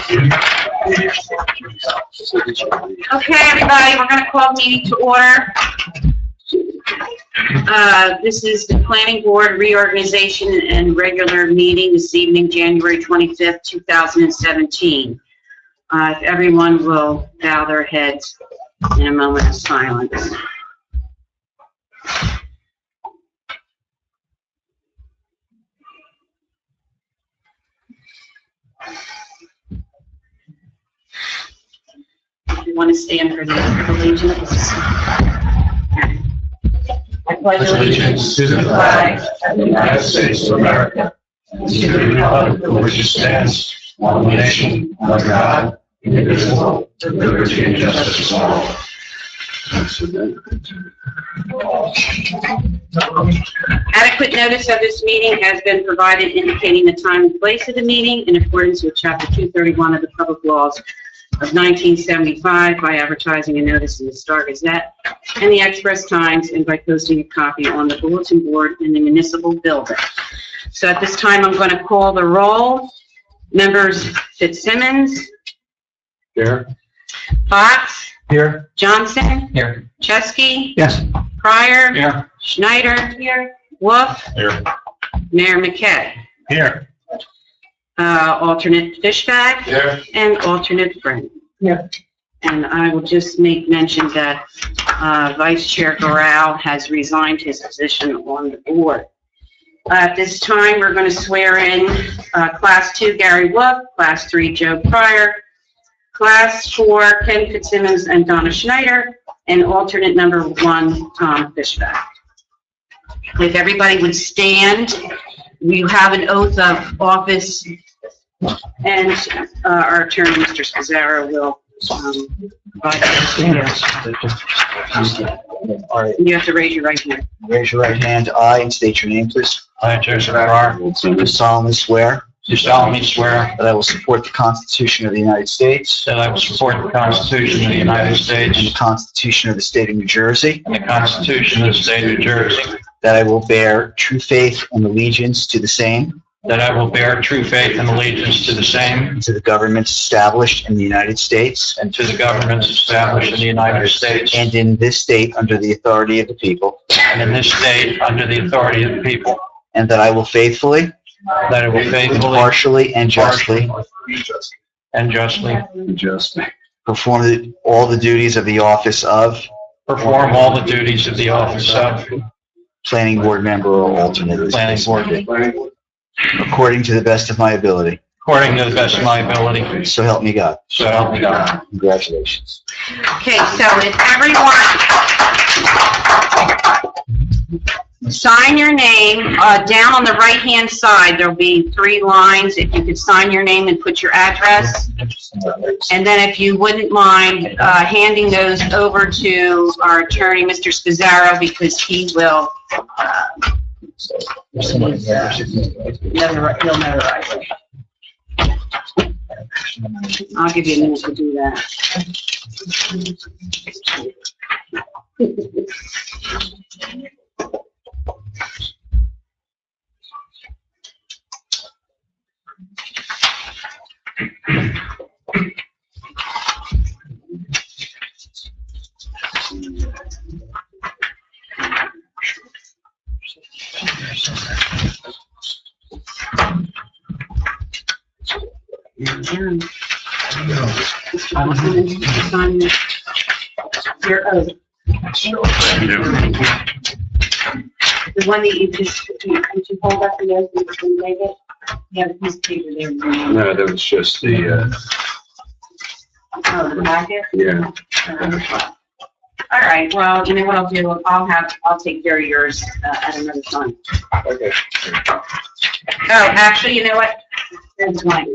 Okay, everybody, we're going to call the meeting to order. This is the Planning Board reorganization and regular meeting this evening, January 25th, 2017. If everyone will bow their heads in a moment of silence. You want to stand for the allegiance? I pledge allegiance to the flag of the United States of America, and to the republic for which it stands, one nation, under God, indivisible, with liberty and justice for all. Adequate notice of this meeting has been provided indicating the time and place of the meeting in accordance with Chapter 231 of the Public Laws of 1975 by advertising a notice in the Star Gazette and the Express Times and by posting a copy on the bulletin board in the municipal building. So at this time, I'm going to call the roll. Members Fitzsimmons. Here. Fox. Here. Johnson. Here. Chesky. Yes. Pryor. Here. Schneider. Here. Wolf. Here. Mayor McKay. Here. Alternate Fishback. Here. And alternate Friend. Here. And I will just make mention that Vice Chair Garral has resigned his position on the board. At this time, we're going to swear in Class 2 Gary Wolf, Class 3 Joe Pryor, Class 4 Ken Fitzsimmons and Donna Schneider, and alternate number 1 Tom Fishback. If everybody would stand, you have an oath of office, and our attorney, Mr. Scazzaro, will provide those to you. All right, You have to raise your right hand. raise your right hand. I, and state your name, please. I, Joseph R. Do solemnly swear Do solemnly swear that I will support the Constitution of the United States that I will support the Constitution of the United States and the Constitution of the State of New Jersey, and the Constitution of the State of New Jersey, that I will bear true faith and allegiance to the same that I will bear true faith and allegiance to the same and to the governments established in the United States and to the governments established in the United States and in this state under the authority of the people, and in this state under the authority of the people, and that I will faithfully, that I will faithfully, impartially, and justly and justly perform all the duties of the office of perform all the duties of the office of planning board member or alternate, planning board according to the best of my ability. according to the best of my ability. So help me God. So help me God. Congratulations. Okay, so if everyone sign your name, down on the right-hand side, there'll be 3 lines. If you could sign your name and put your address. And then if you wouldn't mind handing those over to our attorney, Mr. Scazzaro, because he will, he'll notarize it. I'll give you a minute to do that. Your oath. The one that you just, did you hold up the oath and make it? Yeah, the piece of paper there. No, that was just the, Oh, the packet? yeah. All right, well, you know what I'll do? I'll take care of yours at another time. Okay. Oh, actually, you know what? There's mine.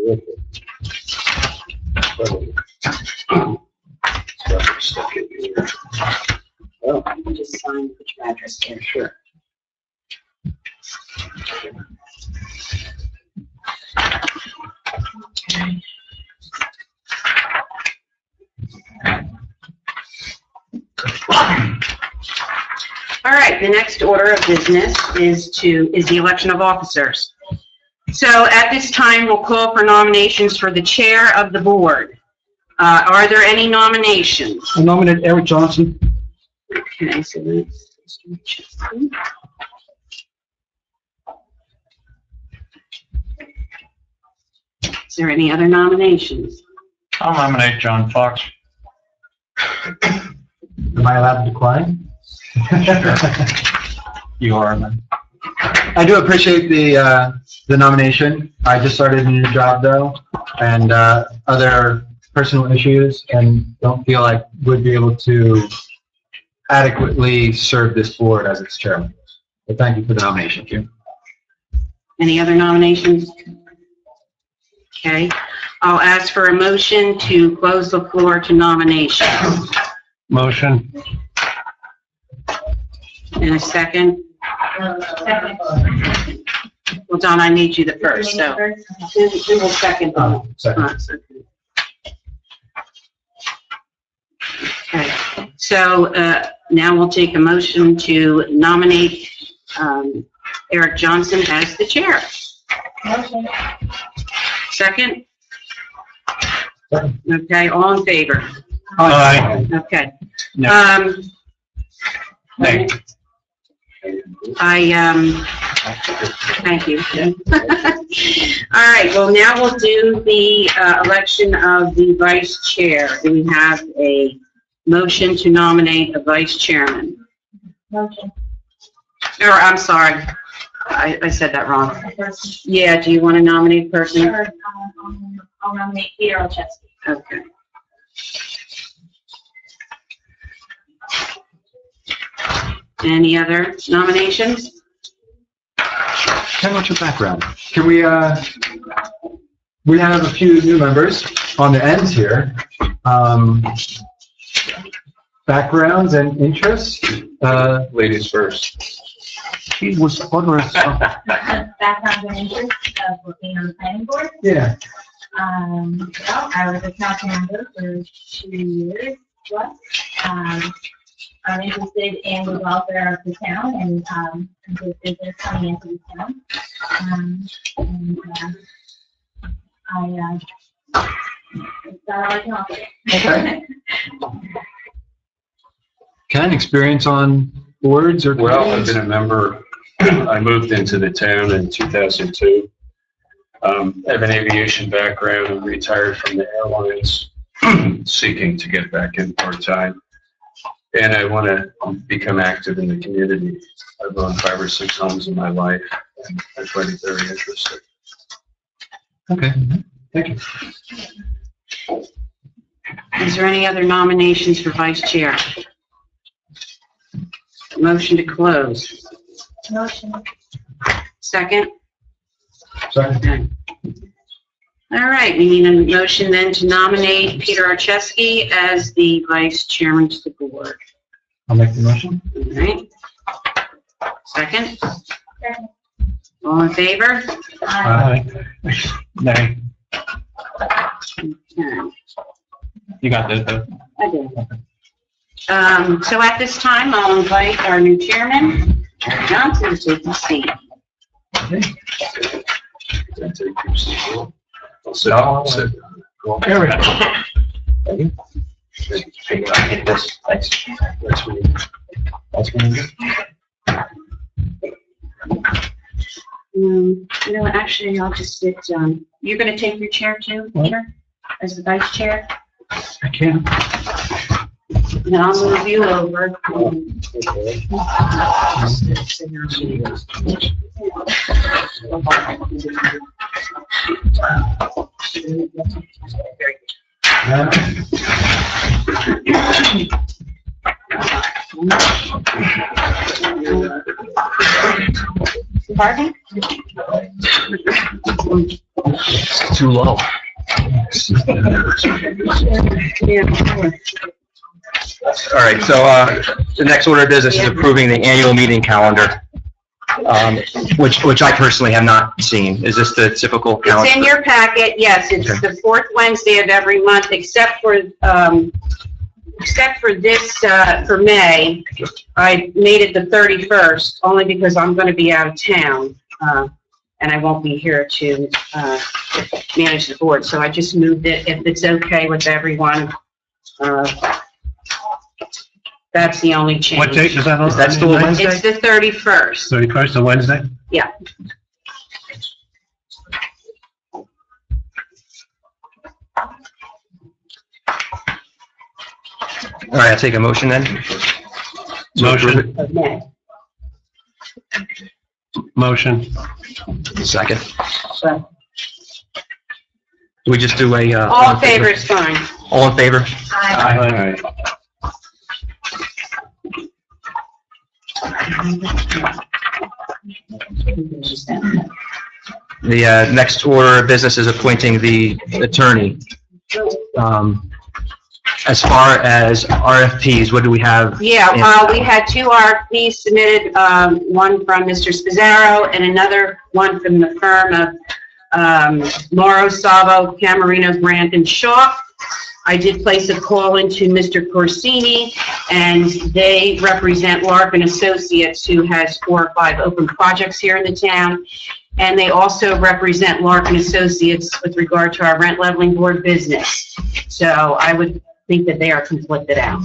Oh, You can just sign, put your address there. sure. All right, the next order of business is the election of officers. So at this time, we'll call for nominations for the chair of the board. Are there any nominations? I nominate Eric Johnson. Okay, so that's Mr. Chesky. Is there any other nominations? I'll nominate John Fox. Am I allowed to decline? You are, man. I do appreciate the nomination. I just started a new job though, and other personal issues, and don't feel I would be able to adequately serve this board as its chairman. But thank you for the nomination, Jim. Any other nominations? Okay, I'll ask for a motion to close the floor to nominations. Motion. In a second. Well, Don, I need you the first, so. Who will second? Second. Okay, so now we'll take a motion to nominate Eric Johnson as the chair. Motion. Second? Second. Okay, all in favor? Aye. Okay. No. Nay. Thank you. All right, well, now we'll do the election of the vice chair. Do we have a motion to nominate a vice chairman? Motion. Or, I'm sorry, I said that wrong. Yeah, do you want to nominate a person? Sure, I'll nominate Peter Olszewski. Okay. Any other nominations? Tell me what's your background. Can we have a few new members on the ends here. Backgrounds and interests. Ladies first. He was ordering. Background and interest of working on the planning board. Yeah. Well, I was a council member for 2 years plus. I'm interested in the welfare of the town and the business coming into the town. That's all I can offer. Okay. Ken, experience on boards or? Well, I've committees? been a member, I moved into the town in 2002. I have an aviation background and retired from the airlines, seeking to get back in part-time. And I want to become active in the community. I've owned 5 or 6 homes in my life, and I find it very interesting. Okay, thank you. Is there any other nominations for vice chair? Motion to close. Motion. Second? Second. All right, we need a motion then to nominate Peter Olszewski as the vice chairman to the board. I'll make the motion. All right. Second? Second. All in favor? Aye. Nay. Okay. You got the I did. So at this time, I'll invite our new chairman, Eric Johnson, to take his seat. I'll sit down. Eric. Get this. Thanks. That's me. That's going good. You know, actually, I'll just sit, you're going to take your chair too, Peter, as the vice chair? I can. And I'll move you over. Pardon? It's too low. All right, so the next order of business is approving the annual meeting calendar, which I personally have not seen. Is this the typical calendar? It's in your packet, yes, it's the fourth Wednesday of every month, except for this, for May. I made it the 31st, only because I'm going to be out of town. and I won't be here to manage the board. So I just moved it, if it's okay with everyone. That's the only change. What date is that on? Is that still a Wednesday? It's the 31st. 31st of Wednesday? Yeah. All right, I'll take a motion then. Motion. Okay. Second. Motion. So, Do we just do a? all in favor is fine. All in favor? Aye. The next order of business is appointing the attorney. As far as RFPs, what do we have? Yeah, we had 2 RFPs submitted, one from Mr. Spizzaro and another one from the firm of Mauro Salvo, Camarino, Grant, and Shaw. I did place a call into Mr. Corsini, and they represent Larkin Associates, who has 4 or 5 open projects here in the town. And they also represent Larkin Associates with regard to our rent leveling board business. So I would think that they are conflicted out.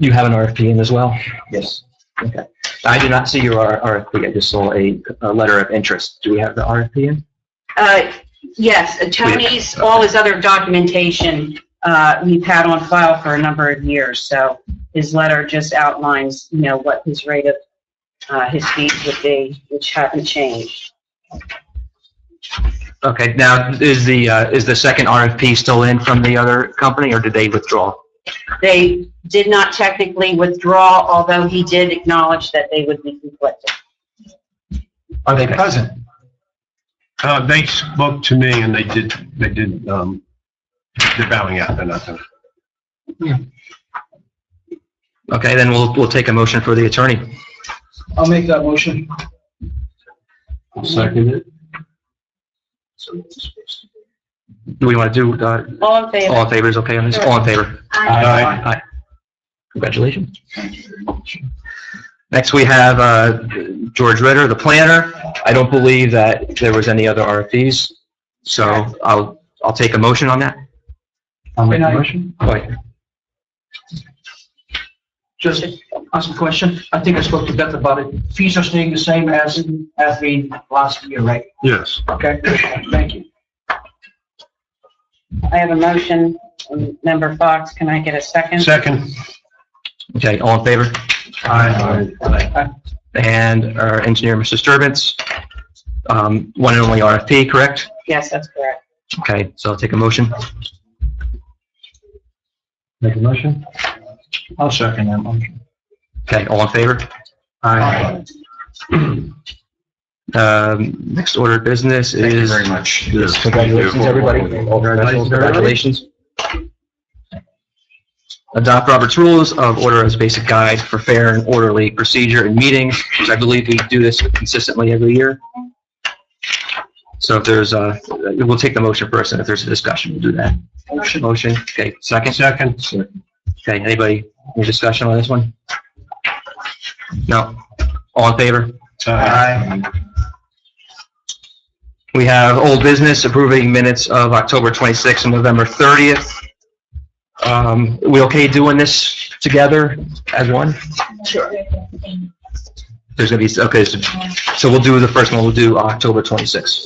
You have an RFP in as well? Yes. Okay. I did not see your RFP. I just saw a letter of interest. Do we have the RFP in? Yes, Tony's, all his other documentation, we've had on file for a number of years. So his letter just outlines, what his rate of, his fees would be, which haven't changed. Okay, now, is the second RFP still in from the other company, or did they withdraw? They did not technically withdraw, although he did acknowledge that they would be conflicted. Are they present? They spoke to me and they're bowing out, they're not doing. Okay, then we'll take a motion for the attorney. I'll make that motion. I'll second it. Do we want to do, All in favor? all in favor is okay on this? All in favor? Aye. Congratulations. Next, we have George Ritter, the planner. I don't believe that there was any other RFPs, so I'll take a motion on that. I'll make the motion. Go ahead. Just ask a question. I think I spoke to Beth about it. Fees are staying the same as the last year, right? Yes. Okay, thank you. I have a motion. Member Fox, can I get a second? Second. Okay, all in favor? Aye. And our engineer, Mr. Disturbance, one and only RFP, correct? Yes, that's correct. Okay, so I'll take a motion. Make a motion? I'll second that motion. Okay, all in favor? Aye. Next order of business is... Thank you very much. Yes, congratulations, everybody. Congratulations. Adopt Robert's Rules of Order as basic guide for fair and orderly procedure in meetings, which I believe we do this consistently every year. So if there's we'll take the motion first, and if there's a discussion, we'll do that. Motion. Okay, second? Second. Okay, anybody, any discussion on this one? No? All in favor? Aye. We have old business approving minutes of October 26th and November 30th. We okay doing this together as one? Sure. There's gonna be, okay, so we'll do the first one, we'll do October 26th.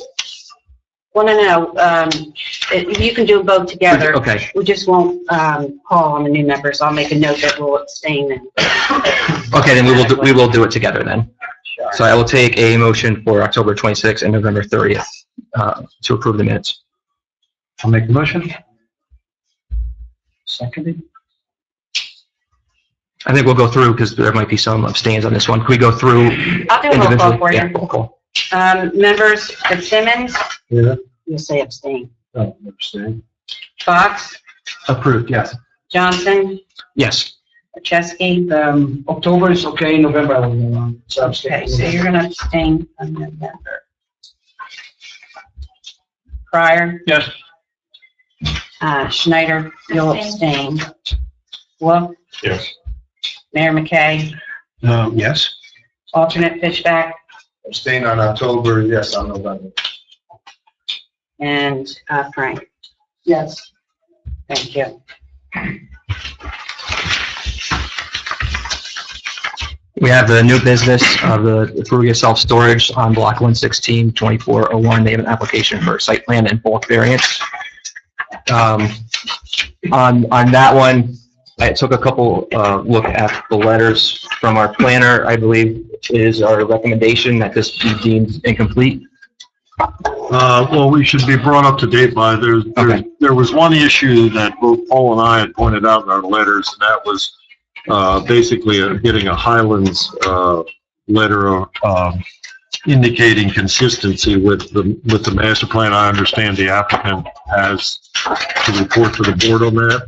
Well, no, you can do both together. Okay, We just won't call on the new members. I'll make a note that we'll abstain then. okay, then we will do it together then. Sure. So I will take a motion for October 26th and November 30th to approve the minutes. I'll make the motion. Seconded? I think we'll go through, because there might be some abstains on this one. Can we go through I'll do a roll individually? call for Yeah, you. roll call. Members Fitzsimmons, Yeah. you'll say abstain. Oh, abstain. Fox, Approved, yes. Johnson, Yes. Chesky. October is okay, November, I will, so I'm Okay, staying. so you're going to abstain on November. Pryor, Yes. Schneider, you'll abstain. Wolf, Yes. Mayor McKay, Yes. Alternate Fishback, Abstain on October, yes on November. and Frank. Yes. Thank you. We have the new business of the Perugia Self-Storage on Block 116, 2401. They have an application for a site plan and bulk variance. On that one, I took a couple look at the letters from our planner. I believe is our recommendation that this be deemed incomplete. Well, we should be brought up to date by, Okay. there was one issue that both Paul and I had pointed out in our letters, and that was basically getting a Highlands letter indicating consistency with the master plan. I understand the applicant has to report to the board on that.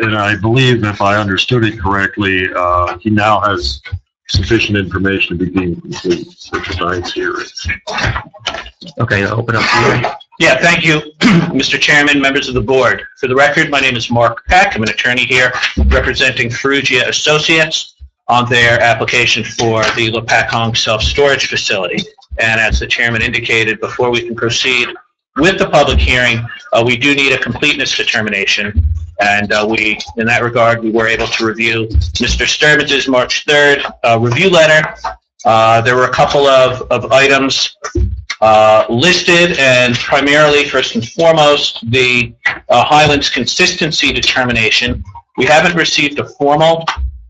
And I believe, if I understood it correctly, he now has sufficient information to be deemed complete for tonight's hearing. Okay, I'll open up the hearing. Yeah, thank you, Mr. Chairman, members of the board. For the record, my name is Mark Peck. I'm an attorney here representing Perugia Associates on their application for the Lopatcong self-storage facility. And as the chairman indicated, before we can proceed with the public hearing, we do need a completeness determination. And in that regard, we were able to review Mr. Sturbitz's March 3rd review letter. There were a couple of items listed, and primarily, first and foremost, the Highlands consistency determination. We haven't received a formal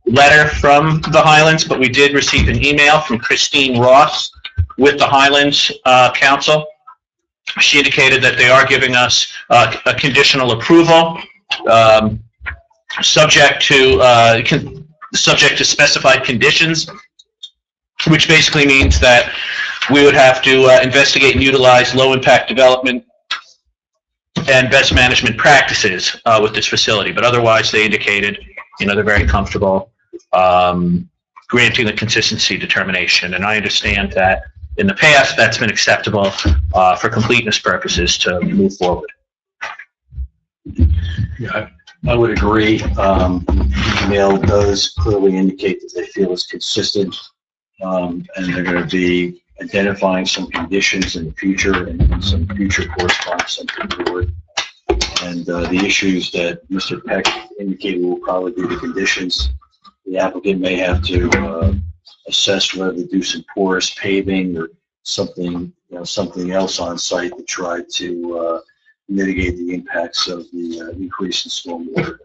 letter from the Highlands, but we did receive an email from Christine Ross with the Highlands Council. She indicated that they are giving us a conditional approval subject to specified conditions, which basically means that we would have to investigate and utilize low-impact development and best management practices with this facility. But otherwise, they indicated, they're very comfortable granting the consistency determination. And I understand that in the past, that's been acceptable for completeness purposes to move forward. Yeah, I would agree. The email does clearly indicate that they feel it's consistent, and they're going to be identifying some conditions in the future and some future correspondence to the board. And the issues that Mr. Peck indicated will probably be the conditions. The applicant may have to assess whether to do some porous paving or something, something else on site to try to mitigate the impacts of the increase in stormwater.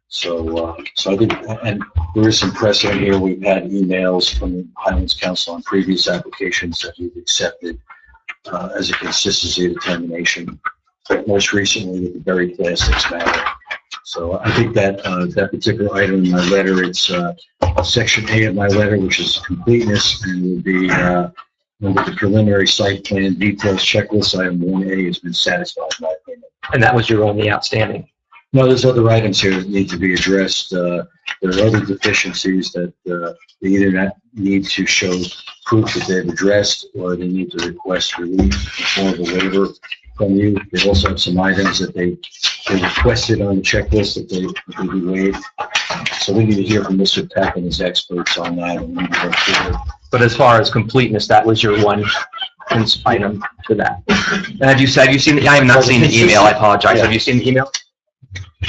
So I think, and there is some precedent here. We've had emails from the Highlands Council on previous applications that we've accepted as a consistency determination. Most recently with the buried plastics matter. So I think that that particular item in my letter, it's section A of my letter, which is completeness, and will be under the preliminary site plan details checklist. Item 1A has been satisfied, in my opinion. And that was your only outstanding. No, there's other items here that need to be addressed. There are other deficiencies that they either need to show proof that they've addressed, or they need to request relief in the form of a waiver from you. They also have some items that they requested on the checklist that they be waived. So we need to hear from Mr. Peck and his experts on that. And we need to go forward. But as far as completeness, that was your one item for that. And have you seen, I have not seen the email, I apologize. Yeah. Have you seen the email?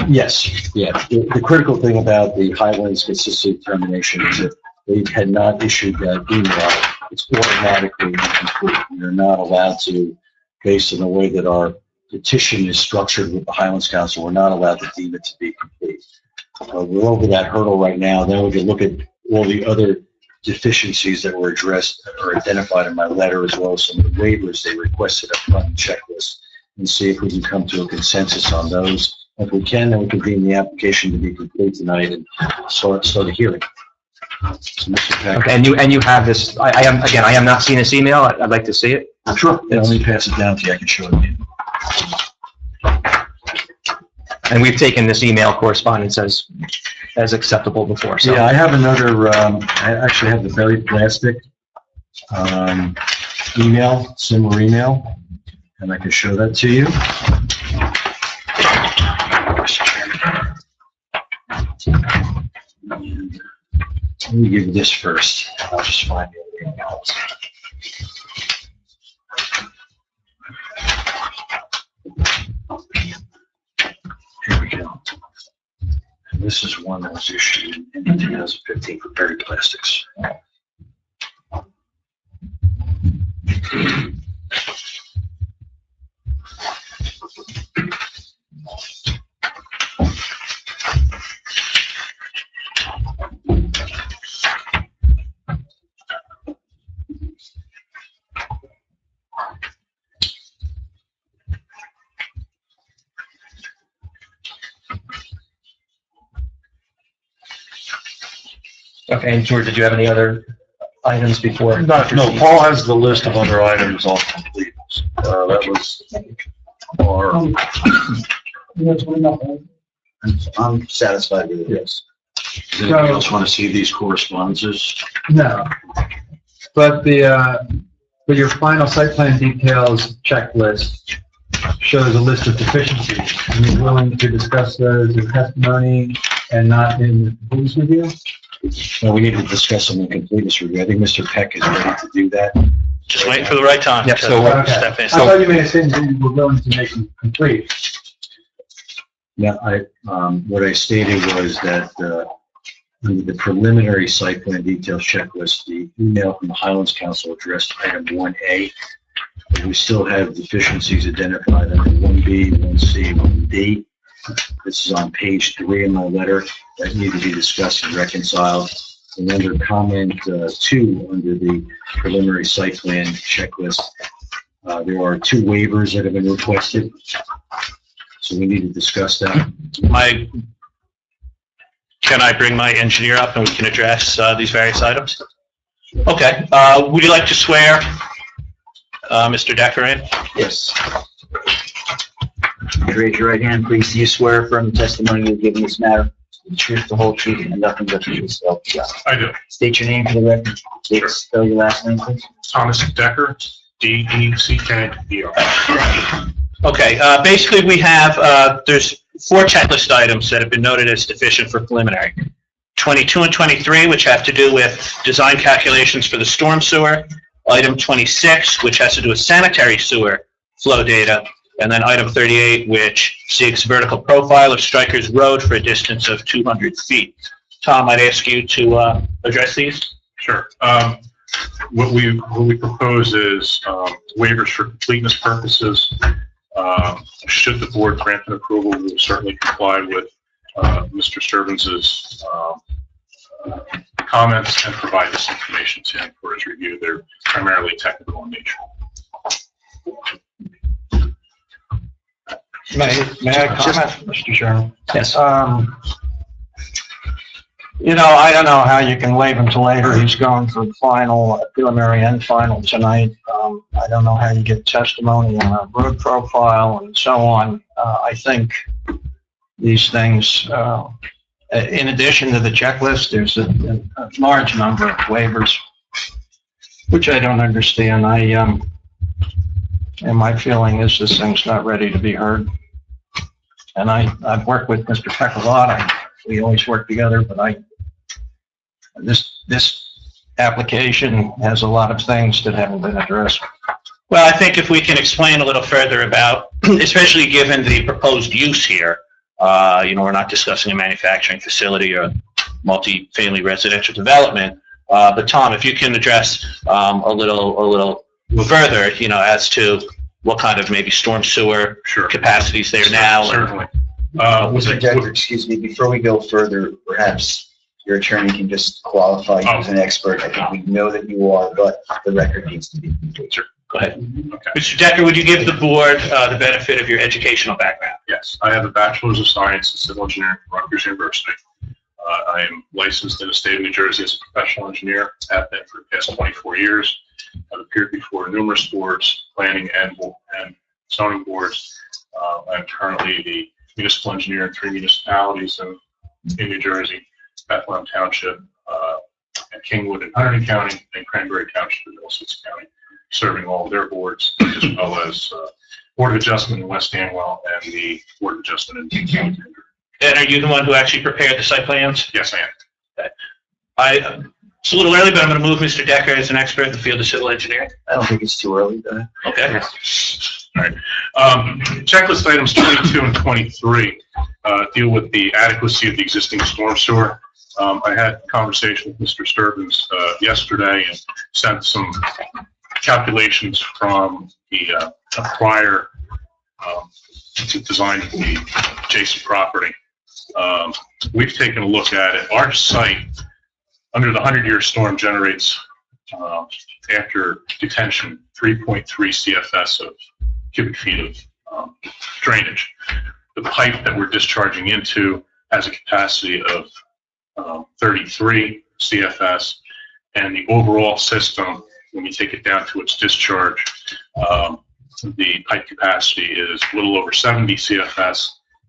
Yes, yeah. The critical thing about the Highlands consistency determination is that they had not issued that email. It's automatically incomplete. You're not allowed to, based on the way that our petition is structured with the Highlands Council, we're not allowed to deem it to be complete. We're over that hurdle right now. Then we can look at all the other deficiencies that were addressed or identified in my letter, as well as some of the waivers they requested up front in the checklist, and see if we can come to a consensus on those. If we can, then we can deem the application to be complete tonight and start the hearing. So, Mr. Peck. Okay, and you have this, I have not seen this email. I'd like to see it. Sure. Let me pass it down to you. I can show it to you. And we've taken this email correspondence as acceptable before, so. Yeah, I have another, I actually have the buried plastic email, similar email, and I can show that to you. Let me give you this first. I'll just find everything else. Here we go. And this is one that was issued in 2015 for Berry Plastics. Okay, and George, did you have any other items before? No, Paul has the list of other items all complete. That was our, I'm satisfied with it, yes. Does anybody else want to see these correspondences? No. But but your final site plan details checklist shows a list of deficiencies. Are you willing to discuss those in testimony and not in the completeness review? Well, we need to discuss them in completeness review. I think Mr. Peck is ready to do that. Just waiting for the right time. Yep, to so, Okay. step in. I thought you made a statement that you were willing to make them complete. Yeah, what I stated was that, under the preliminary site plan details checklist, the email from the Highlands Council addressed item 1A. But we still have deficiencies identified under 1B, 1C, 1D. This is on page 3 of my letter that need to be discussed and reconciled. And under comment 2, under the preliminary site plan checklist, there are 2 waivers that have been requested. So we need to discuss that. Can I bring my engineer up and we can address these various items? Okay, would you like to swear Mr. Decker in? Yes. Raise your right hand, please. Do you swear affirm the testimony you give in this matter, the truth, the whole truth, and nothing but the truth, so help you God? I do. State your name for the record. Sure. Spell your last name, please. Thomas Decker, D-E-C-K-E-R. Okay, basically we have, there's 4 checklist items that have been noted as deficient for preliminary. 22 and 23, which have to do with design calculations for the storm sewer. Item 26, which has to do with sanitary sewer flow data. And then item 38, which seeks vertical profile of Stryker's Road for a distance of 200 feet. Tom, I'd ask you to address these. Sure. What we propose is waivers for completeness purposes. Should the board grant an approval, we will certainly comply with Mr. Sturbins's comments and provide this information to him for his review. They're primarily technical in nature. May I comment, Mr. Chairman? Yes. You know, I don't know how you can wait until later. He's going for final, preliminary and final tonight. I don't know how you get testimony on a road profile and so on. I think these things, in addition to the checklist, there's a large number of waivers, which I don't understand. And my feeling is this thing's not ready to be heard. And I've worked with Mr. Peck a lot. We always work together, but this application has a lot of things that haven't been addressed. Well, I think if we can explain a little further about, especially given the proposed use here, we're not discussing a manufacturing facility or multi-family residential development. But Tom, if you can address a little further, as to what kind of maybe storm sewer capacities there now. Certainly. Mr. Decker, excuse me, before we go further, perhaps your attorney can just qualify you as an expert. I think we know that you are, but the record needs to be complete. Go ahead. Okay. Mr. Decker, would you give the board the benefit of your educational background? Yes, I have a Bachelor's of Science in Civil Engineering from Rutgers University. I am licensed in the state of New Jersey as a professional engineer, have been for the past 24 years. I've appeared before numerous boards, planning and zoning boards. I'm currently the municipal engineer in 3 municipalities in New Jersey, Bethlehem Township, and Kingwood in Hardin County, and Cranberry Township in Middlesex County, serving all of their boards, as well as Board of Adjustment in West Danwell and the Board of Adjustment in King County. And are you the one who actually prepared the site plans? Yes, I am. It's a little early, but I'm going to move Mr. Decker as an expert in the field of civil engineering. I don't think it's too early. Okay. All right. Checklist items 22 and 23 deal with the adequacy of the existing storm sewer. I had a conversation with Mr. Sturbins yesterday and sent some calculations from the prior design of the adjacent property. We've taken a look at it. Our site, under the 100-year storm, generates, after detention, 3.3 CFS of cubic feet of drainage. The pipe that we're discharging into has a capacity of 33 CFS, and the overall system, when you take it down to its discharge, the pipe capacity is a little over 70 CFS,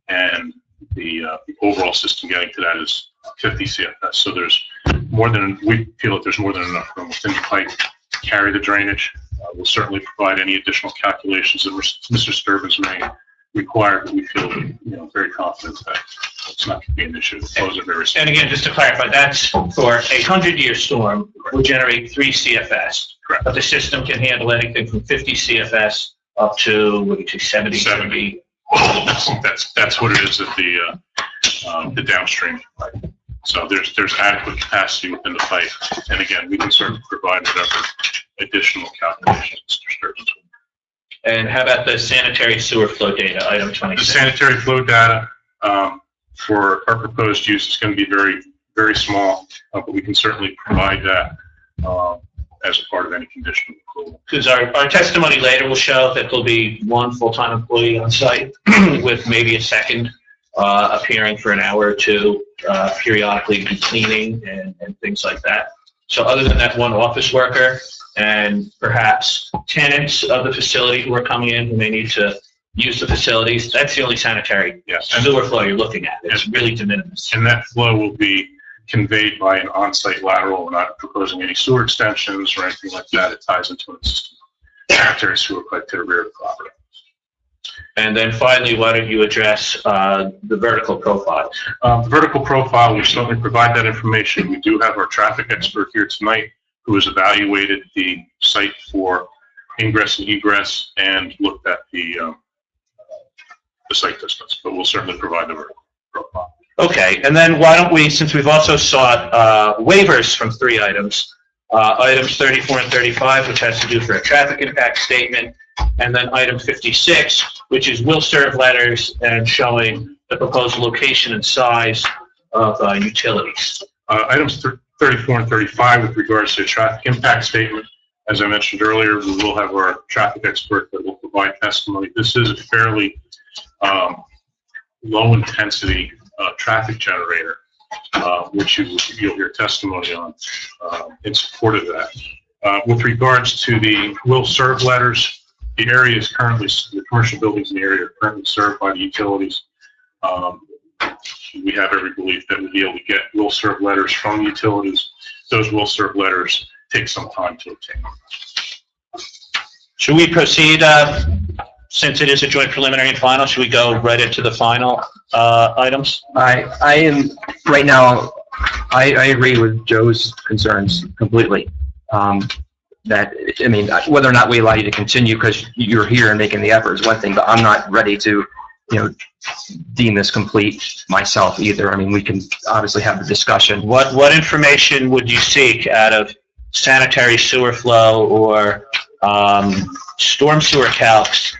and the overall system getting to that is 50 CFS. So there's more than, we feel that there's more than enough room within the pipe to carry the drainage. We'll certainly provide any additional calculations that Mr. Sturbins may require, but we feel, very confident that it's not going to be an issue. Those are very And again, just to clarify, that's for a 100-year storm, will generate 3 CFS. Correct. But the system can handle anything from 50 CFS up to, what did you say, 70? 70. That's what it is at the downstream pipe. So there's adequate capacity within the pipe. And again, we can certainly provide whatever additional calculations Mr. Sturbins will. And how about the sanitary sewer flow data, item 26? The sanitary flow data for our proposed use is going to be very, very small, but we can certainly provide that as a part of any condition of approval. Because our testimony later will show that there'll be one full-time employee on site with maybe a second appearing for an hour or two, periodically cleaning and things like that. So other than that one office worker and perhaps tenants of the facility who are coming in who may need to use the facilities, that's the only sanitary sewer flow you're looking at. It's really de minimis. And that flow will be conveyed by an on-site lateral. We're not proposing any sewer extensions or anything like that. It ties into an existing sanitary sewer pipe to the rear of the property. And then finally, why don't you address the vertical profile? The vertical profile, we certainly provide that information. We do have our traffic expert here tonight who has evaluated the site for ingress and egress and looked at the site distance, but we'll certainly provide the vertical profile. Okay, and then why don't we, since we've also sought waivers from 3 items, items 34 and 35, which has to do for a traffic impact statement, and then item 56, which is will serve letters and showing the proposed location and size of utilities. Items 34 and 35 with regards to a traffic impact statement. As I mentioned earlier, we will have our traffic expert that will provide testimony. This is a fairly low-intensity traffic generator, which you'll hear testimony on in support of that. With regards to the will serve letters, the area is currently, the commercial buildings in the area are currently served by the utilities. We have every belief that we'll be able to get will serve letters from the utilities. Those will serve letters take some time to obtain. Should we proceed, since it is a joint preliminary and final, should we go right into the final items? I am, right now, I agree with Joe's concerns completely. Whether or not we allow you to continue because you're here and making the effort is one thing, but I'm not ready to, deem this complete myself either. We can obviously have the discussion. What information would you seek out of sanitary sewer flow or storm sewer calcs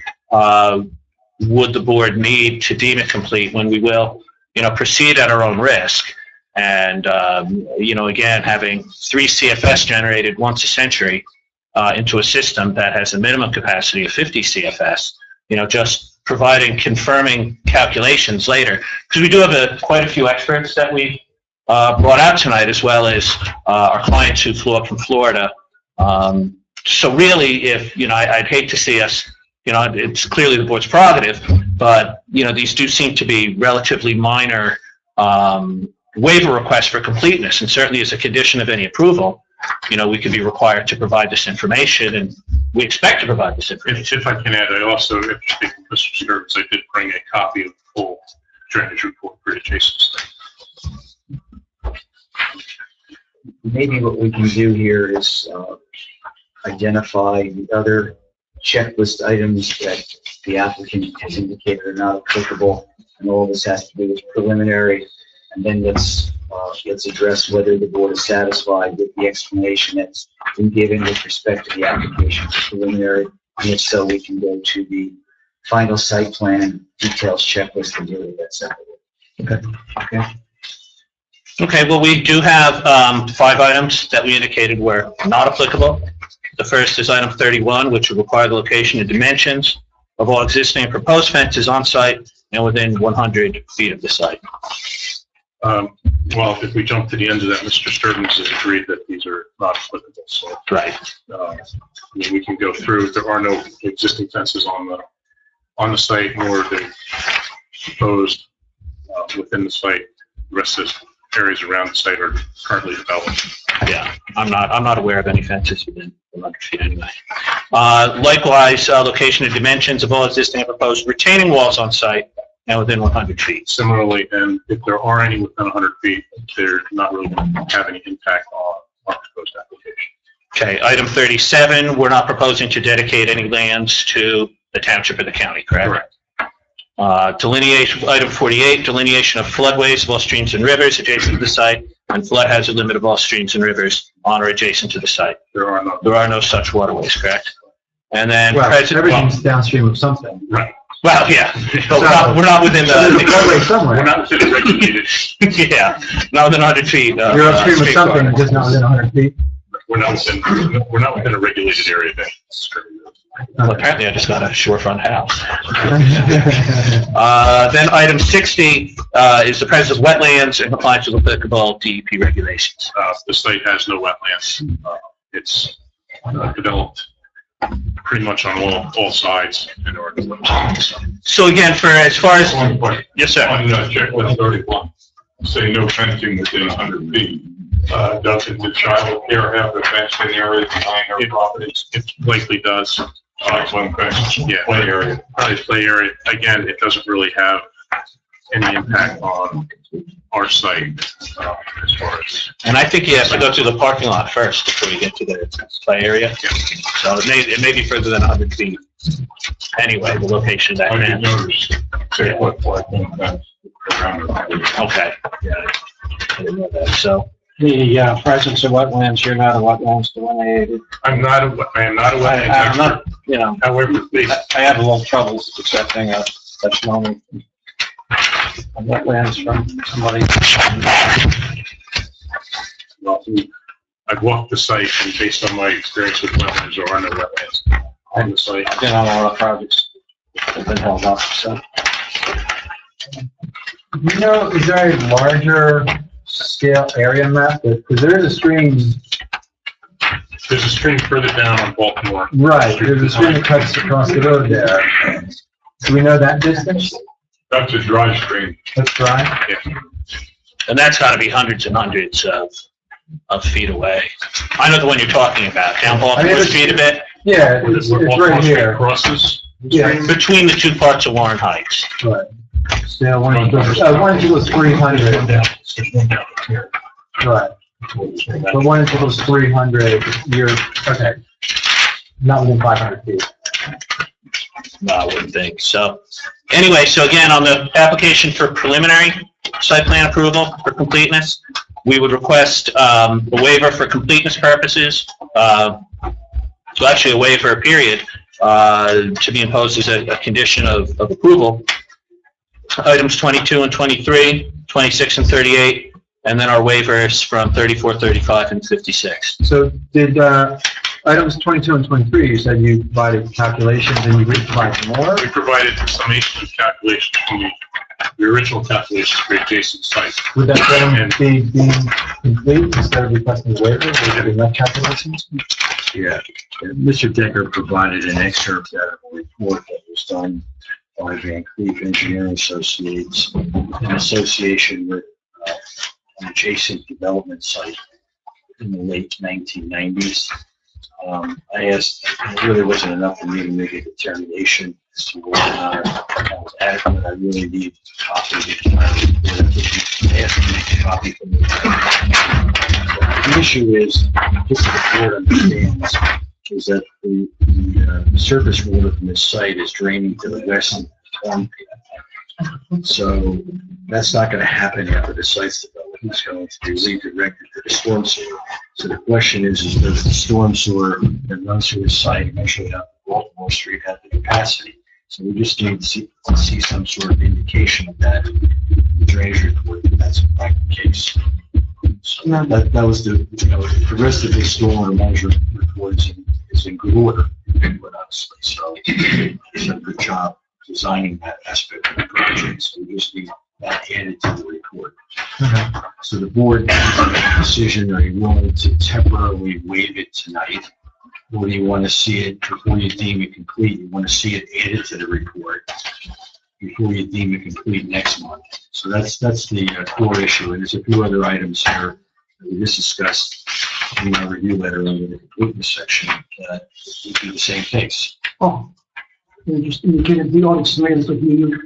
would the board need to deem it complete when we will, proceed at our own risk? And, again, having 3 CFS generated once a century into a system that has a minimum capacity of 50 CFS, just providing confirming calculations later. Because we do have quite a few experts that we brought out tonight, as well as our clients who flew up from Florida. So really, if, I'd hate to see us, it's clearly the board's prerogative, but, these do seem to be relatively minor waiver requests for completeness, and certainly as a condition of any approval, we could be required to provide this information, and we expect to provide this information. If I can add, I also, after speaking with Mr. Sturbins, I did bring a copy of the full drainage report for adjacent site. maybe what we can do here is identify the other checklist items that the applicant has indicated are not applicable, and all this has to do with preliminary, and then let's address whether the board is satisfied with the explanation that's been given with respect to the application for preliminary, and if so, we can go to the final site plan details checklist and deal with that separately. Okay, well, we do have 5 items that we indicated were not applicable. The first is item 31, which would require the location and dimensions of all existing and proposed fences on site and within 100 feet of the site. Well, if we jump to the end of that, Mr. Stebbins has agreed that these are not applicable, so. Right. I mean, we can go through, there are no existing fences on the site, nor are they proposed within the site. The rest of the areas around the site are currently developed. Yeah, I'm not aware of any fences within 100 feet anyway. Likewise, location and dimensions of all existing and proposed retaining walls on site and within 100 feet. Similarly, and if there are any within 100 feet, they're not really going to have any impact on our proposed application. Okay, item 37, we're not proposing to dedicate any lands to the township or the county, correct? Correct. Delineation, item 48, delineation of floodways of all streams and rivers adjacent to the site, and flood hazard limit of all streams and rivers on or adjacent to the site. There are no. There are no such waterways, correct? And then Well, present, everything's downstream of something. Right. well, yeah, but we're not within So there's a the, floodway somewhere. We're not within a regulated, yeah, not within 100 feet. You're upstream of something, just not within 100 feet. we're not within a regulated area. That's true. Well, apparently I just got a shorefront house. Then item 60 is the presence of wetlands in compliance with applicable DEP regulations. The site has no wetlands. It's developed pretty much on all sides in order to. So again, for as far as, One point. yes, sir. On checklist 31, say no fencing within 100 feet. Doesn't the child care have the fenced in area behind their properties? It likely does. One question. Yeah, play area. Play area. Again, it doesn't really have any impact on our site as far as. And I think you have to go to the parking lot first before you get to the play area. Yeah. So it may be further than 100 feet. Anyway, the location of that I did fence. notice, say, what, like, around the property. Okay. Yeah. I didn't know that. So, The presence of wetlands, you're not a wetlands delineated. I am not a wetland I'm expert. not, you know, However, they, I have a little trouble accepting a testimony on wetlands from somebody. well, I've walked the site, and based on my experience with wetlands, there are no wetlands on the site. I've been on a lot of projects that have been held up, so. You know, is there a larger scale area map? Because there is a stream, There's a stream further down on Baltimore. right, there's a stream that cuts across the road there. Do we know that distance? That's a dry stream. That's dry? Yeah. and that's got to be hundreds and hundreds of feet away. I know the one you're talking about, down Baltimore Street a bit, Yeah, Where it's Baltimore right Street here. crosses. Yeah, between the two parts of Warren Heights. right. Scale 1 equals 300. Right. But 1 equals 300, you're, okay. Not within 500 feet. No, I wouldn't think. So, anyway, so again, on the application for preliminary site plan approval for completeness, we would request a waiver for completeness purposes, so actually a waiver, period, to be imposed as a condition of approval. Items 22 and 23, 26 and 38, and then our waivers from 34, 35, and 56. So did, items 22 and 23, you said you provided calculations and you would provide more? We provided the summation of calculations from the original calculations for adjacent sites. Would that then be deemed complete instead of requesting a waiver? Would there be enough calculations? Yeah, Mr. Decker provided an excerpt out of a report that was done by Van Cleef Engineering Associates in association with an adjacent development site in the late 1990s. I asked, it really wasn't enough for me to make a determination as to whether or not that was adequate. I really need a copy of the entire report. I asked to make a copy for me. The issue issue is, just so the board understands, is that the surface water from this site is draining to the west of the farm field. So that's not going to happen after the site's developed. It's going to be redirected to the storm sewer. So the question is does the storm sewer that runs through the site eventually out to Baltimore Street have the capacity? So we just need to see some sort of indication of that in the drainage report, that that's in fact the case. So that was the rest of the storm management report is in good order, honestly. So it's a good job designing that aspect of the project. So we just need that added to the report. So the board has to make a decision, are you willing to temporarily waive it tonight? Or do you want to see it before you deem it complete? You want to see it added to the report before you deem it complete next month. So that's the core issue. And there's a few other items here that we just discussed in our review letter under the completeness section that would be the same case. Oh, you just indicated the audit surveillance of you.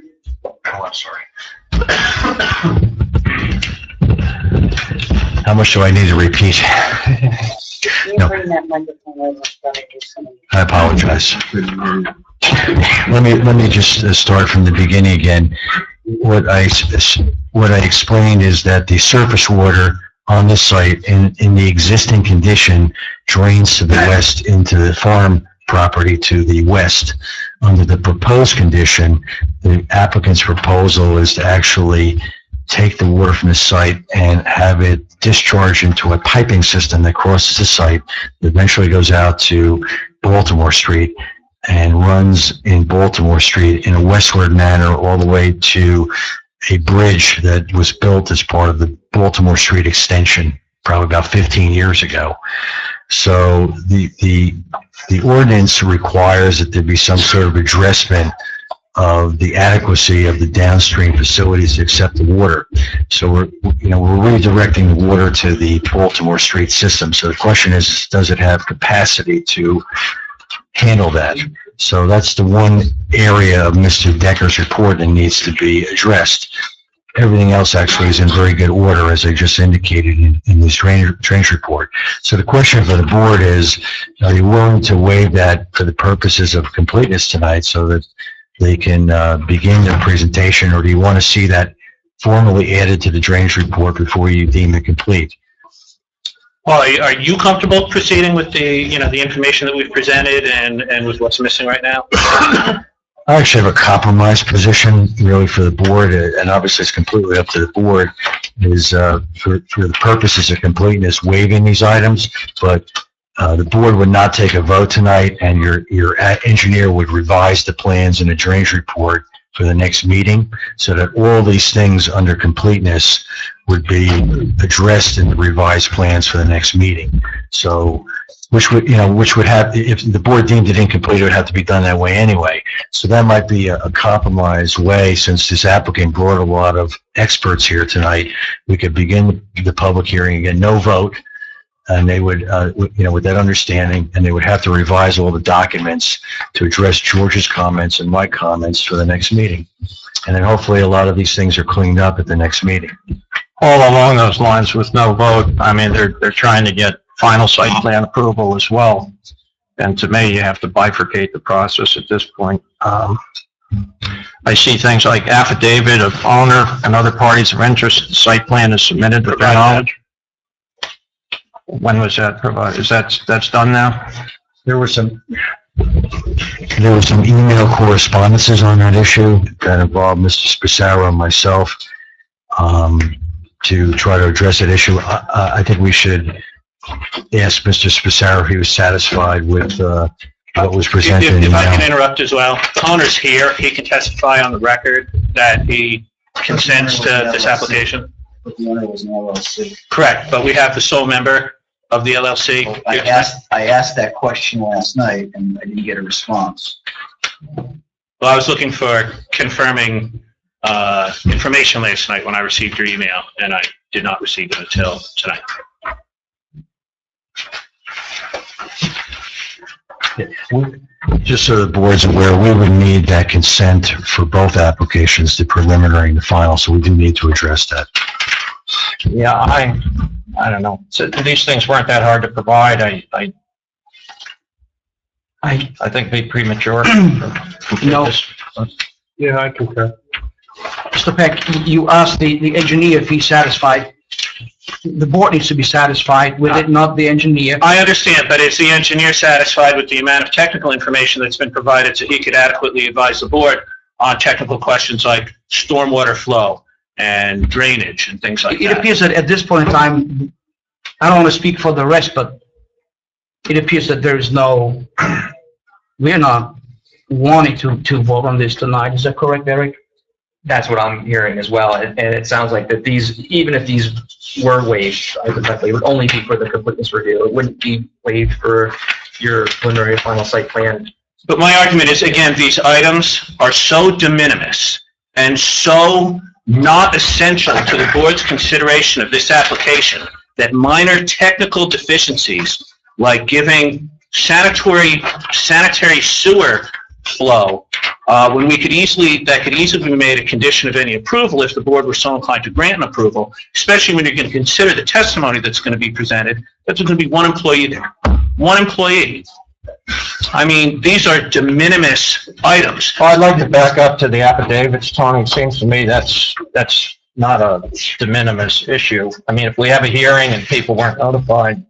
Oh, I'm sorry. How much do I need to repeat? No. I apologize. Let me just start from the beginning again. What I explained is that the surface water on this site in the existing condition drains to the west into the farm property to the west. Under the proposed condition, the applicant's proposal is to actually take the water from the site and have it discharge into a piping system that crosses the site, that eventually goes out to Baltimore Street and runs in Baltimore Street in a westward manner all the way to a bridge that was built as part of the Baltimore Street extension probably about 15 years ago. So the ordinance requires that there be some sort of addressment of the adequacy of the downstream facilities to accept the water. So we're redirecting the water to the Baltimore Street system. So the question is, does it have capacity to handle that? So that's the one area of Mr. Decker's report that needs to be addressed. Everything else actually is in very good order, as I just indicated in this drainage report. So the question for the board is, are you willing to waive that for the purposes of completeness tonight so that they can begin their presentation, or do you want to see that formally added to the drainage report before you deem it complete? Well, are you comfortable proceeding with the information that we've presented and with what's missing right now? I actually have a compromise position really for the board, and obviously it's completely up to the board, is for the purposes of completeness waiving these items, but the board would not take a vote tonight, and your engineer would revise the plans in the drainage report for the next meeting, so that all these things under completeness would be addressed in the revised plans for the next meeting. So, which would have, if the board deemed it incomplete, it would have to be done that way anyway. So that might be a compromise way, since this applicant brought a lot of experts here tonight. We could begin the public hearing again, no vote, and they would, with that understanding, and they would have to revise all the documents to address George's comments and my comments for the next meeting. And then hopefully a lot of these things are cleaned up at the next meeting. All along those lines with no vote, I mean, they're trying to get final site plan approval as well. And to me, you have to bifurcate the process at this point. I see things like affidavit of owner and other parties of interest. The site plan is submitted with their knowledge. When was that provided? That's done now? There were some email correspondences on that issue that involved Mr. Spicaro and myself to try to address that issue. I think we should ask Mr. Spicaro if he was satisfied with what was presented in the If I email. can interrupt as well, the owner's here. He can testify on the record that he consents to this application. But the owner was an LLC. Correct, but we have the sole member of the LLC. I asked that question last night and I didn't get a response. Well, I was looking for confirming information last night when I received your email, and I did not receive it until tonight. Just so the board's aware, we would need that consent for both applications, the preliminary and the final, so we do need to address that. Yeah, I don't know. So these things weren't that hard to provide. I think it'd be premature. No. Yeah, I concur. Mr. Peck, you asked the engineer if he's satisfied. The board needs to be satisfied with it, not the engineer. I understand, but is the engineer satisfied with the amount of technical information that's been provided so he could adequately advise the board on technical questions like stormwater flow and drainage and things like It that? appears that at this point in time, I don't want to speak for the rest, but it appears that there is no, we're not wanting to vote on this tonight. Is that correct, Eric? That's what I'm hearing as well, and it sounds like that these, even if these were waived, hypothetically, it would only be for the completeness review. It wouldn't be waived for your preliminary final site plan. But my argument is, again, these items are so de minimis and so not essential to the board's consideration of this application that minor technical deficiencies, like giving sanitary sewer flow, when we could easily, that could easily be made a condition of any approval if the board were so inclined to grant an approval, especially when you're going to consider the testimony that's going to be presented, that there's going to be one employee there. One employee. I mean, these are de minimis items. Well, I'd like to back up to the affidavits, Tony. It seems to me that's not a de minimis issue. I mean, if we have a hearing and people weren't notified,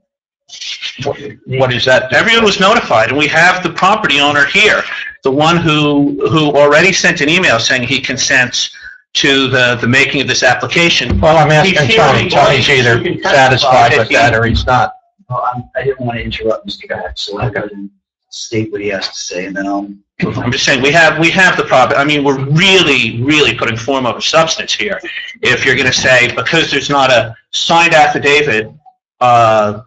what is that? Everyone was notified, and we have the property owner here, the one who already sent an email saying he consents to the making of this application. Well, I'm asking He's Tony. here. Tony's either satisfied with that or he's not. Well, I didn't want to interrupt Mr. Guy, so I'll go and state what he has to say, and then I'm just saying, we have the property. I mean, we're really putting form over substance here. If you're going to say, because there's not a signed affidavit on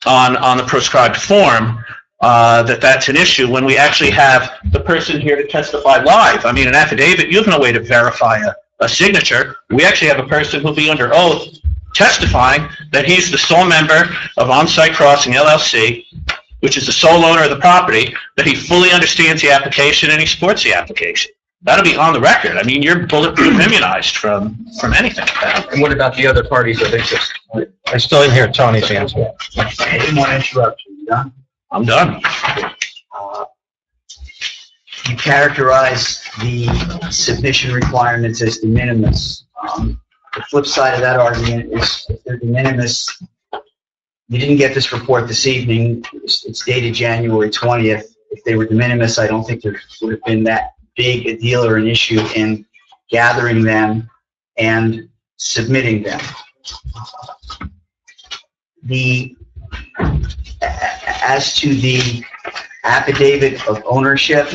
the prescribed form, that's an issue, when we actually have the person here to testify live. I mean, an affidavit, you have no way to verify a signature. We actually have a person who'll be under oath testifying that he's the sole member of On-Site Crossing LLC, which is the sole owner of the property, that he fully understands the application and he supports the application. That'll be on the record. I mean, you're bulletproof immunized from anything like that. And what about the other parties of interest? I still didn't hear Tony's answer. I didn't want to interrupt you. You done? I'm done. You characterize the submission requirements as de minimis. The flip side of that argument is if they're de minimis, you didn't get this report this evening. It's dated January 20th. If they were de minimis, I don't think there would have been that big a deal or an issue in gathering them and submitting them. As to the affidavit of ownership,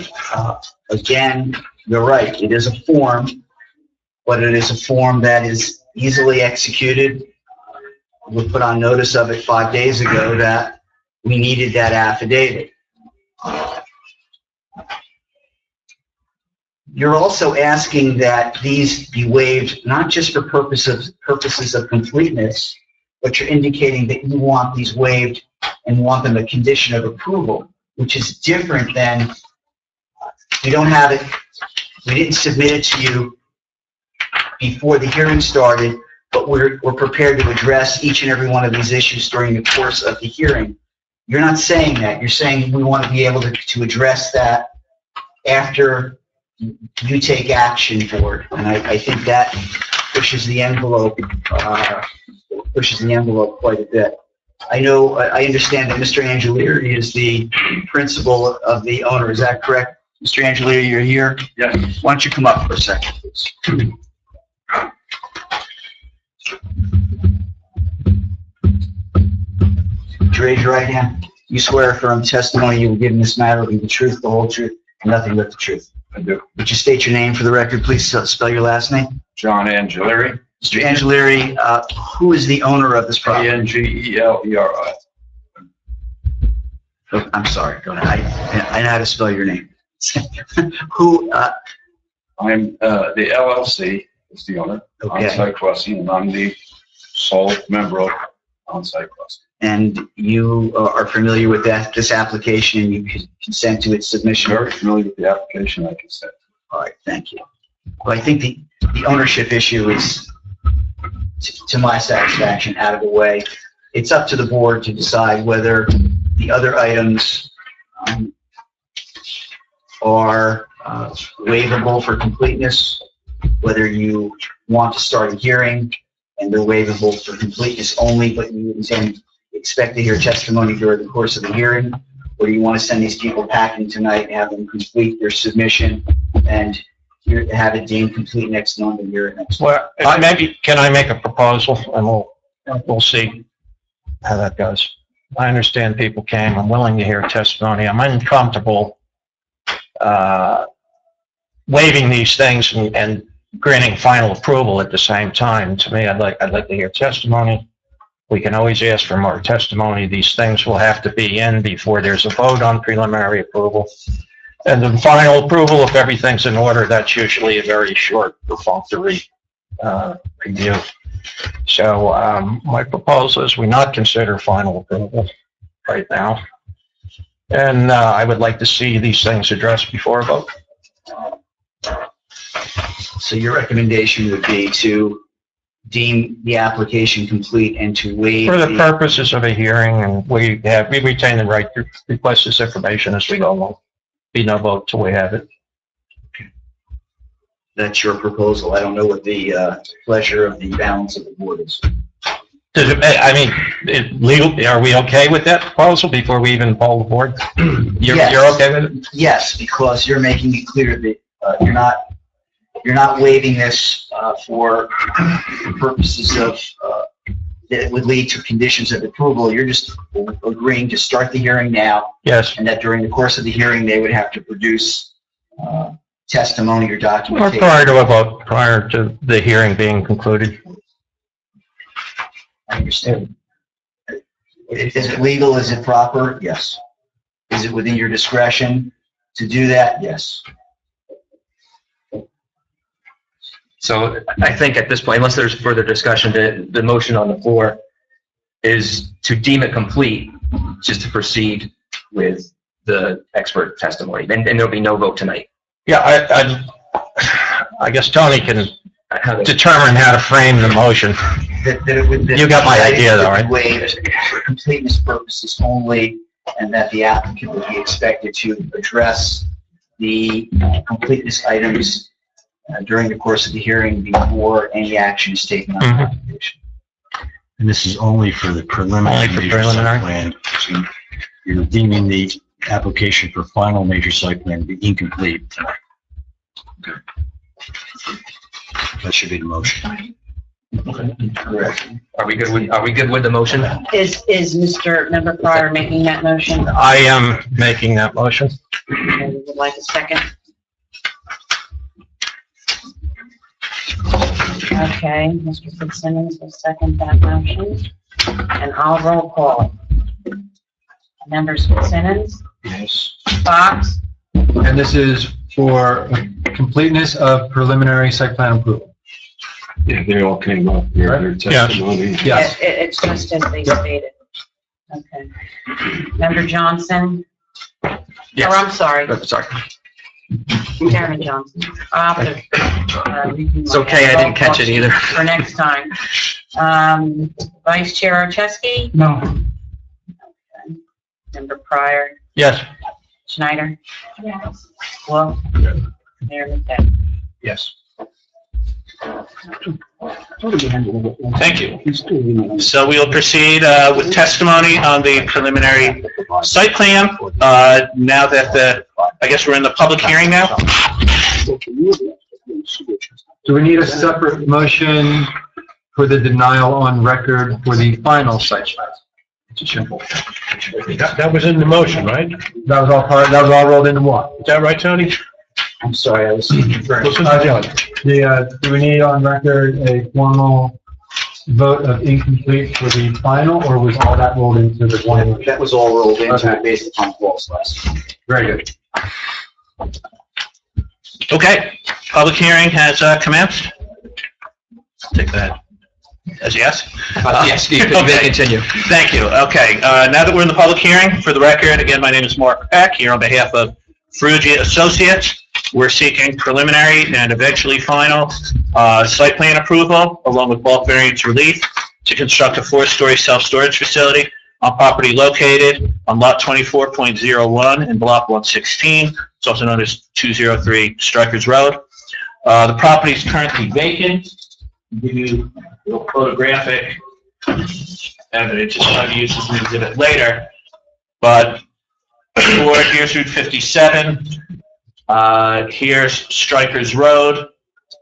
again, you're right. It is a form, but it is a form that is easily executed. We put on notice of it 5 days ago that we needed that affidavit. You're also asking that these be waived, not just for purposes of completeness, but you're indicating that you want these waived and want them a condition of approval, which is different than, we don't have it, we didn't submit it to you before the hearing started, but we're prepared to address each and every one of these issues during the course of the hearing. You're not saying that. You're saying we want to be able to address that after you take action for it. And I think that pushes the envelope quite a bit. I know, I understand that Mr. Angelieri is the principal of the owner. Is that correct? Mr. Angelieri, you're here? Yes. Why don't you come up for a second, please? Would you raise your right hand? You swear affirm testimony you will give in this matter will be the truth, the whole truth, and nothing but the truth. I do. Would you state your name for the record, please? Spell your last name. John Angelieri, Mr. Angelieri, who is the owner of this property? Angeleri. Oh, I'm sorry, go ahead. I know how to spell your name. Who, I'm, the LLC is the owner, Okay. On-Site Crossing, and I'm the sole member of On-Site Crossing. and you are familiar with this application and you consent to its submission? Very familiar with the application, I consent. All right, thank you. Well, I think the ownership issue is to my satisfaction, out of the way. It's up to the board to decide whether the other items are waivable for completeness, whether you want to start a hearing and they're waivable for completeness only, but you expect to hear testimony during the course of the hearing, or do you want to send these people packing tonight and have them complete their submission and have it deemed complete next month and hear it next month? Well, maybe, can I make a proposal, and we'll see how that goes. I understand people came, I'm willing to hear testimony, I'm uncomfortable waiving these things and granting final approval at the same time. To me, I'd like to hear testimony. We can always ask for more testimony. These things will have to be in before there's a vote on preliminary approval. And the final approval, if everything's in order, that's usually a very short, perfunctory review. So my proposal is we not consider final approval right now. And I would like to see these things addressed before a vote. So your recommendation would be to deem the application complete and to waive For the purposes of a hearing, and we retain the right to request this information as we go along. Be no vote till we have it. That's your proposal. I don't know what the pleasure of the balance of the board is. Legal, are we okay with that proposal before we even poll the board? Yes. You're okay with it? Yes, because you're making it clear that you're not waiving this for purposes of that would lead to conditions of approval. You're just agreeing to start the hearing now. Yes. And that during the course of the hearing, they would have to produce testimony or Or documentation. prior to a vote, prior to the hearing being concluded. I understand. Is it legal? Is it proper? Yes. Is it within your discretion to do that? Yes. So I think at this point, unless there's further discussion, the motion on the floor is to deem it complete, just to proceed with the expert testimony. And there'll be no vote tonight. Yeah, I guess Tony can determine how to frame the motion. You got my idea though, right? Waived for completeness purposes only, and that the applicant would be expected to address the completeness items during the course of the hearing before any action is taken on the application. And this is only for the preliminary. Only for preliminary. Plan. So you're deeming the application for final major site plan to be incomplete tonight. Okay. That should be the motion. Correct. Are we good with the motion? Is Mr. Member Pryor making that motion? I am making that motion. And would like a second? Okay, Mr. Fitzsimmons will second that motion, and I'll roll call. Members Fitzsimmons, Yes. Fox, And this is for completeness of preliminary site plan approval. Yeah, they all came up here, their testimony. Yes. It's just as they stated. Okay. Member Johnson? Yes. Or I'm sorry, Oh, sorry. Chairman Johnson. I'll have to, It's okay, I didn't catch it either. For next time. Vice Chair Archesky? No. Okay. Member Pryor? Yes. Schneider? Yes. Wolf? Mayor McKay? Yes. Thank you. So we'll proceed with testimony on the preliminary site plan. Now that I guess we're in the public hearing now? Do we need a separate motion for the denial on record for the final site plan? That was in the motion, right? That was all rolled into one. Is that right, Tony? I'm sorry, I was speaking first. Do we need on record a formal vote of incomplete for the final, or was all that rolled into the one? That was all rolled into Okay. it based upon Paul's last. Very good. Okay, public hearing has commenced. Take that as yes? Yes, you Okay. may continue. Thank you. Okay, now that we're in the public hearing, for the record, again, my name is Mark Peck, here on behalf of Ferrugia Associates. we're seeking preliminary and eventually final site plan approval, along with bulk variance relief, to construct a 4-story self-storage facility on property located on lot 24.01 in block 116. It's also known as 203 Strikers Road. The property is currently vacant. I'll give you a little photographic evidence, just trying to use this as an exhibit later. But here's Route 57. Here's Strikers Road.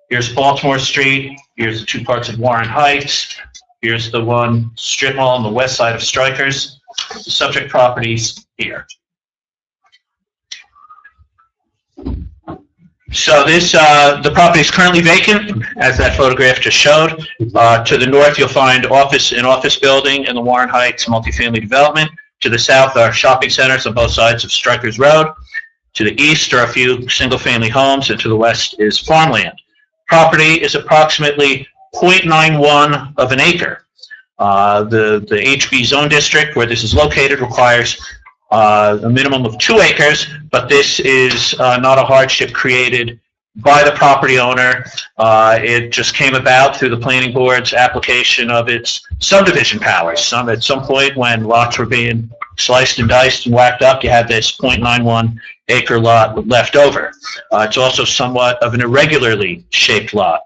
Here's Baltimore Street. Here's the 2 parts of Warren Heights. Here's the one strip mall on the west side of Strikers. The subject properties here. So this, the property is currently vacant, as that photograph just showed. To the north, you'll find an office building in the Warren Heights multifamily development. To the south are shopping centers on both sides of Strikers Road. To the east are a few single-family homes, and to the west is farmland. Property is approximately 0.91 of an acre. The HB zone district where this is located requires a minimum of 2 acres, but this is not a hardship created by the property owner. It just came about through the planning board's application of its subdivision powers. At some point when lots were being sliced and diced and whacked up, you had this 0.91 acre lot left over. It's also somewhat of an irregularly shaped lot.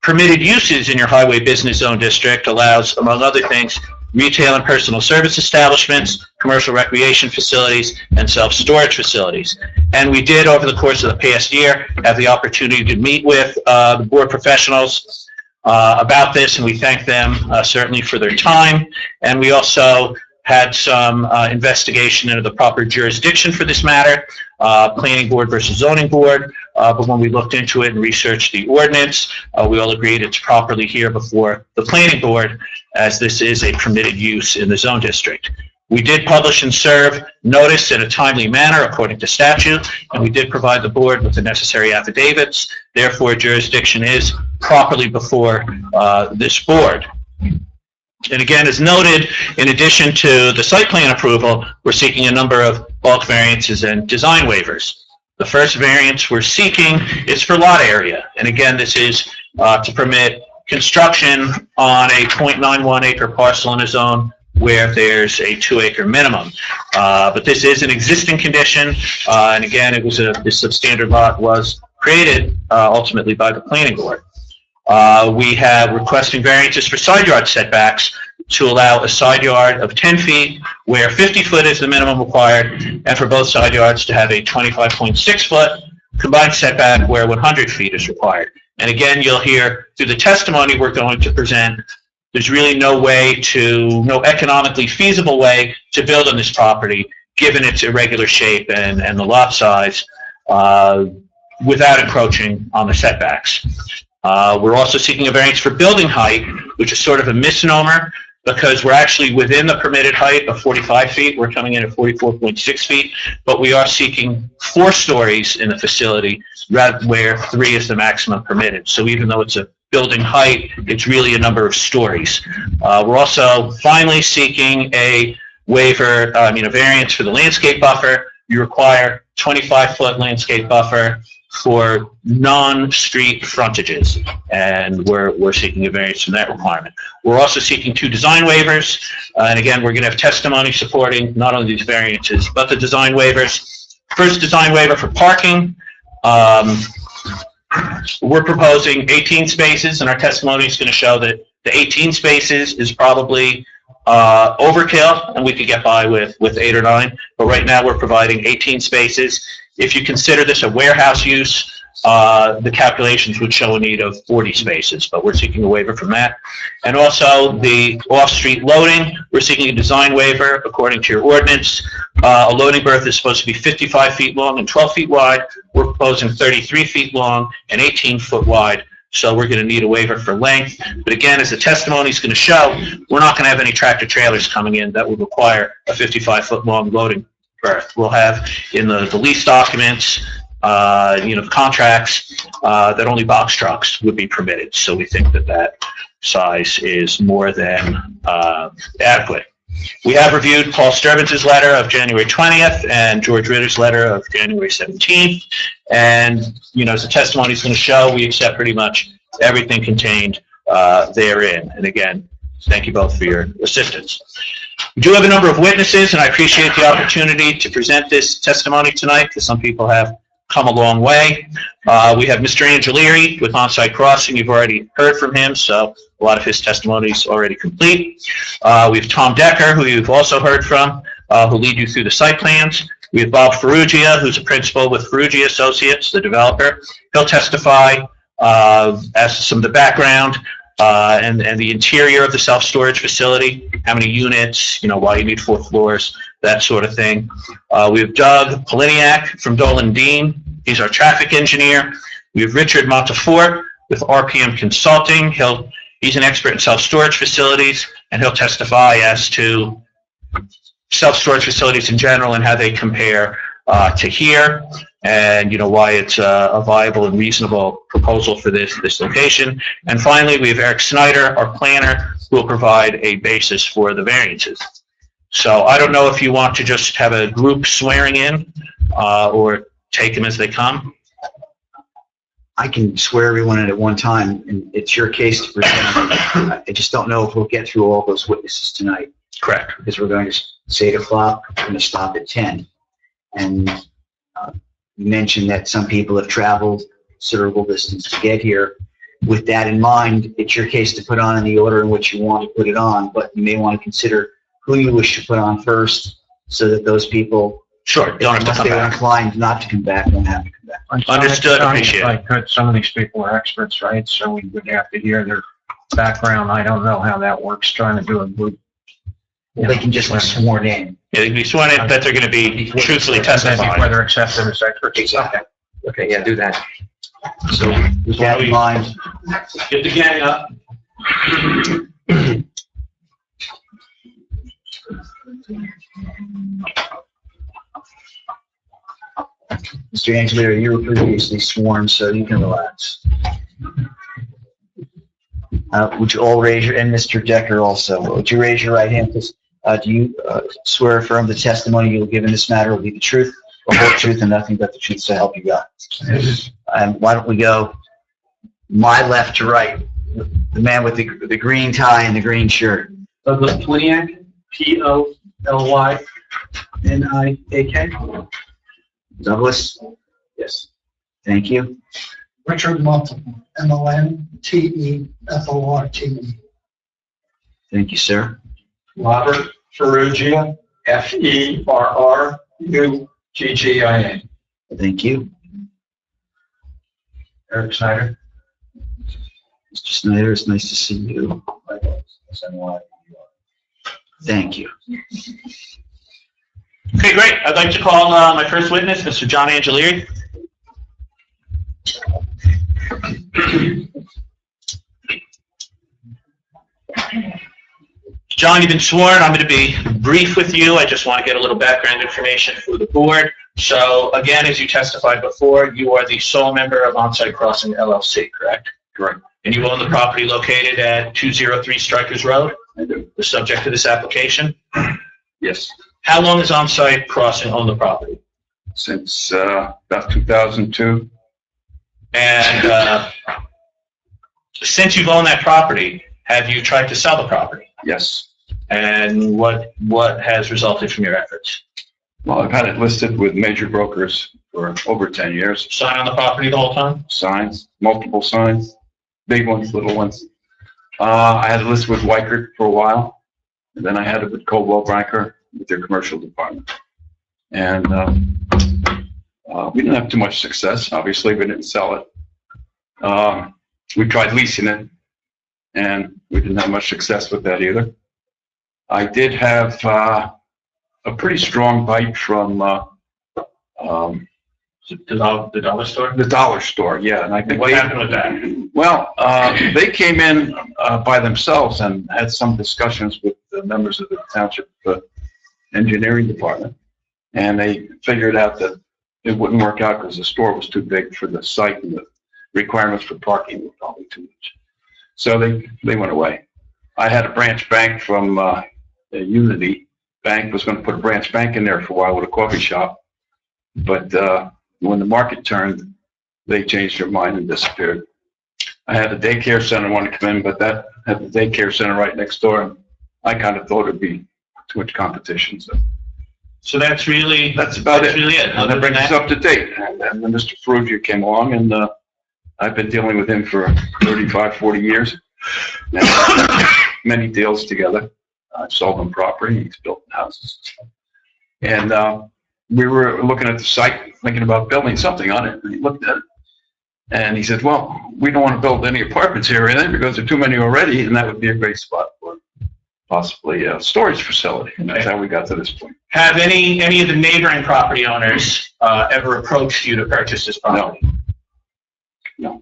Permitted uses in your highway business zone district allows, among other things, retail and personal service establishments, commercial recreation facilities, and self-storage facilities. And we did, over the course of the past year, have the opportunity to meet with the board professionals about this, and we thank them certainly for their time. And we also had some investigation into the proper jurisdiction for this matter, planning board versus zoning board. But when we looked into it and researched the ordinance, we all agreed it's properly here before the planning board, as this is a permitted use in the zone district. We did publish and serve notice in a timely manner according to statute, and we did provide the board with the necessary affidavits. Therefore, jurisdiction is properly before this board. And again, as noted, in addition to the site plan approval, we're seeking a number of bulk variances and design waivers. The first variance we're seeking is for lot area. And again, this is to permit construction on a 0.91 acre parcel in a zone where there's a 2 acre minimum. But this is an existing condition. And again, it was this substandard lot was created ultimately by the planning board. We have requesting variances for side yard setbacks to allow a side yard of 10 feet where 50 foot is the minimum required, and for both side yards to have a 25.6 foot combined setback where 100 feet is required. And again, you'll hear through the testimony we're going to present, there's really no economically feasible way to build on this property, given its irregular shape and the lot size, without encroaching on the setbacks. We're also seeking a variance for building height, which is sort of a misnomer because we're actually within the permitted height of 45 feet. We're coming in at 44.6 feet, but we are seeking 4 stories in the facility rather where 3 is the maximum permitted. So even though it's a building height, it's really a number of stories. We're also finally seeking a waiver, a variance for the landscape buffer. You require 25-foot landscape buffer for non-street frontages, and we're seeking a variance from that requirement. We're also seeking 2 design waivers, and again, we're going to have testimony supporting not only these variances, but the design waivers. First design waiver for parking. We're proposing 18 spaces, and our testimony is going to show that the 18 spaces is probably overkill, and we could get by with 8 or 9, but right now we're providing 18 spaces. If you consider this a warehouse use, the calculations would show a need of 40 spaces, but we're seeking a waiver from that. And also the off-street loading, we're seeking a design waiver according to your ordinance. A loading berth is supposed to be 55 feet long and 12 feet wide. We're proposing 33 feet long and 18 foot wide. So we're going to need a waiver for length. But again, as the testimony is going to show, we're not going to have any tractor trailers coming in that would require a 55-foot long loading berth. We'll have in the lease documents, the contracts, that only box trucks would be permitted. So we think that size is more than adequate. We have reviewed Paul Sturbins's letter of January 20th and George Ritter's letter of January 17th. And, you know, as the testimony is going to show, we accept pretty much everything contained therein. And again, thank you both for your assistance. We do have a number of witnesses, and I appreciate the opportunity to present this testimony tonight, because some people have come a long way. We have Mr. Angelieri with On-Site Crossing. You've already heard from him, so a lot of his testimony is already complete. We have Tom Decker, who you've also heard from, who'll lead you through the site plans. We have Bob Ferrugia, who's a principal with Ferrugia Associates, the developer. He'll testify as to some of the background and the interior of the self-storage facility, how many units, you know, why you need 4 floors, that sort of thing. We have Doug Poliniak from Dolan Dean. He's our traffic engineer. We have Richard Montefort with RPM Consulting. He's an expert in self-storage facilities, and he'll testify as to self-storage facilities in general and how they compare to here, and, you know, why it's a viable and reasonable proposal for this location. And finally, we have Eric Snyder, our planner, who will provide a basis for the variances. So I don't know if you want to just have a group swearing in or take them as they come. I can swear everyone in at one time, and it's your case to present. I just don't know if we'll get through all those witnesses tonight. Correct. Because we're going to say 8 o'clock, we're going to stop at 10. And you mentioned that some people have traveled considerable distance to get here. With that in mind, it's your case to put on in the order in which you want to put it on, but you may want to consider who you wish to put on first, so that those people, Sure, don't have to unless come they're back. inclined not to come back, won't have to come back. Understood, appreciate it. Like, good, some of these people are experts, right? So we would have to hear their background. I don't know how that works, trying to do a group. Well, they can just be sworn in. Yeah, they can be sworn in that they're going to be truthfully testifying. Whether accepted as experts. Exactly. Okay, yeah, do that. So with that in mind, Get the gang up. Mr. Angelier, you were previously sworn, so you can relax. Would you all raise your, and Mr. Decker also, would you raise your right hand, please? Do you swear or affirm the testimony you will give in this matter will be the truth, the whole truth, and nothing but the truth, so help you God? And why don't we go my left to right, the man with the green tie and the green shirt. Douglas Poliniak, P-O-L-Y-N-I-A-K. Douglas? Yes. Thank you. Richard Montefort, M-O-N-T-E-F-O-R-T-E. Thank you, sir. Robert Ferrugia, F-E-R-R-U-G-G-I-A. Thank you. Eric Snyder. Mr. Snyder, it's nice to see you. Thank you. Okay, great. I'd like to call my first witness, Mr. John Angelieri. John, you've been sworn. I'm going to be brief with you. I just want to get a little background information for the board. So, again, as you testified before, you are the sole member of On-Site Crossing LLC, correct? Correct. And you own the property located at 203 Strikers Road? I do. The subject of this application? Yes. How long has On-Site Crossing owned the property? Since about 2002. And since you've owned that property, have you tried to sell the property? Yes. And what has resulted from your efforts? Well, I've had it listed with major brokers for over 10 years. Sign on the property the whole time? Signs, multiple signs, big ones, little ones. I had it listed with Weichert for a while, and then I had it with Coldwell Banker with their commercial department. And we didn't have too much success. Obviously, we didn't sell it. We tried leasing it, and we didn't have much success with that either. I did have a pretty strong bite from The dollar store? the dollar store, yeah. And I think What happened with that? Well, they came in by themselves and had some discussions with the members of the Township engineering department, and they figured out that it wouldn't work out because the store was too big for the site, and the requirements for parking were probably too much. So they went away. I had a branch bank from Unity Bank was going to put a branch bank in there for a while with a coffee shop. But when the market turned, they changed their mind and disappeared. I had a daycare center want to come in, but that had the daycare center right next door. And I kind of thought it'd be too much competition. So that's really, That's about it. really it. And Other that than brings us that, up to date. And then Mr. Ferrugia came along, and I've been dealing with him for 35, 40 years. And, many deals together. I've sold him property. He's built houses. And we were looking at the site, thinking about building something on it. And he looked at it, and he said, well, we don't want to build any apartments here or anything because there are too many already, and that would be a great spot for possibly a storage facility. And that's how we got to this point. have any of the neighboring property owners ever approached you to purchase this property? No.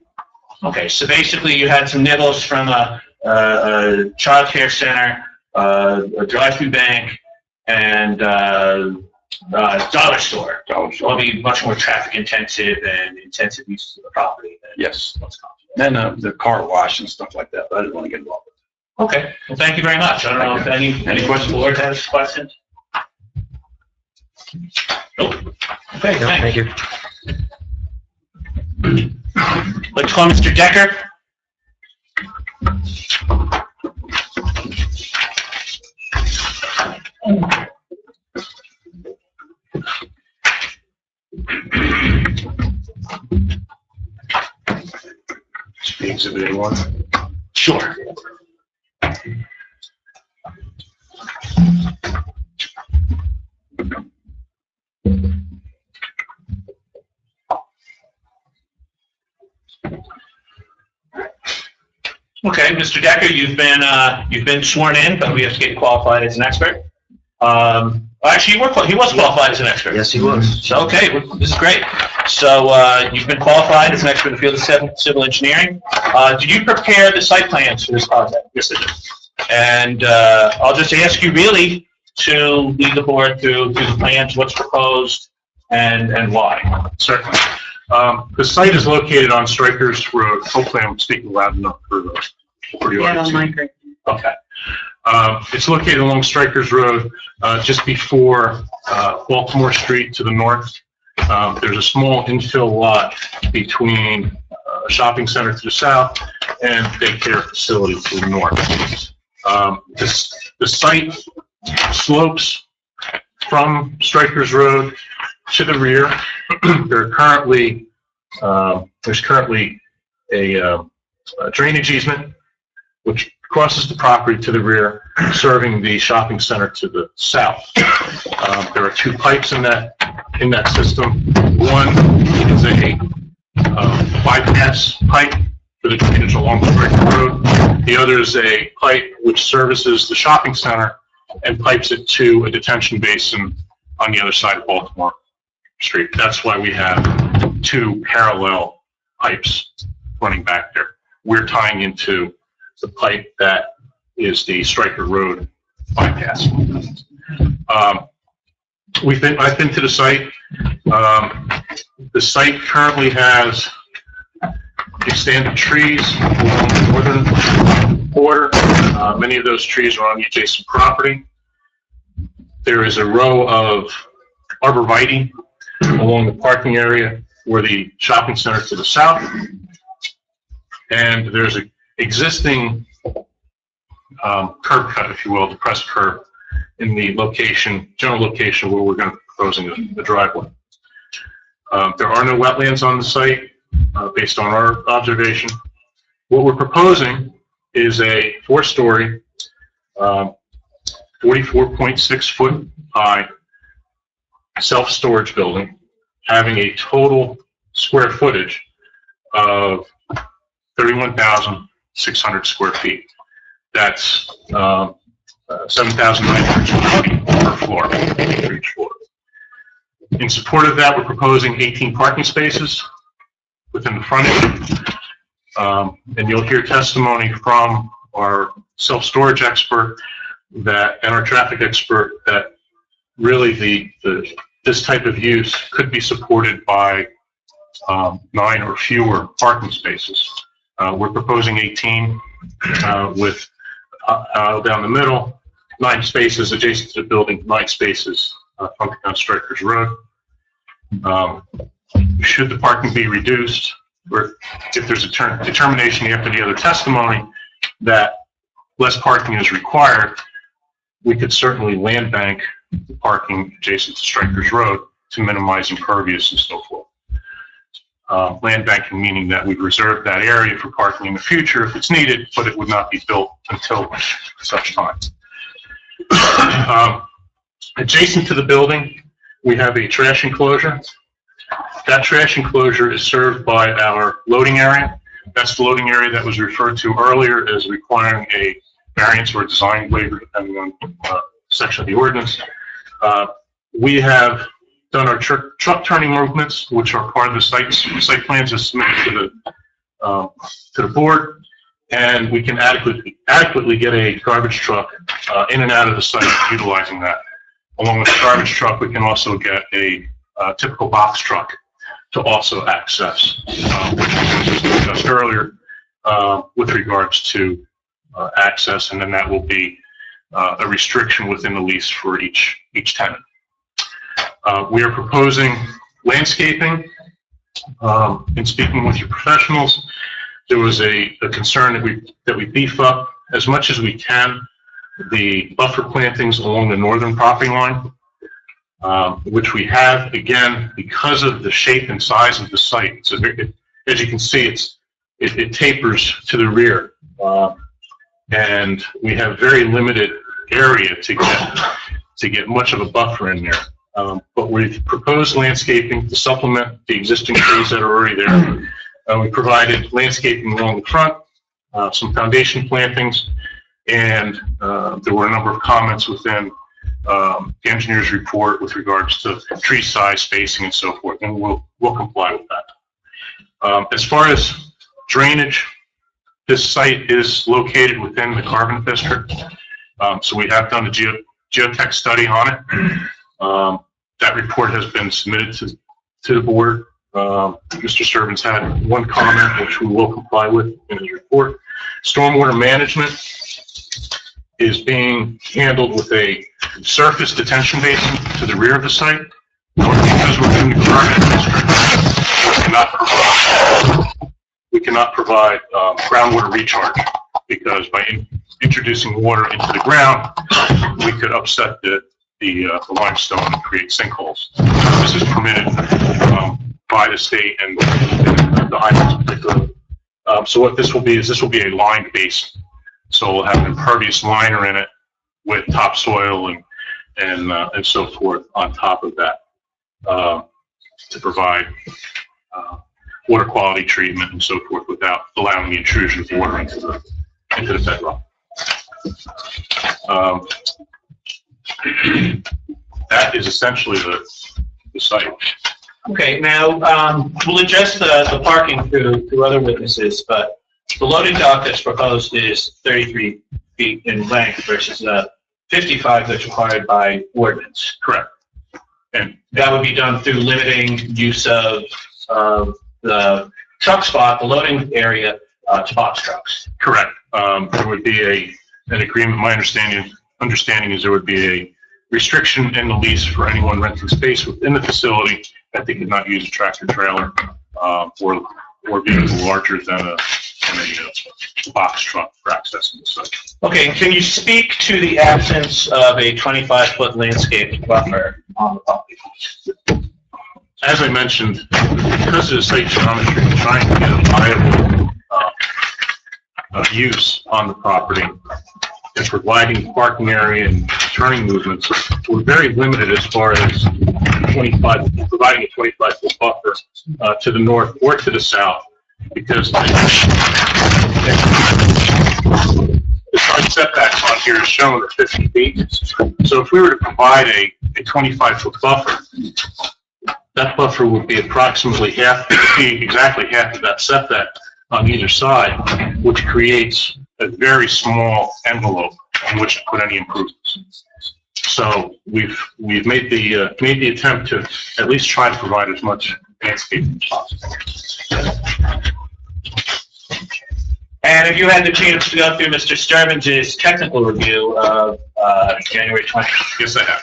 Okay, so basically you had some nibbles from a child care center, a drive-through bank, and dollar store. Will be much more traffic intensive and intensive use of the property than Yes. what's common. Then the car wash and stuff like that, but I didn't want to get involved with it. Okay, well, thank you very much. I don't know if any questions, board has questions? Nope. Okay, No, thanks. thank you. Let's call Mr. Decker. Exhibit A1. Sure. Okay, Mr. Decker, you've been sworn in, but we have to get you qualified as an expert. Actually, he was qualified as an expert. Yes, he was. So, okay, well, this is great. So, you've been qualified as an expert in the field of civil engineering. Did you prepare the site plans for this project? Yes, I did. And I'll just ask you really to lead the board through the plans, what's proposed, and why. Certainly. The site is located on Strikers Road. Hopefully I'm speaking loud enough for the audience. Okay. It's located along Strikers Road, just before Baltimore Street to the north. There's a small infill lot between a shopping center to the south and daycare facility to the north. The site slopes from Strikers Road to the rear. There's currently a drainage easement which crosses the property to the rear, serving the shopping center to the south. There are two pipes in that system. One is a bypass pipe for the drainage along the Strikers Road. The other is a pipe which services the shopping center and pipes it to a detention basin on the other side of Baltimore Street. That's why we have two parallel pipes running back there. We're tying into the pipe that is the Striker Road bypass. I've been to the site. The site currently has extended trees along the northern border. Many of those trees are on the adjacent property. There is a row of arborvitae along the parking area for the shopping center to the south. And there's an existing curb cut, if you will, depressed curb in the general location where we're going to be proposing the driveway. There are no wetlands on the site based on our observation. What we're proposing is a 4-story, 44.6 foot high self-storage building having a total square footage of 31,600 square feet. That's 7,900 square feet per floor for each floor. In support of that, we're proposing 18 parking spaces within the frontage. And you'll hear testimony from our self-storage expert and our traffic expert that really this type of use could be supported by 9 or fewer parking spaces. We're proposing 18 with aisle down the middle 9 spaces adjacent to the building, 9 spaces fronting on Strikers Road. Should the parking be reduced, or if there's a determination after the other testimony that less parking is required, we could certainly land bank the parking adjacent to Strikers Road to minimize impervious and so forth. Land banking meaning that we'd reserve that area for parking in the future if it's needed, but it would not be built until such time. Adjacent to the building, we have a trash enclosure. That trash enclosure is served by our loading area. That's the loading area that was referred to earlier as requiring a variance or design waiver, depending on section of the ordinance. We have done our truck turning movements, which are part of the site plans as submitted to the board, and we can adequately get a garbage truck in and out of the site utilizing that. Along with the garbage truck, we can also get a typical box truck to also access, which was discussed earlier with regards to access, and then that will be a restriction within the lease for each tenant. We are proposing landscaping. In speaking with your professionals, there was a concern that we beef up as much as we can the buffer plantings along the northern property line, which we have, again, because of the shape and size of the site. So as you can see, it tapers to the rear, and we have very limited area to get much of a buffer in there. But we've proposed landscaping to supplement the existing trees that are already there. We provided landscaping along the front, some foundation plantings, and there were a number of comments within the engineer's report with regards to tree size, spacing, and so forth, and we'll comply with that. As far as drainage, this site is located within the carbon district, so we have done a geotech study on it. That report has been submitted to the board. Mr. Servants had one comment, which we will comply with in his report. Stormwater management is being handled with a surface detention basin to the rear of the site. Because we're in the carbon district, we cannot provide groundwater recharge, because by introducing water into the ground, we could upset the limestone and create sinkholes. This is permitted by the state and the highways particularly. So what this will be is this will be a lined basin. So we'll have an impervious liner in it with topsoil and so forth on top of that to provide water quality treatment and so forth without allowing the intrusion of water into the bedrock. That is essentially the site. Okay, now, we'll address the parking through other witnesses, but the loading dock that's proposed is 33 feet in length versus the 55 that's required by ordinance. Correct. And that would be done through limiting use of the truck spot, the loading area, to box trucks. Correct. There would be an agreement. My understanding is there would be a restriction in the lease for anyone renting space within the facility that they could not use a tractor trailer or vehicle larger than a box truck for accessing the site. Okay, can you speak to the absence of a 25-foot landscape buffer on the property? As I mentioned, because of the site geometry, trying to get a viable use on the property and providing parking area and turning movements, we're very limited as far as providing a 25-foot buffer to the north or to the south, because the side setbacks on here is shown at 50 feet. So if we were to provide a 25-foot buffer, that buffer would be approximately exactly half of that setback on either side, which creates a very small envelope in which to put any improvements. So we've made the attempt to at least try to provide as much landscaping as possible. And if you had the chance to go through Mr. Sturman's technical review of January 20th. Yes, I have.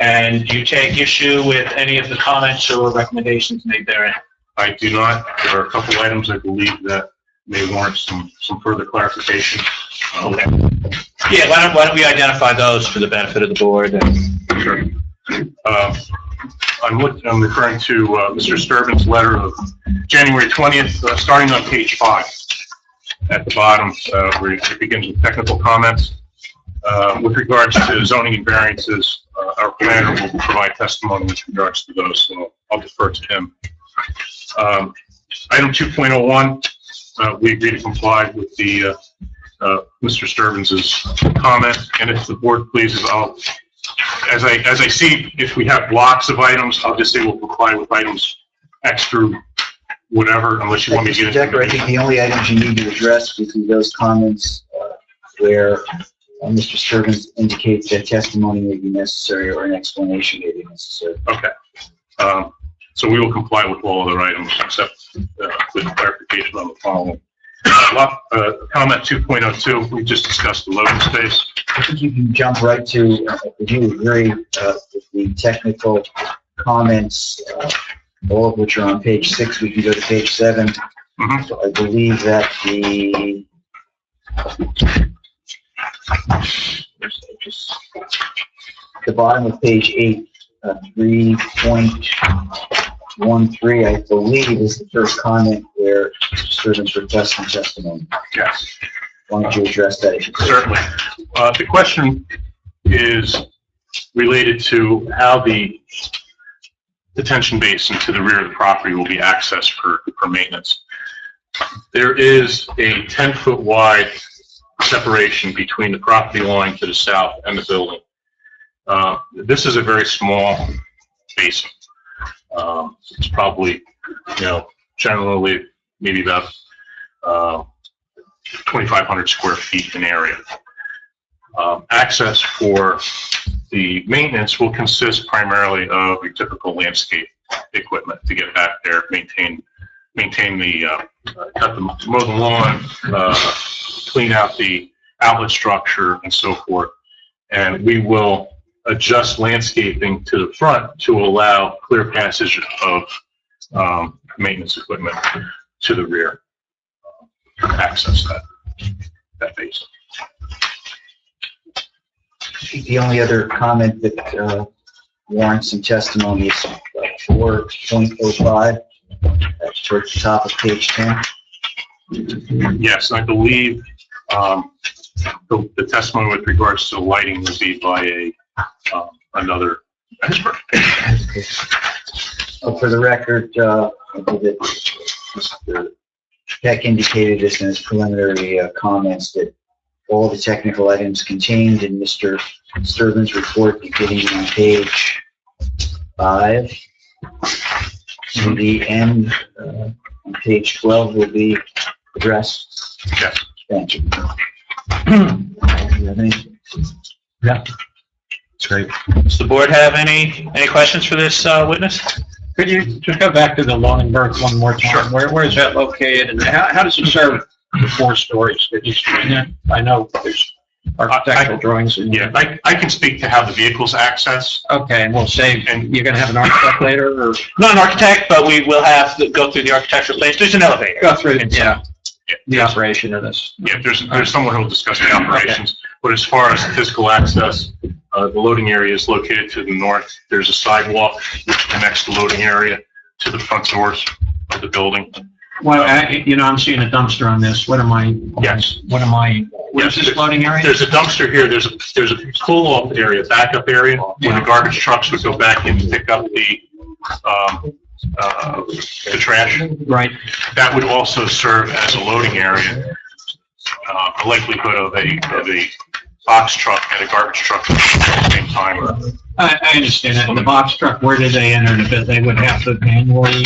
And do you take issue with any of the comments or recommendations made therein? I do not. There are a couple items I believe that may warrant some further clarification. Okay. Yeah, why don't we identify those for the benefit of the board? Sure. I'm referring to Mr. Sturban's letter of January 20th, starting on page 5. At the bottom, where it begins with technical comments. With regards to zoning and variances, our planner will provide testimony with regards to those, so I'll defer to him. Item 2.01, we agree to comply with the Mr. Sturban's comment, and if the board pleases, as I see, if we have blocks of items, I'll just say we'll comply with items X through whatever, unless you want me to get into Decker, I think the only items you need to address would be those comments where Mr. Sturban indicates that testimony may be necessary or an explanation may be necessary. Okay. So we will comply with all other items except with clarification on the following. Comment 2.02, we just discussed the loading space. I think you can jump right to, if you agree with the technical comments, all of which are on page 6, we can go to page 7. So I believe that the bottom of page 8, 3.13, I believe, is the first comment where Mr. Sturban's requesting testimony. Yes. Why don't you address that? If you could? Certainly. The question is related to how the detention basin to the rear of the property will be accessed for maintenance. There is a 10-foot wide separation between the property line to the south and the building. This is a very small basin. It's probably, generally maybe about 2,500 square feet in area. Access for the maintenance will consist primarily of your typical landscape equipment to get back there, maintain the, mow the lawn, clean out the outlet structure and so forth. And we will adjust landscaping to the front to allow clear passage of maintenance equipment to the rear, access that basin. The only other comment that warrants some testimony is 4.05. That's towards the top of page 10. Yes, I believe the testimony with regards to lighting will be by another expert. For the record, I believe that Mr. Peck indicated this in his preliminary comments that all the technical items contained in Mr. Sturban's report beginning on page 5 to the end on page 12 will be addressed. Yes. Thank you. Yeah. That's great. Does the board have any questions for this witness? Could you just go back to the Lunenburg one more time? Sure. Where is that located, and how does it serve the 4 stories that he's doing there? I know there's architectural drawings. Yeah, I can speak to how the vehicles access. Okay, and we'll save, and you're gonna have an architect later, or? Not an architect, but we will have to go through the architectural plans. There's an elevator. Go through, Yeah. the operation of this. Yeah, there's someone who will discuss the operations, but as far as physical access, the loading area is located to the north. There's a sidewalk which connects the loading area to the front doors of the building. Well, I'm seeing a dumpster on this. What is this loading area? There's a dumpster here. There's a pull-off area, backup area, where the garbage trucks would go back in to pick up the trash. Right. That would also serve as a loading area. The likelihood of a box truck and a garbage truck at the same time. I understand that. The box truck, where do they enter the bit? They would have to manually,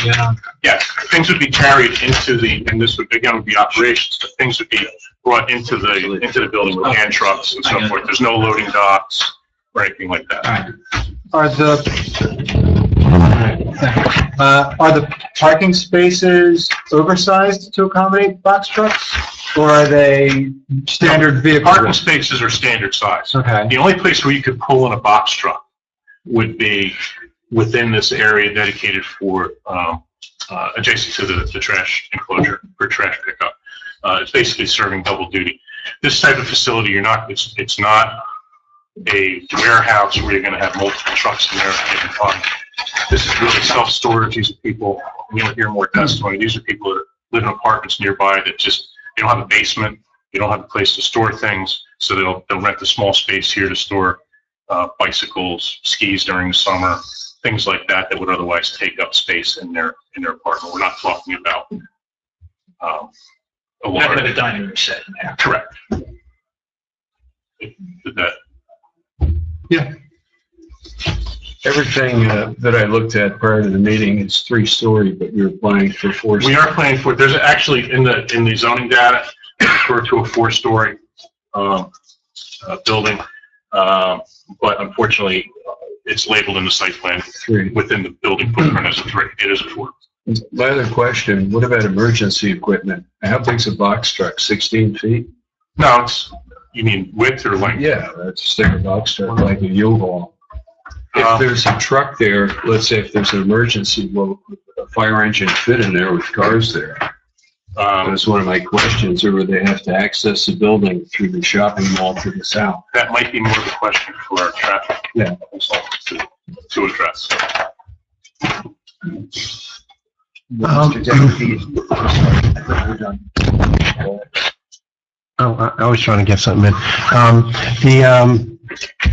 Yes, things would be carried into and this would, again, would be operations, but things would be brought into the building with hand trucks and so forth. There's no loading docks or anything like that. Are the parking spaces oversized to accommodate box trucks? or are they standard vehicle? Parking spaces are standard size. Okay. The only place where you could pull in a box truck would be within this area dedicated for, adjacent to the trash enclosure for trash pickup. It's basically serving double duty. This type of facility, it's not a warehouse where you're going to have multiple trucks in there getting fun. This is really self-storage. These are people, we'll hear more testimony. These are people that live in apartments nearby that just, they don't have a basement, they don't have a place to store things, so they'll rent a small space here to store bicycles, skis during the summer, things like that that would otherwise take up space in their apartment. We're not talking about a Not large. a dining room set in there. Correct. Did that? Everything that I looked at prior to the meeting is 3-story, but you're applying for 4. We are planning for, there's actually in the zoning data, referred to a 4-story building, but unfortunately, it's labeled in the site plan 3. within the building footprint as a 3. It is a 4. My other question, what about emergency equipment? How big's a box truck, 16 feet? No, you mean width or length? Yeah, that's a standard box truck, like a U-Haul. If there's a truck there, let's say if there's an emergency, will a fire engine fit in there with cars there? That's one of my questions, or would they have to access the building through the shopping mall to the south? That might be more of a question for our traffic consultant to address. I was trying to get something in. The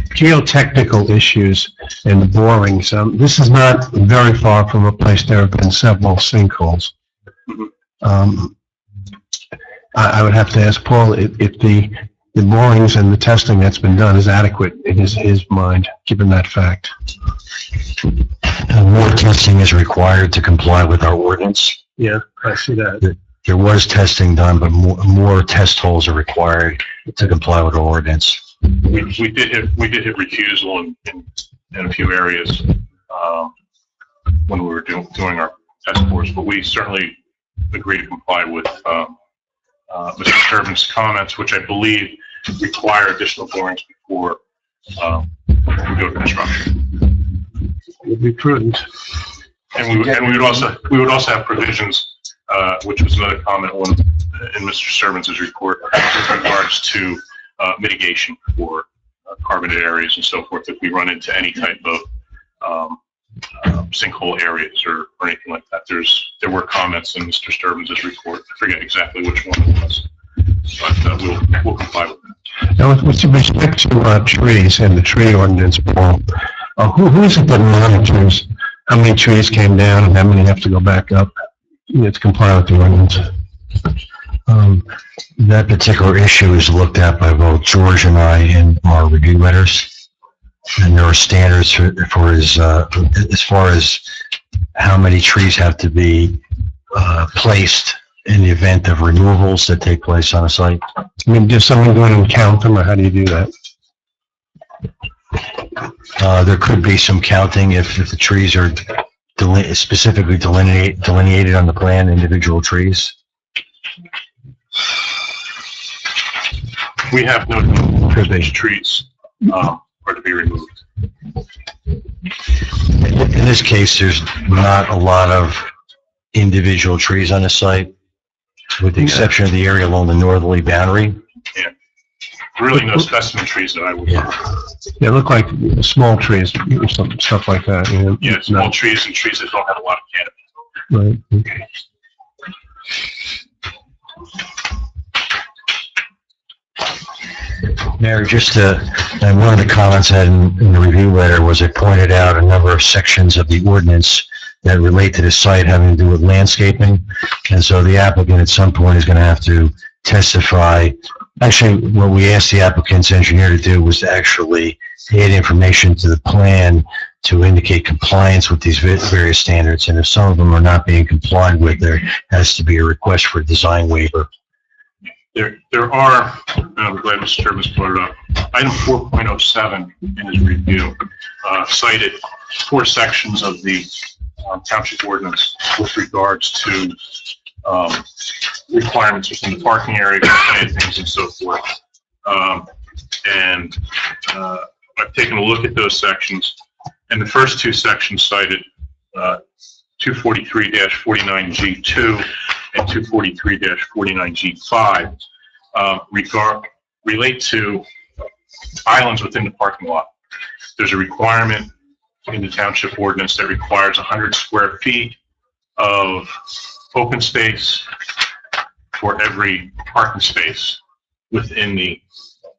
geotechnical issues and the borings, this is not very far from a place there have been several sinkholes. I would have to ask Paul if the borings and the testing that's been done is adequate in his mind, given that fact. More testing is required to comply with our ordinance. Yeah, I see that. There was testing done, but more test holes are required to comply with our ordinance. We did hit recusal in a few areas when we were doing our test course, but we certainly agree to comply with Mr. Turbin's comments, which I believe require additional borings before we go to construction. Would be prudent. And we would also have provisions, which was another comment in Mr. Servants' report, with regards to mitigation for carbonated areas and so forth if we run into any type of sinkhole areas or anything like that. There were comments in Mr. Sturban's report. I forget exactly which one it was, but we'll comply with that. Now, with respect to trees and the tree ordinance, Paul, who is it that monitors how many trees came down and how many have to go back up to comply with the ordinance? That particular issue is looked at by both George and I in our review letters. And there are standards for as far as how many trees have to be placed in the event of removals that take place on a site. I mean, does someone go in and count them, or how do you do that? There could be some counting if the trees are specifically delineated on the plan, individual trees. We have no trees are to be removed. In this case, there's not a lot of individual trees on the site, with the exception of the area along the northerly boundary. Yeah. Really no specimen trees that I would. They look like small trees, stuff like that. You know? Yeah, small trees and trees that don't have a lot of canopy. Right. Okay. Mary, and one of the comments I had in the review letter was it pointed out a number of sections of the ordinance that relate to the site having to do with landscaping. And so the applicant at some point is going to have to testify. Actually, what we asked the applicant's engineer to do was to actually add information to the plan to indicate compliance with these various standards. And if some of them are not being complied with, there has to be a request for a design waiver. There are, I'm glad Mr. Turbin's brought it up, item 4.07 in his review cited 4 sections of the Township ordinance with regards to requirements within the parking area, plantings and so forth. And I've taken a look at those sections, and the first two sections cited, 243-49G2 and 243-49G5, relate to islands within the parking lot. There's a requirement in the township ordinance that requires 100 square feet of open space for every parking space within the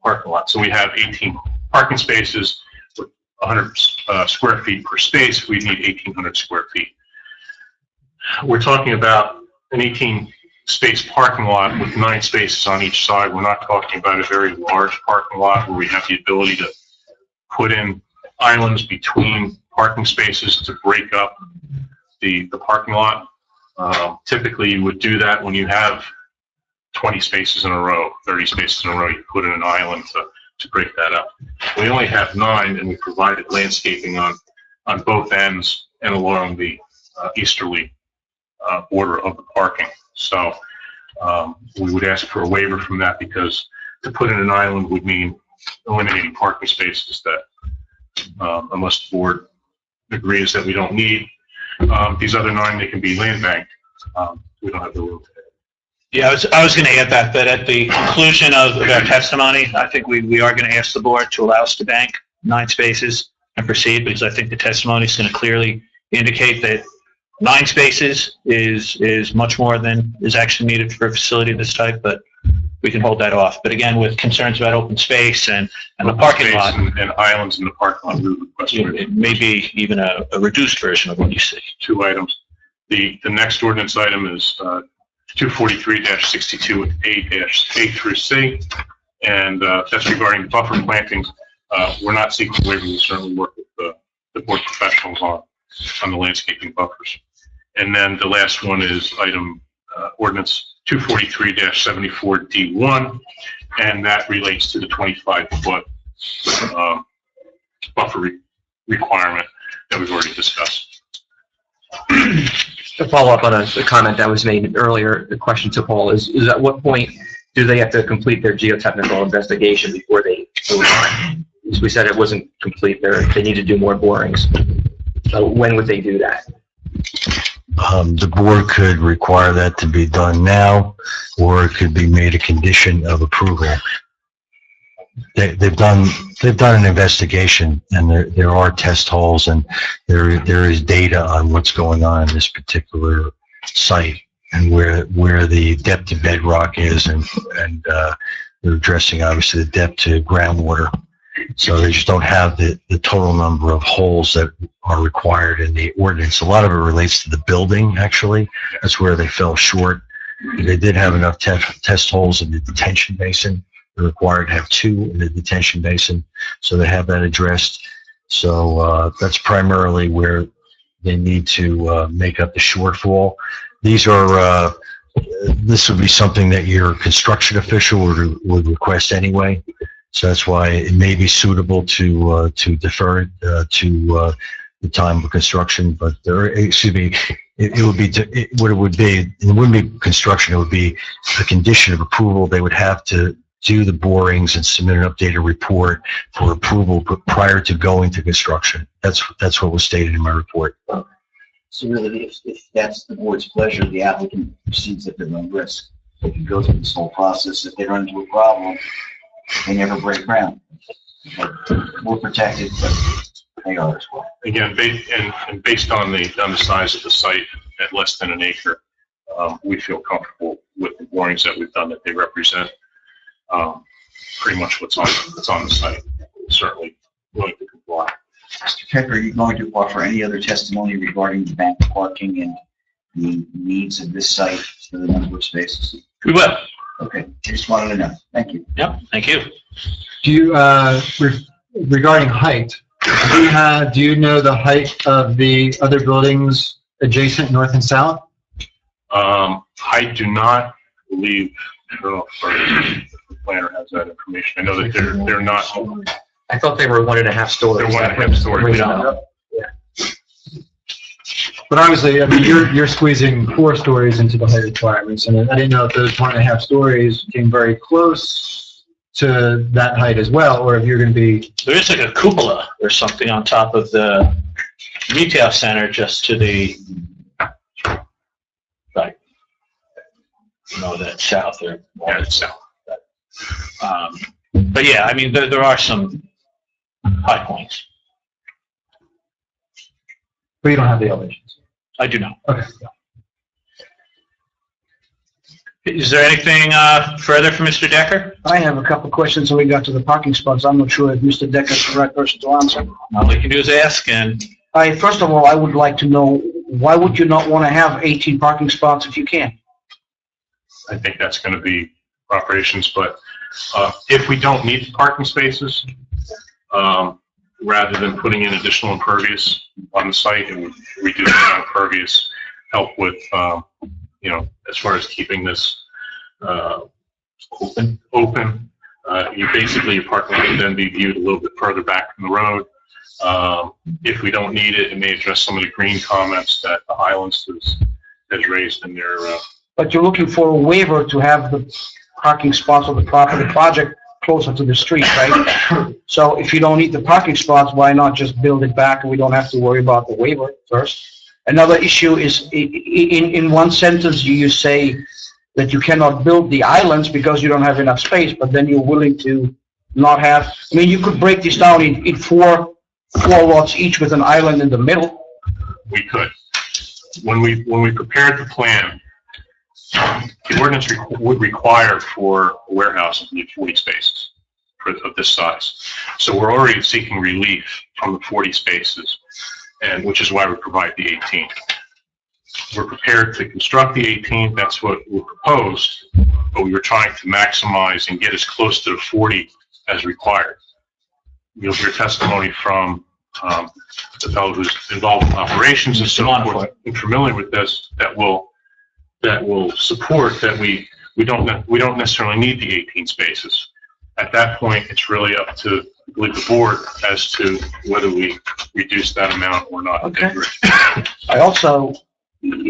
parking lot. So we have 18 parking spaces with 100 square feet per space. We need 1,800 square feet. We're talking about an 18-space parking lot with 9 spaces on each side. We're not talking about a very large parking lot where we have the ability to put in islands between parking spaces to break up the parking lot. Typically, you would do that when you have 20 spaces in a row, 30 spaces in a row. You put in an island to break that up. We only have 9, and we provided landscaping on both ends and along the easterly border of the parking. So we would ask for a waiver from that, because to put in an island would mean eliminating parking spaces that, unless the board agrees that we don't need. These other 9, they can be land banked. We don't have the room today. Yeah, I was going to add that at the conclusion of our testimony, I think we are going to ask the board to allow us to bank 9 spaces and proceed, because I think the testimony is going to clearly indicate that 9 spaces is much more than is actually needed for a facility of this type, but we can hold that off. But again, with concerns about open space and the parking lot. And islands in the parking lot, we would request it may be even a reduced version of what you see. 2 items. The next ordinance item is 243-62A through C, and that's regarding buffer plantings. We're not seeking waiver. We certainly work with the board professionals on the landscaping buffers. And then the last one is item ordinance 243-74D1, and that relates to the 25-foot buffer requirement that we've already discussed. To follow up on a comment that was made earlier, the question to Paul is at what point do they have to complete their geotechnical investigation before they move on? As we said, it wasn't complete. They need to do more borings. So when would they do that? The board could require that to be done now, or it could be made a condition of approval. They've done an investigation, and there are test holes, and there is data on what's going on in this particular site and where the depth of bedrock is, and they're addressing obviously the depth to groundwater. So they just don't have the total number of holes that are required in the ordinance. A lot of it relates to the building, actually. That's where they fell short. They did have enough test holes in the detention basin. They're required to have 2 in the detention basin, so they have that addressed. So that's primarily where they need to make up the shortfall. This would be something that your construction official would request anyway. So that's why it may be suitable to defer it to the time of construction. But it wouldn't be construction. It would be a condition of approval. They would have to do the borings and submit an updated report for approval prior to going to construction. That's what was stated in my report. So really, if that's the board's pleasure, the applicant proceeds at their own risk. They can go through this whole process. If they run into a problem, they never break ground. But we're protected, but they are as well. Again, based on the size of the site at less than an acre, we feel comfortable with the borings that we've done, that they represent pretty much what's on the site. Certainly willing to comply. Mr. Peck, are you going to offer any other testimony regarding the bank parking and the needs of this site for the number of spaces? We will. Okay, just wanted to know. Thank you. Yep, thank you. Do you, regarding height, do you know the height of the other buildings adjacent, north and south? I do not believe, I don't know if the planner has that information. I know that they're not. I thought they were 1.5 stories. They're 1.5 stories. Yeah. But obviously, I mean, you're squeezing 4 stories into the height requirements, and I didn't know if those 1.5 stories came very close to that height as well, or if you're gonna be, There is like a cupola or something on top of the retail center just to the, like, that south or. Yeah, it's south. But yeah, I mean, there are some high points. but you don't have the elevations. I do not. Okay. Is there anything further from Mr. Decker? I have a couple questions when we got to the parking spots. I'm not sure if Mr. Decker is the right person to answer. All we can do is ask, and First of all, I would like to know, why would you not want to have 18 parking spots if you can? I think that's going to be operations, but if we don't need parking spaces, rather than putting in additional impervious on the site and reducing the impervious, help with, as far as keeping this open, your parking lot would then be viewed a little bit further back from the road. If we don't need it, it may address some of the green comments that the Highlands has raised in their. But you're looking for a waiver to have the parking spots of the property project closer to the street, right? So if you don't need the parking spots, why not just build it back and we don't have to worry about the waiver first? Another issue is, in one sentence, you say that you cannot build the islands because you don't have enough space, but then you're willing to not have, I mean, you could break this down in four lots each with an island in the middle. We could. When we prepared the plan, the ordinance would require for a warehouse of 40 spaces of this size. So we're already seeking relief from the 40 spaces, and which is why we provide the 18. We're prepared to construct the 18. That's what we proposed, but we were trying to maximize and get as close to the 40 as required. You'll hear testimony from the fellow who's involved in operations and so forth, and familiar with this, that will support that we don't necessarily need the 18 spaces. At that point, it's really up to, I believe, the board as to whether we reduce that amount or not. Okay. I also,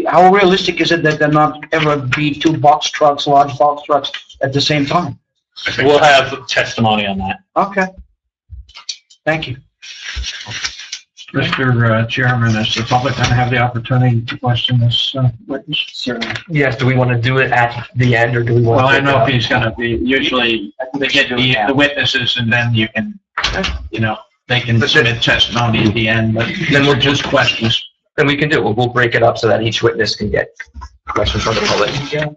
how realistic is it that there not ever be 2 box trucks, large box trucks at the same time? we'll have testimony on that. Okay. Thank you. Mr. Chairman, is the public going to have the opportunity to question this witness? Certainly. Yes, do we want to do it at the end, or do we want Well, to? I know if he's going to be, usually they get the witnesses and then you can, they can submit testimony at the end, but then we'll just questions. Then we can do it. We'll break it up so that each witness can get questions from the public. Yeah.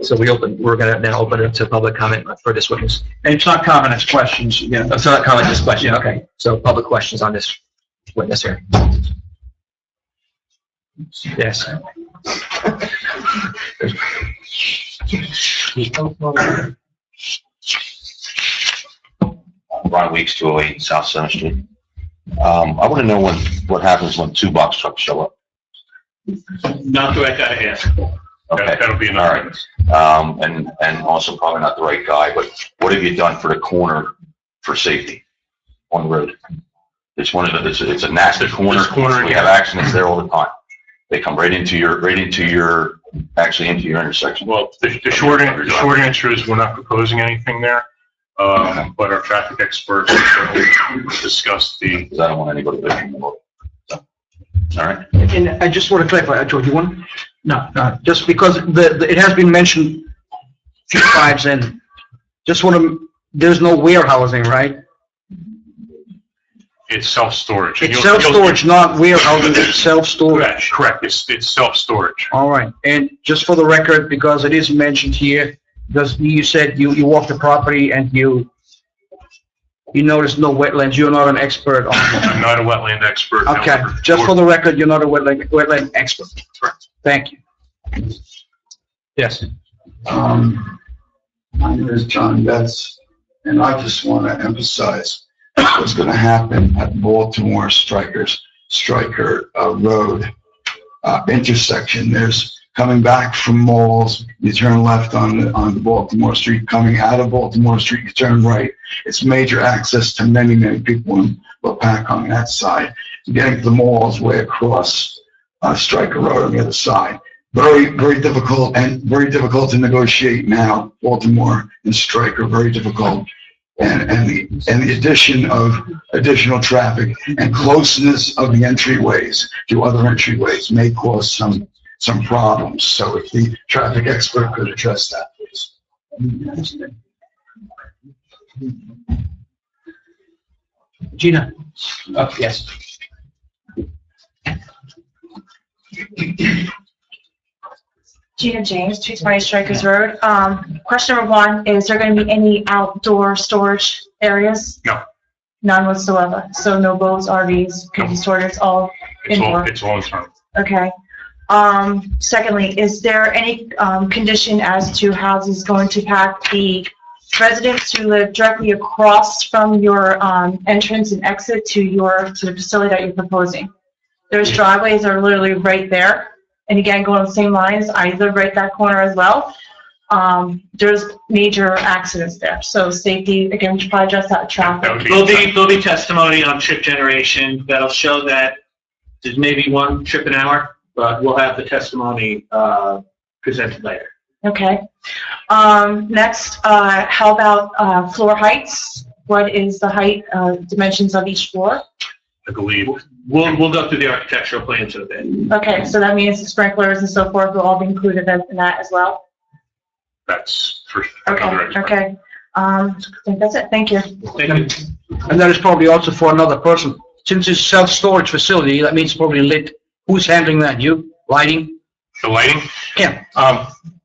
So we're going to now open it to public comment for this witness. And it's not comment, it's questions again. Oh, so not comment, just question. Okay. So public questions on this witness here. Yes. Ron Weeks, 208 South Center Street. I want to know what happens when 2 box trucks show up. Not the right guy to ask. Okay. That'll be All right. And also probably not the right guy, but what have you done for the corner for safety on the road? It's it's a nasty corner. We have accidents there all the time. They come right into your intersection. Well, the short answer is we're not proposing anything there, but our traffic experts discussed the. Because I don't want anybody bitching about it. All right. And I just want to clarify, George, you want? No, just because it has been mentioned a few times, and just want to, there's no warehousing, right? It's self-storage. It's self-storage, not warehousing, it's self-storage. Correct. It's self-storage. All right, and just for the record, because it is mentioned here, because you said you walked the property and you noticed no wetlands, you're not an expert on. I'm not a wetland expert. Okay, just for the record, you're not a wetland expert. Correct. Thank you. Yes. My name is John Betts, and I just want to emphasize what's going to happen at Baltimore Stryker Road intersection. There's coming back from malls, you turn left on the Baltimore Street. Coming out of Baltimore Street, you turn right. It's major access to many people in Lopatcong on that side. Getting to the malls way across Stryker Road on the other side. Very, very difficult to negotiate now. Baltimore and Stryker, very difficult. And the addition of additional traffic and closeness of the entryways to other entryways may cause some problems. So if the traffic expert could address that, please. Gina? Oh, yes. Gina James, 220 Strikers Road. Question number one, is there going to be any outdoor storage areas? No. None whatsoever. So no boats, RVs, could be stored, it's all indoor? It's all internal. Okay. Secondly, is there any condition as to how this is going to impact the residents who live directly across from your entrance and exit to the facility that you're proposing? There's driveways that are literally right there. And again, going on the same lines, I live right that corner as well. There's major accidents there. So safety, again, we should probably address that traffic. There'll be testimony on trip generation that'll show that there's maybe one trip an hour, but we'll have the testimony presented later. Okay. Next, how about floor heights? What is the height, dimensions of each floor? I believe. We'll go through the architectural plans of it. Okay, so that means the sprinklers and so forth will all be included in that as well? That's for Okay, another expert. okay. I think that's it. Thank you. Thank you. And that is probably also for another person. Since it's a self-storage facility, that means probably lit. Who's handling that? You? Lighting? The lighting? Yeah.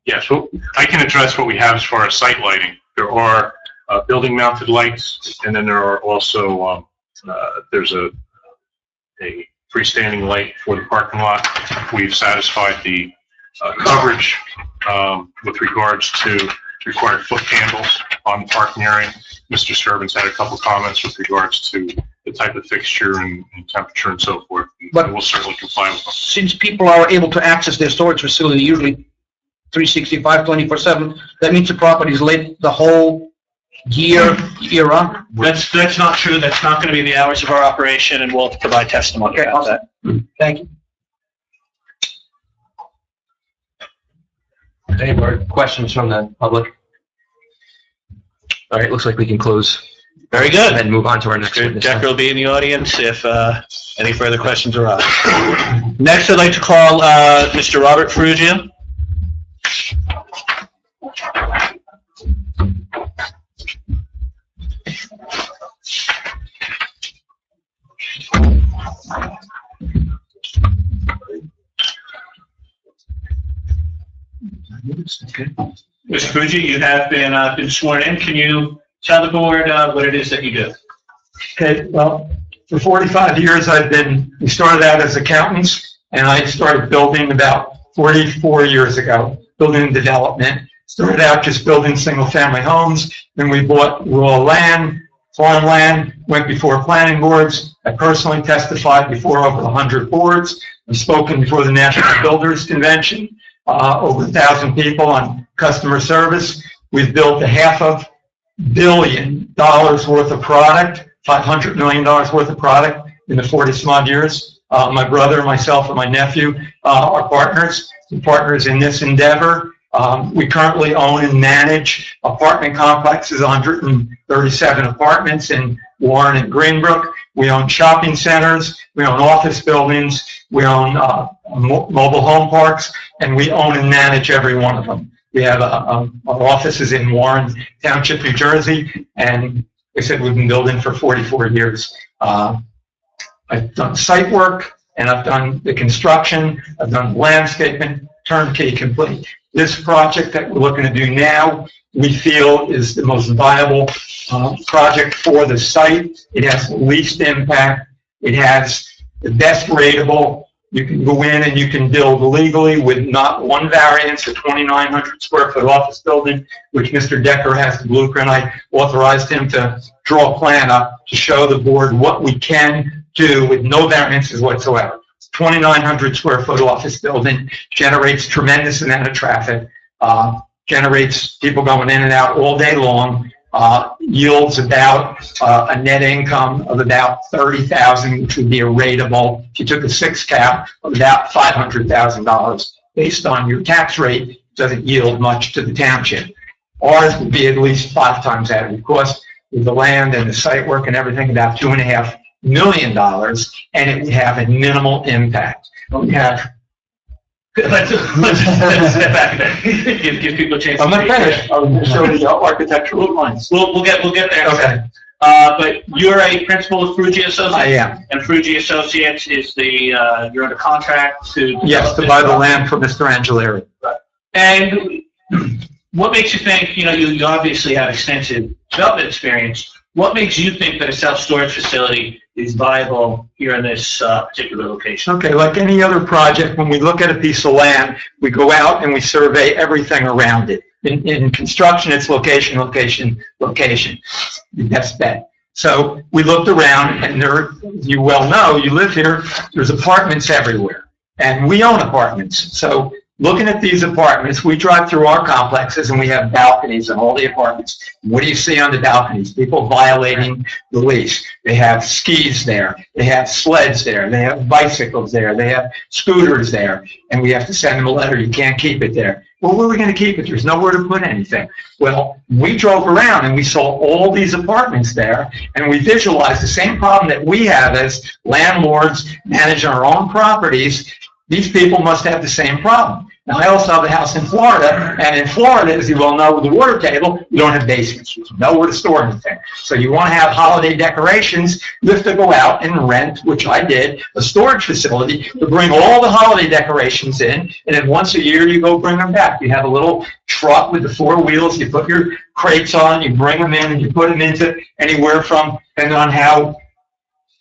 Yes, well, I can address what we have as far as site lighting. There are building-mounted lights, and then there are also, there's a freestanding light for the parking lot. We've satisfied the coverage with regards to required foot candles on the parking area. Mr. Sturbins had a couple comments with regards to the type of fixture and temperature and so forth. But we'll certainly comply with them. Since people are able to access their storage facility usually 365, 24/7, that means the property is lit the whole year round? That's not true. That's not going to be the hours of our operation, and we'll provide testimony Okay, about that. Thank you. Any more questions from the public? All right, looks like we can close Very good. and move on to our next witness. Decker will be in the audience if any further questions arise. Next, I'd like to call Mr. Robert Ferrugia. Mr. Ferrugia, you have been sworn in. Can you tell the board what it is that you do? Okay, well, for 45 years, we started out as accountants, and I started building about 44 years ago, building development. Started out just building single-family homes, then we bought raw land, farmland, went before planning boards. I personally testified before over 100 boards. I've spoken before the National Builders Convention, over 1,000 people on customer service. We've built $500 million worth of product, $500 million worth of product in the 40-some-odd years. My brother, myself, and my nephew are partners in this endeavor. We currently own and manage apartment complexes, 137 apartments in Warren and Greenbrook. We own shopping centers, we own office buildings, we own mobile home parks, and we own and manage every one of them. We have our offices in Warren Township, New Jersey, and like I said, we've been building for 44 years. I've done site work, and I've done the construction, I've done landscaping, turnkey complete. This project that we're looking to do now, we feel is the most viable project for the site. It has the least impact. It has the best rateable. You can go in and you can build legally with not one variance, a 2,900 square foot office building, which Mr. Decker has the blueprint. I authorized him to draw a plan up to show the board what we can do with no variances whatsoever. 2,900 square foot office building, generates tremendous amount of traffic, generates people going in and out all day long. yields about a net income of about 30,000, which would be a rateable, if you took a 6 cap, of about $500,000. Based on your tax rate, it doesn't yield much to the township. Ours would be at least 5 times that. It would cost, with the land and the site work and everything, about $2.5 million, and it would have a minimal impact. We have Let's step back a bit. Give people a chance. I'm not finished. I'll show the architectural lines. We'll get there. Okay. But you're a principal of Frugia Associates? I am. And Frugia Associates is you're under contract to... Yes, to buy the land from Mr. Angelari. And what makes you think, you obviously have extensive development experience. What makes you think that a self-storage facility is viable here in this particular location? Okay, like any other project, when we look at a piece of land, we go out and we survey everything around it. In construction, it's location, location, location. The best bet. So we looked around, and there, you well know, you live here, there's apartments everywhere. And we own apartments. So looking at these apartments, we drive through our complexes and we have balconies in all the apartments. What do you see on the balconies? People violating the lease. They have skis there. They have sleds there. They have bicycles there. They have scooters there. And we have to send them a letter, you can't keep it there. Well, where are we going to keep it? There's nowhere to put anything. Well, we drove around and we saw all these apartments there, and we visualized the same problem that we have as landlords managing our own properties. These people must have the same problem. Now, I also have a house in Florida, and in Florida, as you well know, with the water table, you don't have basements. There's nowhere to store anything. So you want to have holiday decorations, you have to go out and rent, which I did, a storage facility to bring all the holiday decorations in, and then once a year you go bring them back. You have a little truck with the 4 wheels, you put your crates on, you bring them in, and you put them into anywhere from, depending on how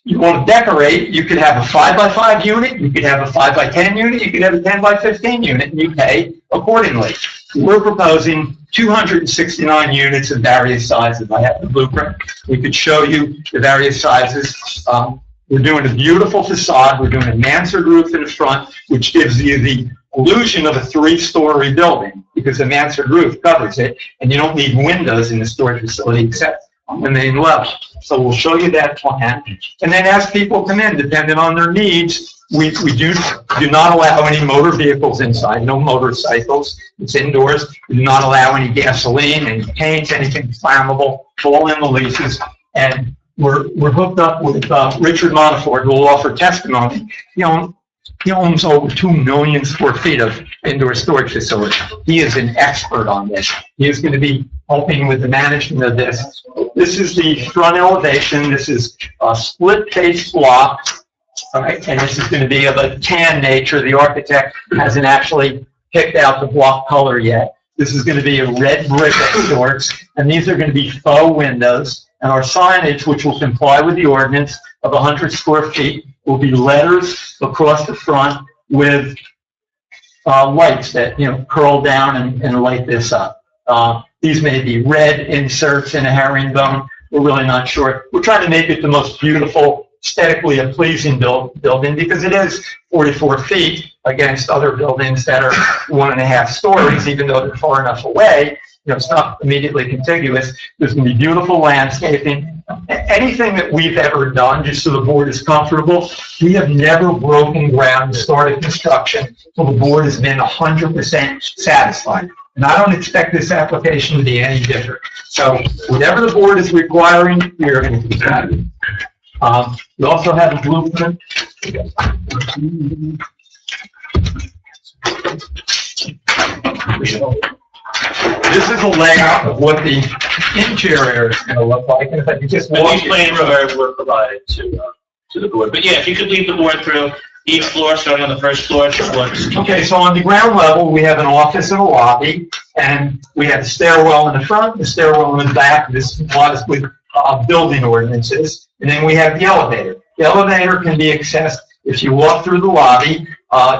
you want to decorate, you could have a 5x5 unit, you could have a 5x10 unit, you could have a 10x15 unit, and you pay accordingly. We're proposing 269 units of various sizes. I have the blueprint. We could show you the various sizes. We're doing a beautiful facade. We're doing a mansard roof in the front, which gives you the illusion of a 3-story building, because the mansard roof covers it, and you don't need windows in the storage facility except on the main level. So we'll show you that plan. And then as people come in, depending on their needs, we do not allow any motor vehicles inside, no motorcycles. It's indoors. We do not allow any gasoline, any paint, anything flammable, all in the leases. And we're hooked up with Richard Montefiore, who will offer testimony. He owns over 2 million square feet of indoor storage facility. He is an expert on this. He is going to be helping with the management of this. This is the front elevation. This is a split face block. All right, and this is going to be of a tan nature. The architect hasn't actually picked out the block color yet. This is going to be a red brick of sorts, and these are going to be faux windows. And our signage, which will comply with the ordinance of 100 square feet, will be letters across the front with lights that curl down and light this up. These may be red inserts in a herringbone. We're really not sure. We're trying to make it the most beautiful, aesthetically pleasing building, because it is 44 feet against other buildings that are 1.5 stories, even though they're far enough away. It's not immediately contiguous. There's going to be beautiful landscaping. Anything that we've ever done, just so the board is comfortable, we have never broken ground and started construction until the board has been 100% satisfied. And I don't expect this application to be any different. So whatever the board is requiring, we are going to do that. We also have a blueprint. This is a layout of what the interior is going to look like. And if I could just walk These plans were provided to the board. But yeah, if you could lead the board through each floor, starting on the first floor. Okay, so on the ground level, we have an office and a lobby, and we have the stairwell in the front, the stairwell in the back. This complies with building ordinances. And then we have the elevator. The elevator can be accessed if you walk through the lobby.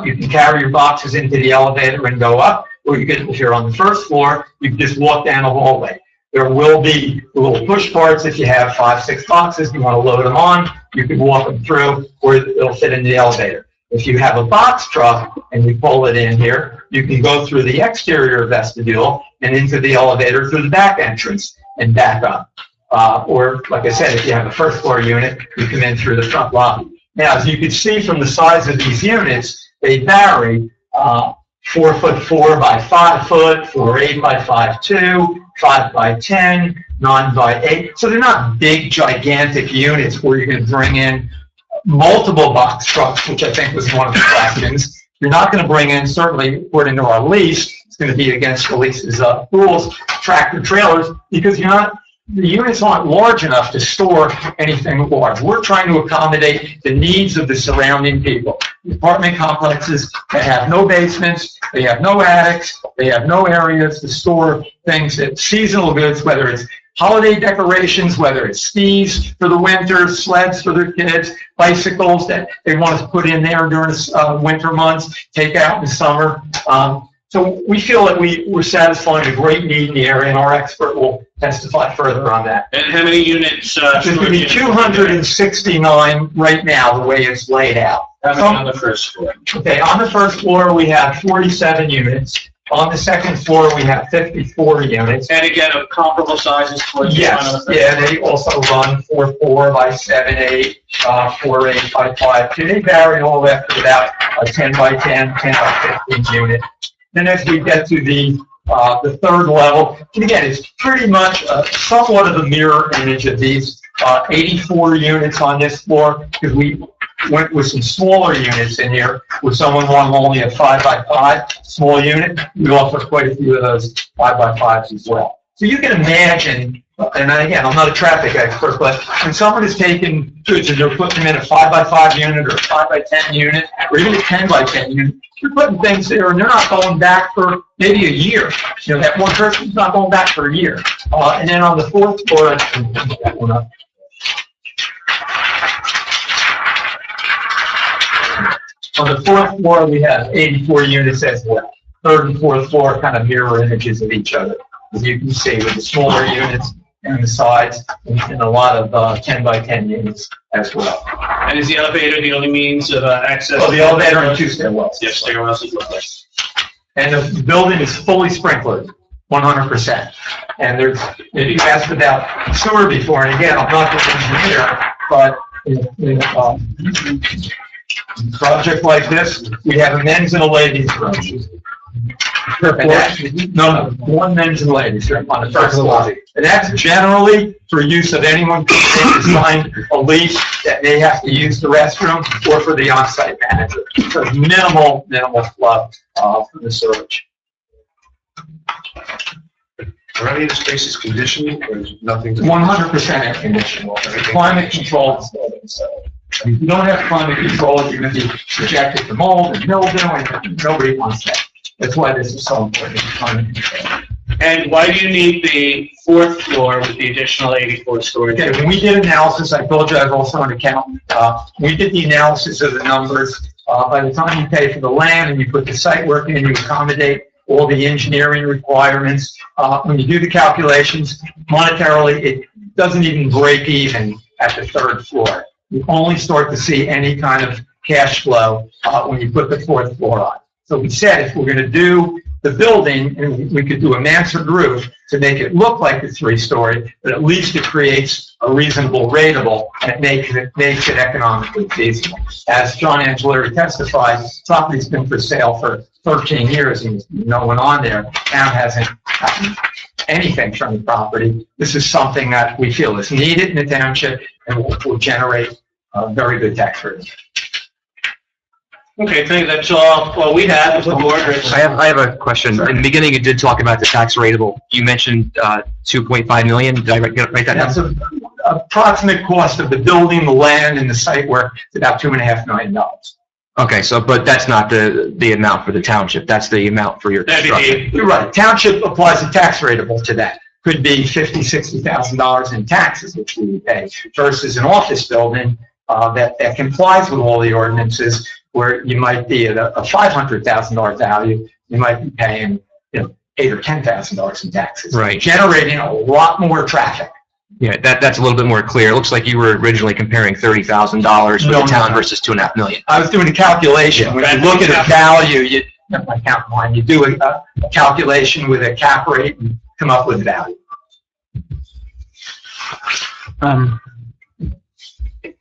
You can carry your boxes into the elevator and go up. Or you can, if you're on the first floor, you can just walk down the hallway. There will be little push carts if you have 5, 6 boxes, you want to load them on, you can walk them through, or it'll fit in the elevator. If you have a box truck and you pull it in here, you can go through the exterior vestibule and into the elevator through the back entrance. and back up. Or, like I said, if you have a first floor unit, you come in through the front lobby. Now, as you can see from the size of these units, they vary, 4'4" by 5 foot, 4'8" by 5'2", 5 by 10, 9 by 8. So they're not big, gigantic units where you're going to bring in multiple box trucks, which I think was one of the questions. You're not going to bring in, certainly according to our lease, it's going to be against the lease's rules, tractor trailers, because the units aren't large enough to store anything large. We're trying to accommodate the needs of the surrounding people. The apartment complexes, they have no basements, they have no attics, they have no areas to store things that seasonal goods, whether it's holiday decorations, whether it's skis for the winter, sleds for their kids, bicycles that they want to put in there during the winter months, take out in the summer. So we feel that we're satisfying a great need in the area, and our expert will testify further on that. And how many units? There's going to be 269 right now, the way it's laid out. How many on the first floor? Okay, on the first floor, we have 47 units. On the second floor, we have 54 units. And again, of comparable sizes towards the front of the Yes, yeah, they also run 4'4" by 7'8", 4'8" by 5'2". They vary all the way up to about a 10 by 10, 10 by 15 unit. Then as we get to the third level, and again, it's pretty much somewhat of a mirror image of these 84 units on this floor, because we went with some smaller units in here, where someone wanted only a 5 by 5 small unit. We offer quite a few of those 5 by 5s as well. So you can imagine, and again, I'm not a traffic expert, but when someone is taking goods and they're putting them in a 5 by 5 unit or a 5 by 10 unit, or even a 10 by 10 unit, you're putting things there and they're not going back for maybe a year. You know, that one person's not going back for a year. And then on the fourth floor, that one up. On the fourth floor, we have 84 units as well. Third and fourth floor kind of mirror images of each other, as you can see, with the smaller units and the sides, and a lot of 10 by 10 units as well. And is the elevator the only means of access? Oh, the elevator and 2 stairwells. Yes, stairwells is lovely. And the building is fully sprinklered, 100%. And there's, you asked about sewer before, and again, I'm not an engineer, but in a project like this, we have a men's and a ladies' room. No, one men's and ladies room on the first floor. And that's generally for use of anyone who signed a lease that may have to use the restroom, or for the on-site manager. So minimal flow from the sewage. Are any of the spaces conditioned, or is nothing? 100% air conditioning. Climate controlled. So if you don't have climate control, you're going to be subjected to mold and mildew, and nobody wants that. That's why this is so important. Climate control. And why do you need the fourth floor with the additional 84 storage? Okay, when we did analysis, I told you I was also an accountant. We did the analysis of the numbers. By the time you pay for the land and you put the site work in, you accommodate all the engineering requirements. When you do the calculations, monetarily, it doesn't even break even at the third floor. You only start to see any kind of cash flow when you put the fourth floor on. So we said if we're going to do the building, and we could do a mansard roof to make it look like a 3-story, but at least it creates a reasonable rateable, and it makes it economically feasible. As John Angelari testified, property's been for sale for 13 years and no one on there. Town hasn't gotten anything from the property. This is something that we feel is needed in the township and will generate very good tax revenue. Okay, I think that's all we have. The board. I have a question. In the beginning, you did talk about the tax rateable. You mentioned 2.5 million. Did I write that down? That's the approximate cost of the building, the land, and the site work. It's about $2.5 million. Okay, so, but that's not the amount for the township. That's the amount for your construction. You're right. Township applies a tax rateable to that. Could be $50,000, $60,000 in taxes, which we would pay, versus an office building that complies with all the ordinances, where you might be at a $500,000 value, you might be paying, $8,000 or $10,000 in taxes. Right. Generating a lot more traffic. Yeah, that's a little bit more clear. It looks like you were originally comparing $30,000 for the town versus $2.5 million. I was doing a calculation. When you look at a value, you do a calculation with a cap rate and come up with value.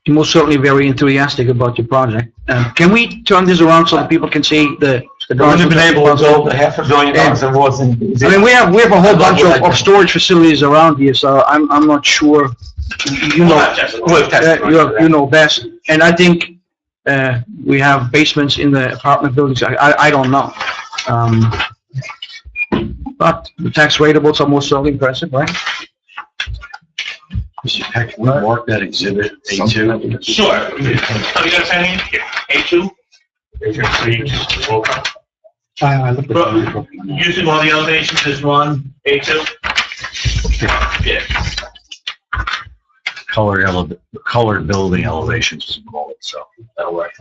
You're most certainly very enthusiastic about your project. Can we turn this around so that people can see the? I wouldn't have been able to build the $500 million it wasn't. I mean, we have a whole bunch of storage facilities around here, so I'm not sure, you know, you know best. And I think, we have basements in the apartment buildings, I don't know. But the tax ratables are most certainly impressive, right? Mr. Peck, can we mark that exhibit A2? Sure. Oh, you got something? Here, A2? Using all the elevations as one, A2? Yeah. Colored building elevations, as we call it, so that'll work.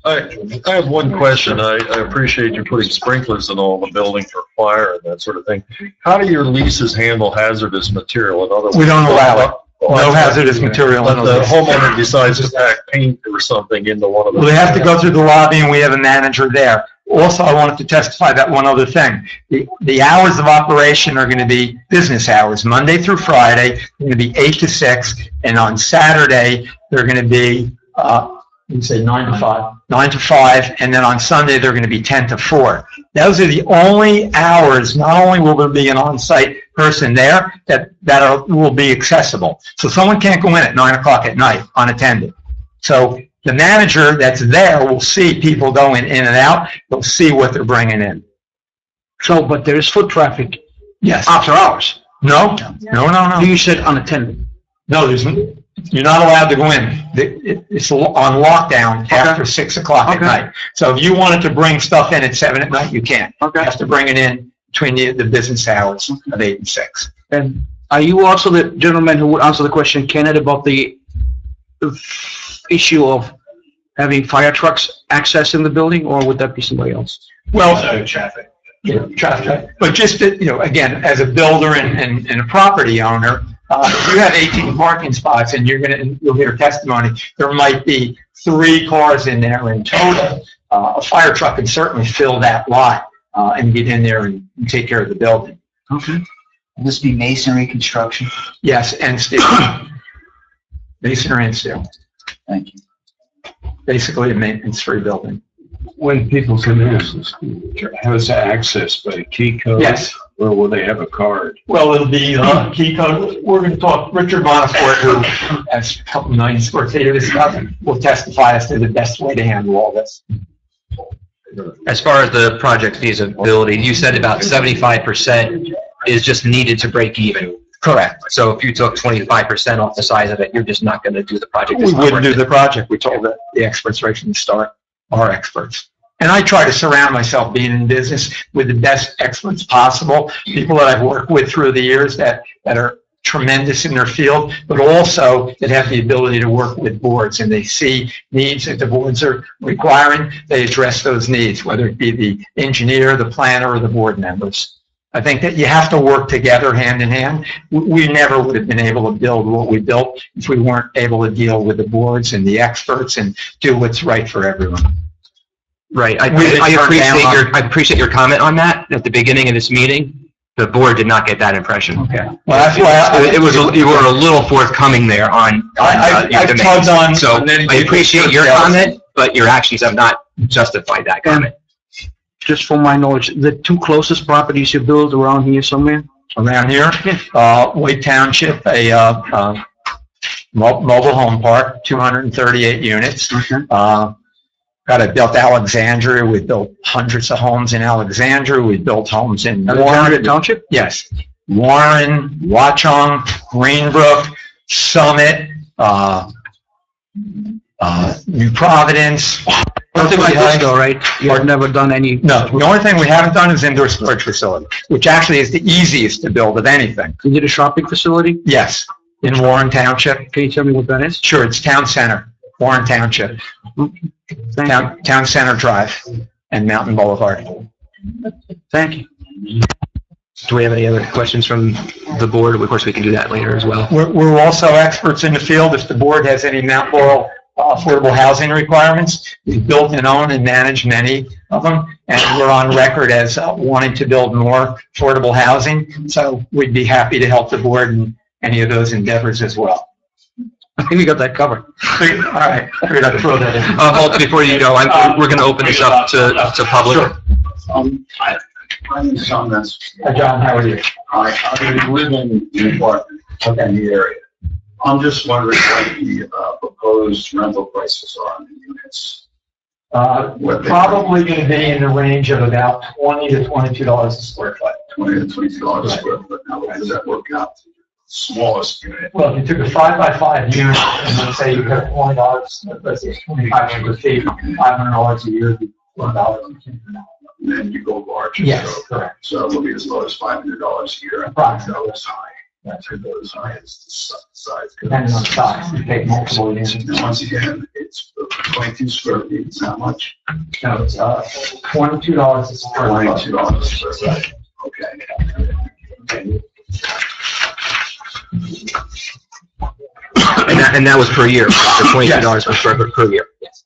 I have one question. I appreciate you putting sprinklers in all the building for fire and that sort of thing. How do your leases handle hazardous material? In other words, We don't allow it. No hazardous material. But the homeowner decides to pack paint or something into one of the. Well, they have to go through the lobby, and we have a manager there. Also, I wanted to testify that one other thing. The hours of operation are going to be business hours, Monday through Friday. They're going to be 8 to 6, and on Saturday, they're going to be, you say 9 to 5? 9 to 5, and then on Sunday, they're going to be 10 to 4. Those are the only hours, not only will there be an on-site person there, will be accessible. So someone can't go in at 9 o'clock at night unattended. So the manager that's there will see people going in and out. They'll see what they're bringing in. So, but there is foot traffic Yes. after hours. No. You said unattended. No, you're not allowed to go in. It's on lockdown after 6 o'clock at night. So if you wanted to bring stuff in at 7 at night, you can't. You have to bring it in between the business hours of 8 and 6. And are you also the gentleman who would answer the question, Kenneth, about the issue of having fire trucks accessing the building, or would that be somebody else? Well, traffic. Yeah, traffic. But just, again, as a builder and a property owner, if you have 18 parking spots and you'll hear testimony, there might be 3 cars in there in total. A fire truck can certainly fill that lot and get in there and take care of the building. Okay. Will this be masonry construction? Yes, and steel. Masonry and steel. Thank you. Basically a maintenance-free building. When people come in, how is that accessed, by a key code? Yes. Or will they have a card? Well, it'll be key code. We're going to talk, Richard Bonifort, who has a couple million square feet of this stuff, will testify as to the best way to handle all this. As far as the project feasibility, you said about 75% is just needed to break even. Correct. So if you took 25% off the size of it, you're just not going to do the project. We wouldn't do the project. We told the experts right from the start, our experts. And I try to surround myself, being in business, with the best experts possible, people that I've worked with through the years that are tremendous in their field, but also that have the ability to work with boards, and they see needs that the boards are requiring, they address those needs, whether it be the engineer, the planner, or the board members. I think that you have to work together hand in hand. We never would have been able to build what we built if we weren't able to deal with the boards and the experts and do what's right for everyone. Right. I appreciate your comment on that at the beginning of this meeting. The board did not get that impression. Okay. Well, that's why you were a little forthcoming there on your demands. So I appreciate your comment, but your actions have not justified that comment. Just from my knowledge, the 2 closest properties you build around here somewhere? Around here, White Township, a mobile home park, 238 units. Built Alexandria. We built hundreds of homes in Alexandria. We built homes in Warren Township? Yes. Warren, Lopatcong, Greenbrook, Summit, New Providence. Nothing like this though, right? You've never done any? No, the only thing we haven't done is indoor storage facility, which actually is the easiest to build of anything. You did a shopping facility? Yes, in Warren Township. Can you tell me what that is? Sure, it's Town Center, Warren Township. Town Center Drive and Mountain Boulevard. Thank you. Do we have any other questions from the board? Of course, we can do that later as well. We're also experts in the field. If the board has any Mount Laurel affordable housing requirements. We've built and own and manage many of them, and we're on record as wanting to build more affordable housing. So we'd be happy to help the board in any of those endeavors as well. I think we got that covered. All right, figured I'd throw that in. Hold, before you go, we're going to open this up to public. Sure. I'm John, that's, John, how are you? I live in the apartment in the area. I'm just wondering what the proposed rental prices are on the units. Probably going to be in the range of about $20 to $22 a square foot. $20 to $22 a square foot. Now, what does that work out to? Smallest unit. Well, if you took a 5x5 unit and let's say you got $20, let's say 2,500 feet, $500 a year, $1. And then you go larger. Yes, so, correct. So it'll be as low as $500 a year. And Approximately. as high. That's as low as high as the size. Depending on size, you take multiple units. And once again, it's 22 square feet. It's not much. No, it's $22 a square foot. $22 a square foot. Okay. And that was per year, the $22 per square foot per year. Yes.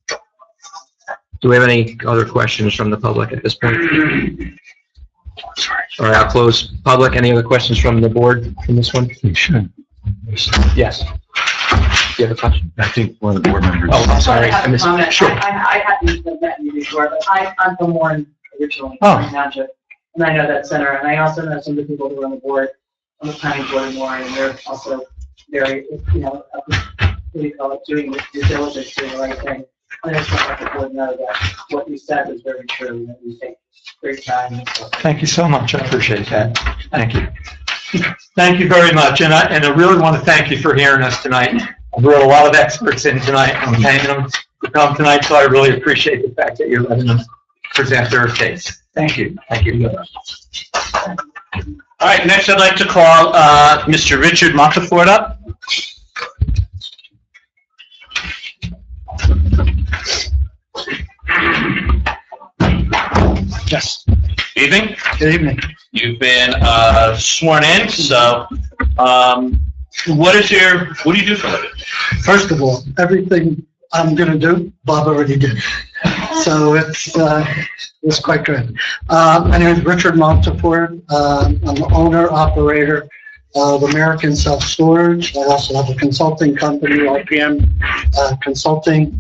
Do we have any other questions from the public at this point? Sorry. All right, I'll close public. Any other questions from the board from this one? You should. Yes. Do you have a question? I think one of the board members. Oh, I'm sorry. I have I a missed. comment. Sure. I haven't said that to you before, but I'm from Warren originally, Oh. Warren Township, and I know that center, and I also know some of the people who are on the board, on the planning board in Warren, and they're also very, what do you call it, doing due diligence, doing the right thing. I just want the board to know that what you said was very true, and that you take great time. And so. Thank you so much. I appreciate that. Thank you. Thank you very much. And I really want to thank you for hearing us tonight. I brought a lot of experts in tonight, and I'm paying them to come tonight, so I really appreciate the fact that you're letting them present their case. Thank you. Thank you. All right, next I'd like to call Mr. Richard Montefort up. Yes. Evening. Good evening. You've been sworn in, so what do you do for a living? First of all, everything I'm gonna do, Bob already did. So it's quite good. My name is Richard Montefort. I'm the owner, operator of American Self-Storage. I also have a consulting company, RPM Consulting.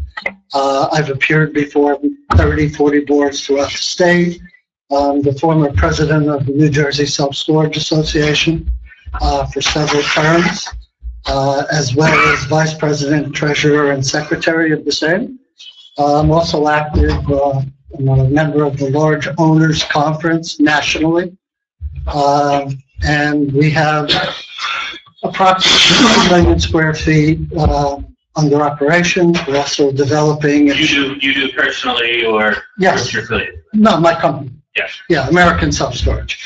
I've appeared before 30, 40 boards throughout the state. The former president of the New Jersey Self-Storage Association for several terms, as well as vice president, treasurer, and secretary of the same. I'm also active, I'm a member of the Large Owners Conference nationally. And we have approximately 2 million square feet under operation. We're also developing. You do personally, or Yes. what's your affiliate? No, my company. Yes. Yeah, American Self-Storage.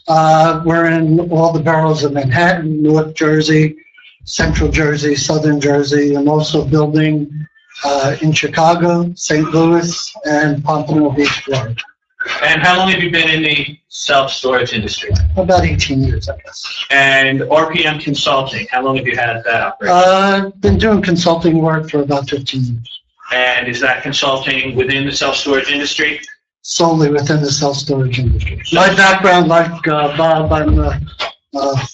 We're in all the boroughs of Manhattan, North Jersey, Central Jersey, Southern Jersey. I'm also building in Chicago, St. Louis, and Pompano Beach, Florida. And how long have you been in the self-storage industry? About 18 years, I guess. And RPM Consulting, how long have you had that operation? I've been doing consulting work for about 15 years. And is that consulting within the self-storage industry? Solely within the self-storage industry. My background, like Bob, I'm a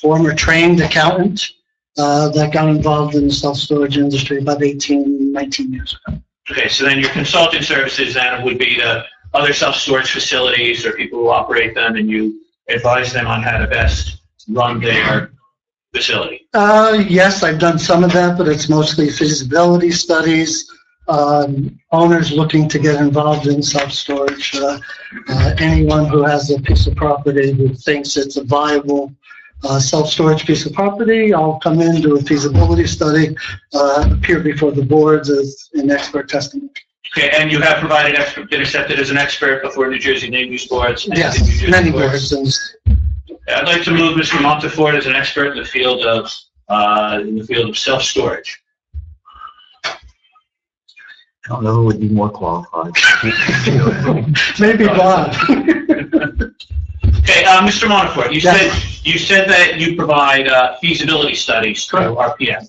former trained accountant that got involved in the self-storage industry about 18, 19 years ago. Okay, so then your consulting services then would be to other self-storage facilities or people who operate them, and you advise them on how to best run their facility? Yes, I've done some of that, but it's mostly feasibility studies, owners looking to get involved in self-storage, anyone who has a piece of property who thinks it's a viable self-storage piece of property, I'll come in, do a feasibility study, appear before the boards as an expert testimony. Okay, and you have been accepted as an expert before New Jersey Land Use Boards? and Yes, the New Jersey many boards. I'd like to move Mr. Montefort as an expert in the field of self-storage. I don't know who would be more qualified. Maybe Bob. Okay, Mr. Montefort, you said that you provide feasibility studies to RPM.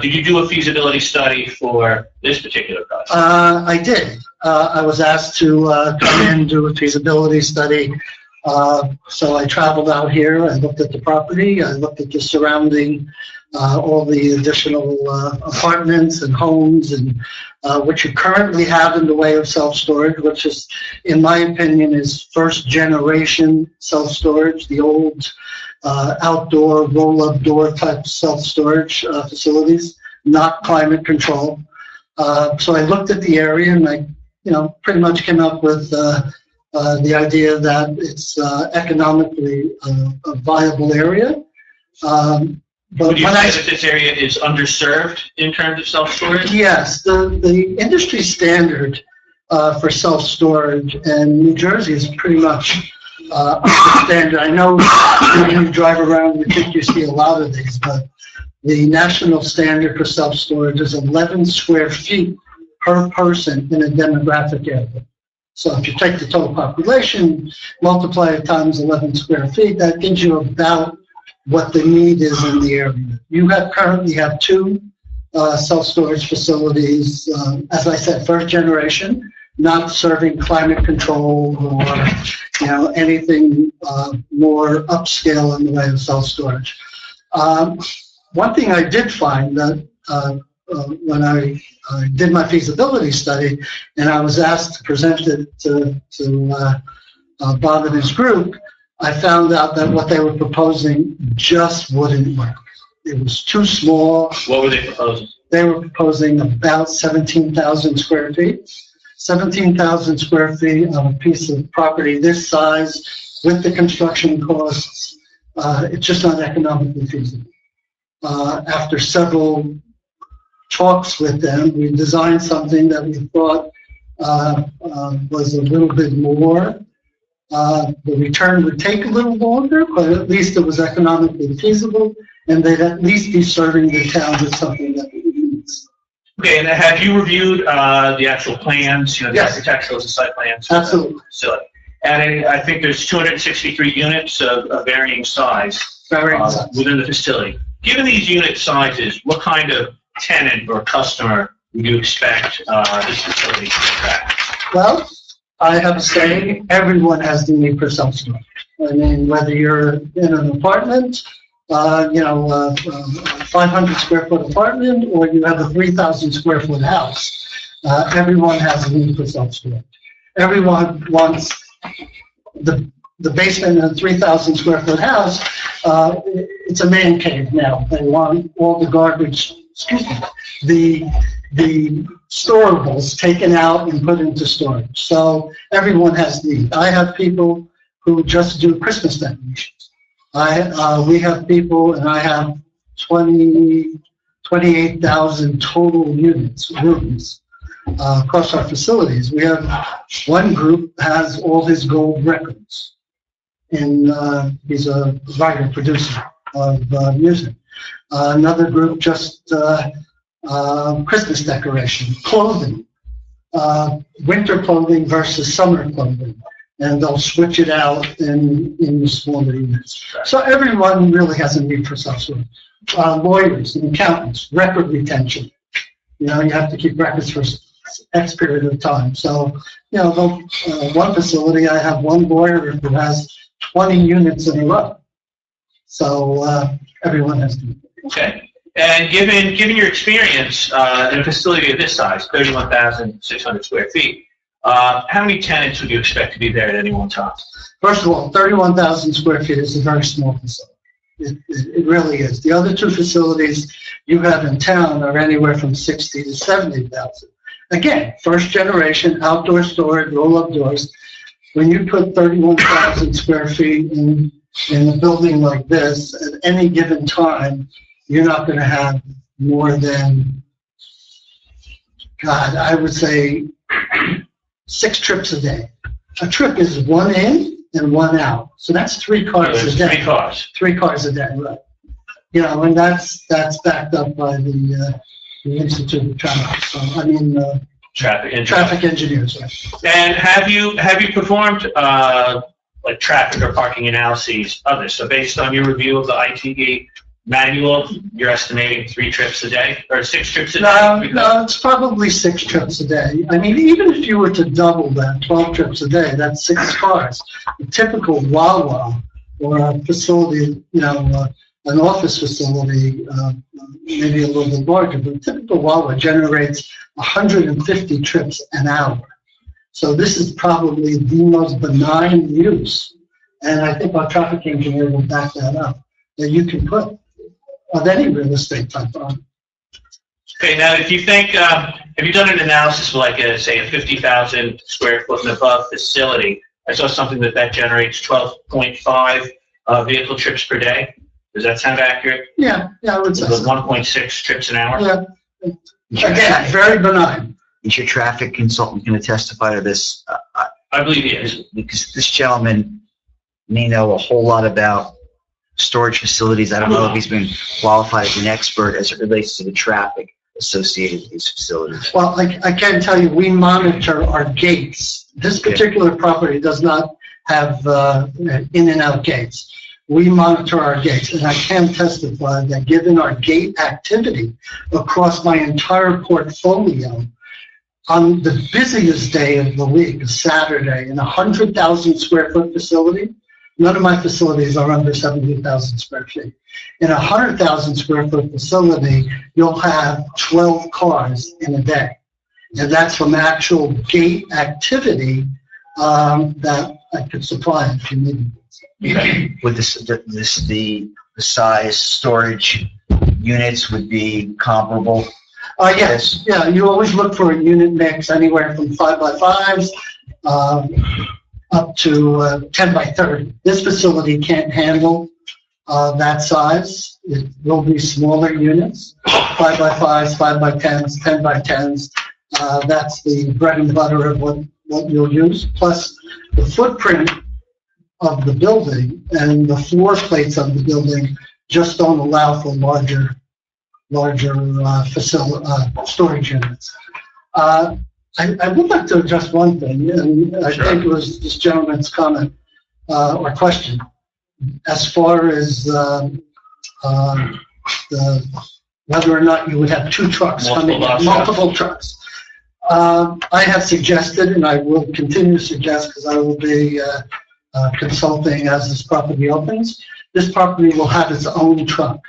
Did you do a feasibility study for this particular project? I did. I was asked to come in and do a feasibility study. So I traveled out here, I looked at the property, I looked at the surrounding, all the additional apartments and homes and what you currently have in the way of self-storage, which is, in my opinion, is first generation self-storage, the old outdoor roll-up door type self-storage facilities, not climate control. So I looked at the area and I, pretty much came up with the idea that it's economically a viable area. But Would you when say that this area is underserved in terms of self-storage? Yes, the industry standard for self-storage, and New Jersey is pretty much the standard. I know when you drive around, you think you see a lot of these, but the national standard for self-storage is 11 square feet per person in a demographic area. So if you take the total population, multiply it times 11 square feet, that gives you about what the need is in the area. You currently have two self-storage facilities, as I said, first generation, not serving climate control or anything more upscale in the way of self-storage. One thing I did find that when I did my feasibility study and I was asked to present it to Bob and his group, I found out that what they were proposing just wouldn't work. It was too small. What were they proposing? They were proposing about 17,000 square feet. 17,000 square feet on a piece of property this size with the construction costs, it's just not economically feasible. After several talks with them, we designed something that we thought was a little bit more. The return would take a little longer, but at least it was economically feasible, and they'd at least be serving the town with something that it needs. Okay, and have you reviewed the actual plans, the Yes. architectural and site plans? Absolutely. And I think there's 263 units of varying size within the facility. Given these unit sizes, what kind of tenant or customer would you expect this facility to attract? Well, I have to say, everyone has the need for self-storage. I mean, whether you're in an apartment, 500 square foot apartment, or you have a 3,000 square foot house, everyone has a need for self-storage. Everyone wants the basement in a 3,000 square foot house. It's a man cave now. They want all the garbage, the storables taken out and put into storage. So everyone has need. I have people who just do Christmas decorations. We have people, and I have 28,000 total units, rooms, across our facilities. We have one group has all his gold records, and he's a writer, producer of music. Another group just Christmas decoration, clothing, winter clothing versus summer clothing, and they'll switch it out in the smaller units. So everyone really has a need for self-storage. Lawyers and accountants, record retention. You have to keep records for X period of time. So, one facility, I have one lawyer who has 20 units in a row. So everyone has to. Okay. And given your experience in a facility of this size, 31,600 square feet, how many tenants would you expect to be there at any one time? First of all, 31,000 square feet is a very small facility. It really is. The other two facilities you have in town are anywhere from 60 to 70,000. Again, first generation, outdoor storage, roll-up doors. When you put 31,000 square feet in a building like this, at any given time, you're not going to have more than, I would say 6 trips a day. A trip is one in and one out. So that's 3 cars a day. 3 cars. 3 cars a day, right. And that's backed up by the Institute of Traffic. So, traffic engineers, right. And have you performed like traffic or parking analyses of this? So based on your review of the ITE manual, you're estimating 3 trips a day, or 6 trips a day? No, it's probably 6 trips a day. I mean, even if you were to double that, 12 trips a day, that's 6 cars. A typical Wawa or a facility, an office facility, maybe a little bit larger, but a typical Wawa generates 150 trips an hour. So this is probably the most benign use. And I think our traffic engineer will back that up, that you can put of any real estate type on. Okay, now if you think, have you done an analysis for like say a 50,000 square foot and above facility? I saw something that generates 12.5 vehicle trips per day. Does that sound accurate? Yeah, I would say With so. 1.6 trips an hour? Yeah. Again, very benign. Is your traffic consultant going to testify to this? I believe he is. Because this gentleman may know a whole lot about storage facilities. I don't know if he's been qualified as an expert as it relates to the traffic associated with these facilities. Well, I can tell you, we monitor our gates. This particular property does not have in and out gates. We monitor our gates, and I can testify that given our gate activity across my entire portfolio, on the busiest day of the week, a Saturday, in a 100,000 square foot facility, none of my facilities are under 70,000 square feet. In a 100,000 square foot facility, you'll have 12 cars in a day. And that's from actual gate activity that I could supply if you needed. Would the size storage units would be comparable? Yes, yeah, you always look for a unit mix anywhere from 5x5s up to 10x30. This facility can't handle that size. It will be smaller units, 5x5s, 5x10s, 10x10s. That's the bread and butter of what you'll use. Plus, the footprint of the building and the floor plates of the building just don't allow for larger storage units. I would like to address one thing, and I think it was this gentleman's comment or question, as far as whether or not you would have 2 trucks coming in, multiple trucks. I have suggested, and I will continue to suggest, because I will be consulting as this property opens, this property will have its own truck.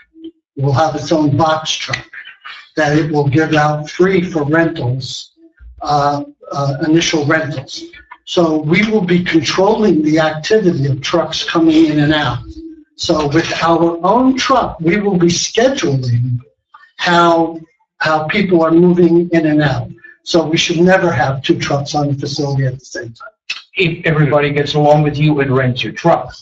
It will have its own box truck that it will give out free for rentals, initial rentals. So we will be controlling the activity of trucks coming in and out. So with our own truck, we will be scheduling how people are moving in and out. So we should never have 2 trucks on the facility at the same time. If everybody gets along with you and rents your truck.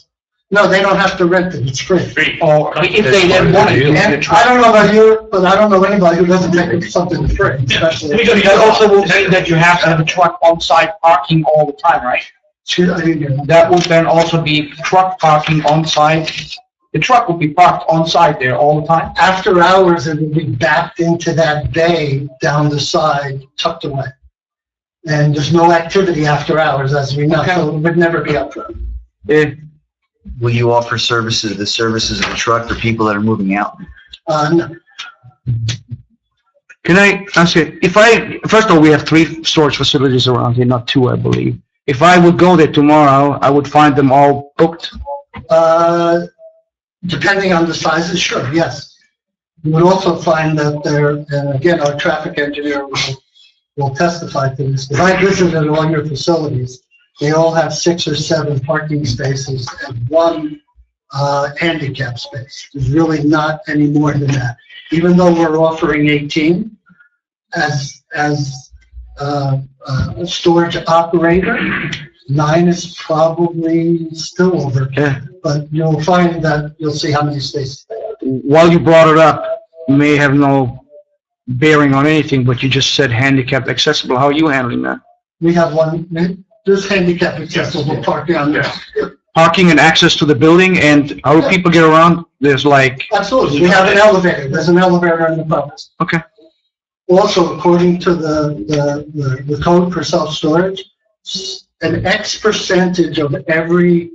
No, they don't have to rent it, it's free. Or if they then want to use the truck. I don't know about you, but I don't know anybody who doesn't take something free, especially. Because that also will mean that you have to have a truck on-site parking all the time, right? That would then also be truck parking on-site. The truck will be parked on-site there all the time? After hours, it will be backed into that bay down the side, tucked away. And there's no activity after hours, as we know, so it would never be up front. Will you offer the services of the truck for people that are moving out? No. Can I ask you, first of all, we have 3 storage facilities around here, not 2, I believe. If I would go there tomorrow, I would find them all booked? Depending on the sizes, sure, yes. You would also find that and again, our traffic engineer will testify to this, because I visited all your facilities. They all have 6 or 7 parking spaces and 1 handicap space. There's really not any more than that. Even though we're offering 18, as a storage operator, 9 is probably still overkill. But you'll find that you'll see how many spaces they have. While you brought it up, it may have no bearing on anything, but you just said handicapped accessible. How are you handling that? We have there's handicap accessible parking on there. Parking and access to the building, and how do people get around? There's like... Absolutely, we have an elevator. There's an elevator in the property. Okay. Also, according to the code for self-storage, an X percentage of every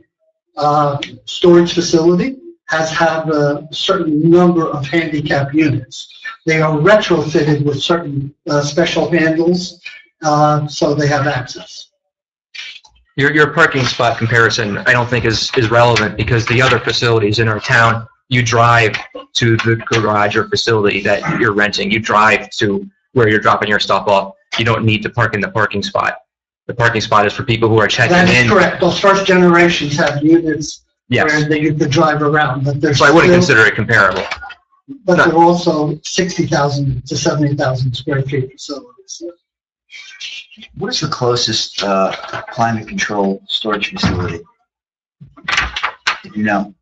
storage facility have a certain number of handicap units. They are retrofitted with certain special handles, so they have access. Your parking spot comparison, I don't think is relevant because the other facilities in our town, you drive to the garage or facility that you're renting. You drive to where you're dropping your stuff off. You don't need to park in the parking spot. The parking spot is for people who are checking in. That is correct. Those first generations have units Yes. where they get to drive around, but they're So I wouldn't still- consider it comparable. But they're also 60,000 to 70,000 square feet facilities. What is the closest climate control storage facility? You know,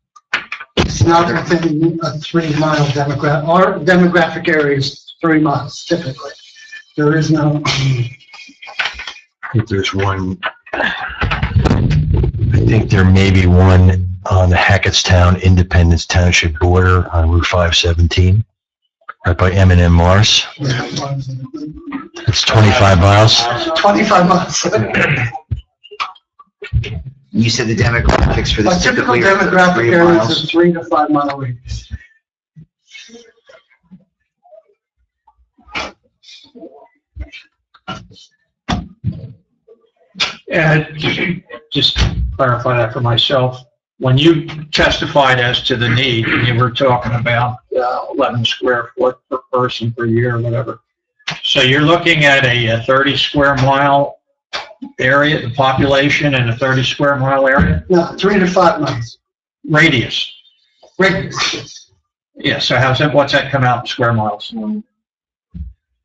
It's not within a 3-mile demographic. Our demographic area is 3 miles typically. There is no, I think there's one, I think there may be one on the Hackettstown Independence Township border on Route 517, right by M&M Morris. It's 25 miles. 25 miles. you said the demographics for A this typical typically are demographic 3 area is miles. a 3 to 5 mile radius. And just clarify that for myself, when you testified as to the need, and you were talking about 11 square foot per person per year or whatever. So you're looking at a 30 square mile area, the population in a 30 square mile area? No, 3 to 5 miles. Radius? Radius. Yeah, so what's that come out in square miles?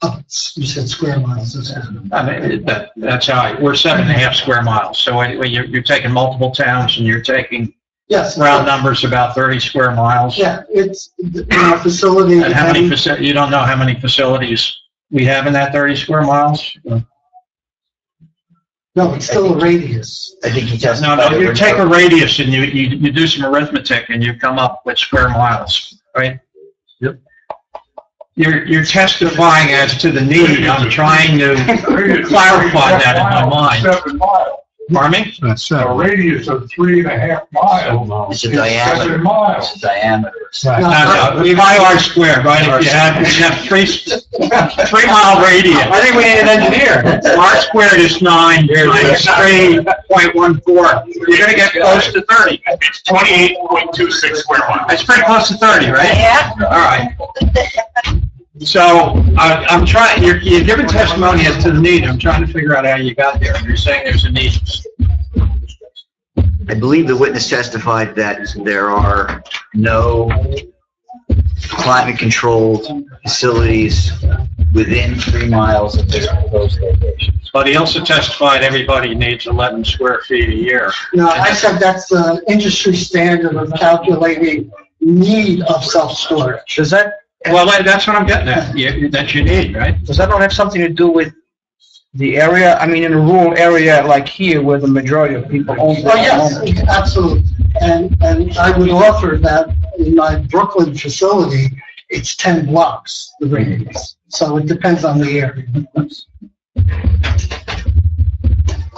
Oh, you said square miles. I mean, that's how, we're 7.5 square miles. So when you're taking multiple towns and you're taking Yes. round numbers about 30 square miles. Yeah, it's in our facility. And how many you don't know how many facilities we have in that 30 square miles? No, it's still a radius. I think he No, testified. you take a radius and you do some arithmetic and you come up with square miles, right? Yep. You're testifying as to the need. I'm trying to clarify that in my mind. 7 miles. Pardon me? That's A radius of 3.5 miles. It's a is diameter. 7 miles. It's a diameter. No, pi r squared, right? If you have 3 mile radius. I think we need an engineer. R squared is 9 times 3.14. You're gonna get close to 30. It's 28.26 square miles. That's pretty close to 30, right? Yeah. All right. So I'm trying, you're giving testimony as to the need. I'm trying to figure out how you got there. You're saying there's a need. I believe the witness testified that there are no climate-controlled facilities within 3 miles of this proposed location. But he also testified everybody needs 11 square feet a year. No, I said that's the industry standard of calculating need of self-storage. Does that, Well, that's what I'm getting at, that you need, right? does that not have something to do with the area? I mean, in a rural area like here where the majority of people own Oh, their yes, homes. absolutely. And I would offer that in my Brooklyn facility, it's 10 blocks, the radius. So it depends on the area.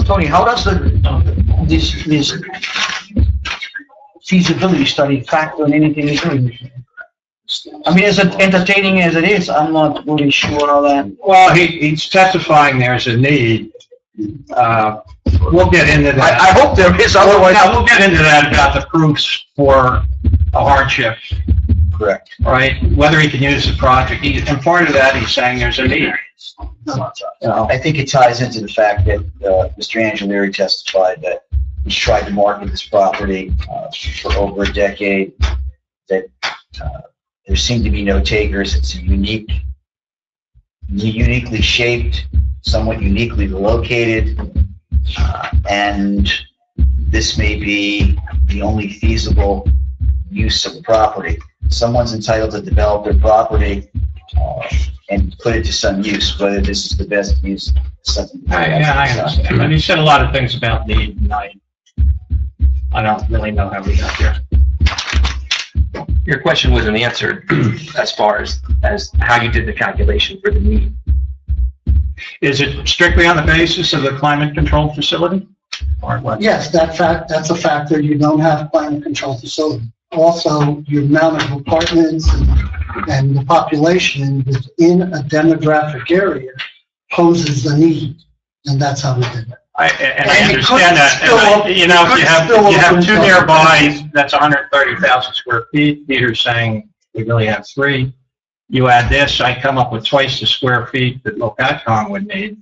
Tony, how does this feasibility study factor in anything you're doing? I mean, as entertaining as it is, I'm not really sure how that. Well, he's testifying there's a need. We'll get into that. I hope there is, otherwise. Now, we'll get into that about the proofs for a hardship, Correct. right? Whether he can use the project, and part of that, he's saying there's a need. I think it ties into the fact that Mr. Angelari testified that he's tried to market this property for over a decade, that there seem to be no takers. It's a uniquely shaped, somewhat uniquely located, and this may be the only feasible use of the property. Someone's entitled to develop their property and put it to some use, whether this is the best use. I understand. And he said a lot of things about need, and I don't really know how we got there. Your question wasn't answered as far as how you did the calculation for the need. Is it strictly on the basis of the climate control facility? Or what? Yes, that's a factor. You don't have climate control facility. also your amount of apartments and the population within a demographic area poses a need, and that's how we did it. I And it understand that, could still- and, you know, it if could You have two still- nearby, that's 130,000 square feet. Peter's saying we really have three. You add this, I come up with twice the square feet that Lopatcong would need.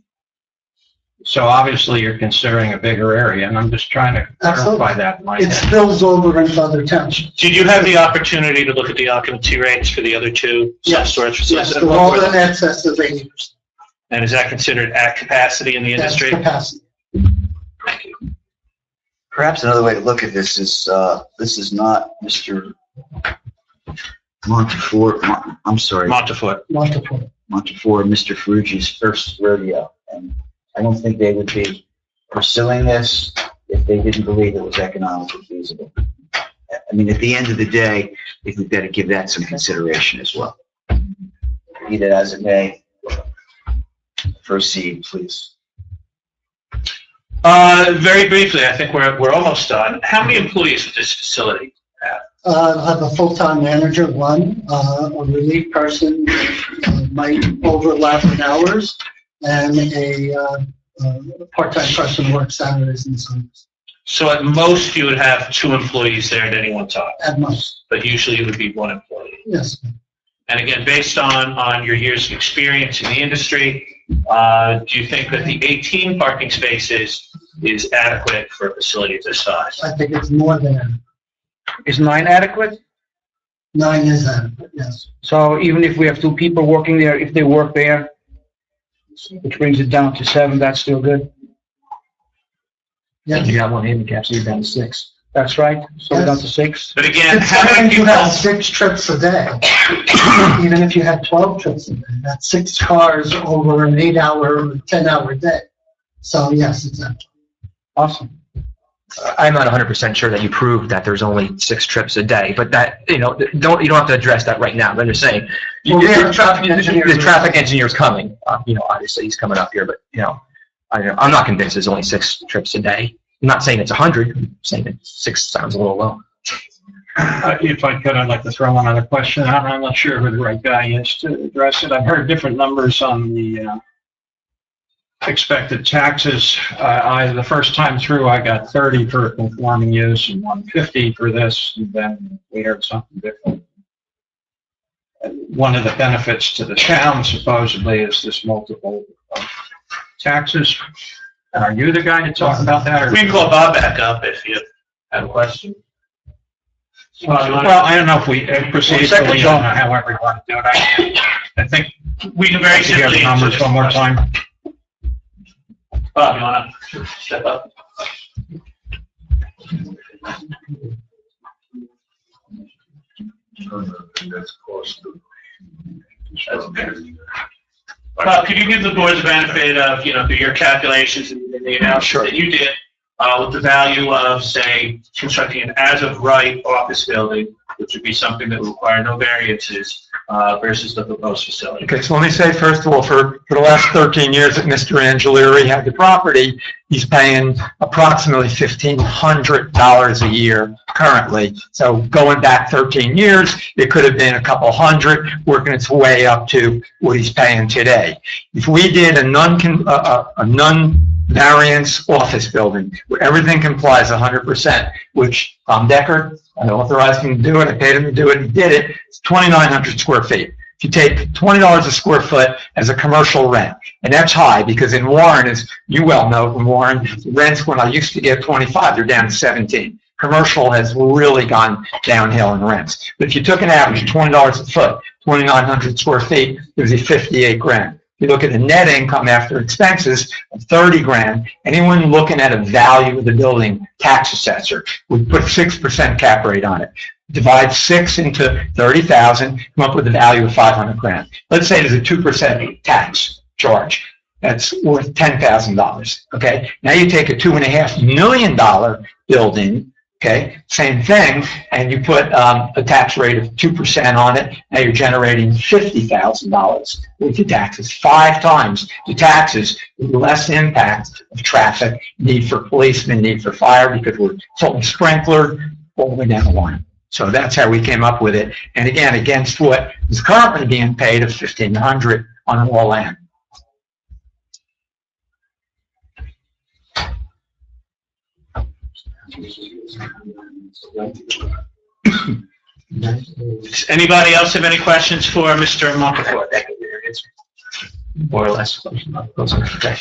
So obviously you're considering a bigger area, and I'm just trying to clarify that in my It head. spills over into other townships. did you have the opportunity to look at the occupancy rates for the other two self-storage Yes, facilities? they're all in excess of 80%. And is that considered at capacity in the That's industry? capacity. Thank you. Perhaps another way to look at this is not Mr. Montefiore, I'm sorry. Montefiore. Multiple. Montefiore, Mr. Ferrugi's first rodeo. And I don't think they would be pursuing this if they didn't believe it was economically feasible. I mean, at the end of the day, I think we've got to give that some consideration as well. Be that as it may, proceed, please. Very briefly, I think we're almost done. How many employees does this facility have? I have a full-time manager, one, a relief person, might overlap in hours, and a part-time person works Saturdays and Sundays, So at most, you would have 2 employees there at any one time, at most, but usually it would be 1 employee. yes. And again, based on your years of experience in the industry, do you think that the 18 parking spaces is adequate for a facility of this size? I think it's more than adequate. Is 9 adequate? 9 is adequate, yes. So even if we have 2 people working there, if they work there, which brings it down to 7, that's still good? Yes. You got one handicap, so you're down to 6. That's right, so we're down to 6. But again, how Considering many you people? have 6 trips a day, even if you had 12 trips a day, that's 6 cars over an 8-hour, 10-hour day. So yes, it's adequate. Awesome. I'm not 100% sure that you proved that there's only 6 trips a day, but that, you don't have to address that right now. But I'm just saying, Well, we have traffic engineers. the traffic engineer's coming. Obviously he's coming up here, but I'm not convinced there's only 6 trips a day. I'm not saying it's 100. I'm saying that 6 sounds a little low. If I could, I'd like to throw another question out. I'm not sure who the right guy is to address it. I've heard different numbers on the expected taxes. The first time through, I got 30 for conforming use and 150 for this, and then we heard something different. One of the benefits to the town supposedly is this multiple of taxes. Are you the guy to talk about that? Or We can call Bob back up if you have a question. Well, I don't know if we procedurally, however you want to do it. I think We can very we should hear simply the answer numbers this one more question. time. Bob, you want to step up? Bob, could you give the board the benefit of, through your calculations and the analysis that you did, with the value of, say, constructing an as-of-right office building, which would be something that would require no variances, versus the proposed facility? Okay, so let me say, first of all, for the last 13 years that Mr. Angelieri had the property, he's paying approximately $1,500 a year currently. So going back 13 years, it could have been a couple hundred, working its way up to what he's paying today. If we did a non-variance office building where everything complies 100%, which Tom Decker, I authorized him to do it, I paid him to do it, he did it, it's 2,900 square feet. If you take $20 a square foot as a commercial rent, and that's high because in Warren, as you well know from Warren, rents when I used to get 25, they're down to 17. Commercial has really gone downhill in rents. But if you took an average $20 a foot, 2,900 square feet, it was 58 grand. If you look at the net income after expenses of 30 grand, anyone looking at a value of the building tax assessor would put 6% cap rate on it. Divide 6 into 30,000, come up with a value of 500 grand. Let's say there's a 2% tax charge. That's worth $10,000, okay? Now you take a $2.5 million building, okay, same thing, and you put a tax rate of 2% on it, now you're generating $50,000 with your taxes, 5 times the taxes, with less impact of traffic, need for policemen, need for fire, because we're totally sprinklered all the way down the line. So that's how we came up with it. And again, against what is currently being paid of $1,500 on all land. Does anybody else have any questions for Mr. Montefort? More or less. Okay.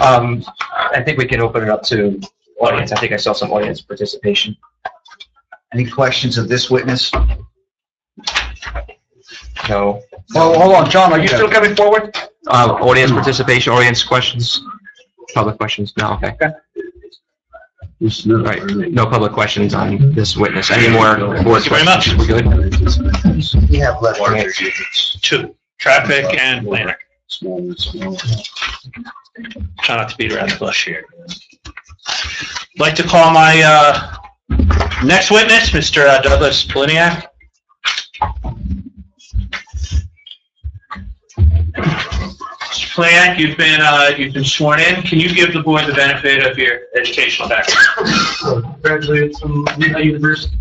I think we can open it up to audience. I think I saw some audience participation. Any questions of this witness? No. Well, hold on, John, are you still coming forward? Audience participation, audience questions, public questions? No, okay. Right, no public questions on this witness. Any more board Thank you very much. questions? We're good? We have left. Two, traffic and planning. Try not to beat around the bush here. I'd like to call my next witness, Mr. Douglas Poliniak. Mr. Poliniak, you've been sworn in. Can you give the board the benefit of your educational background? Graduated from Lehigh University.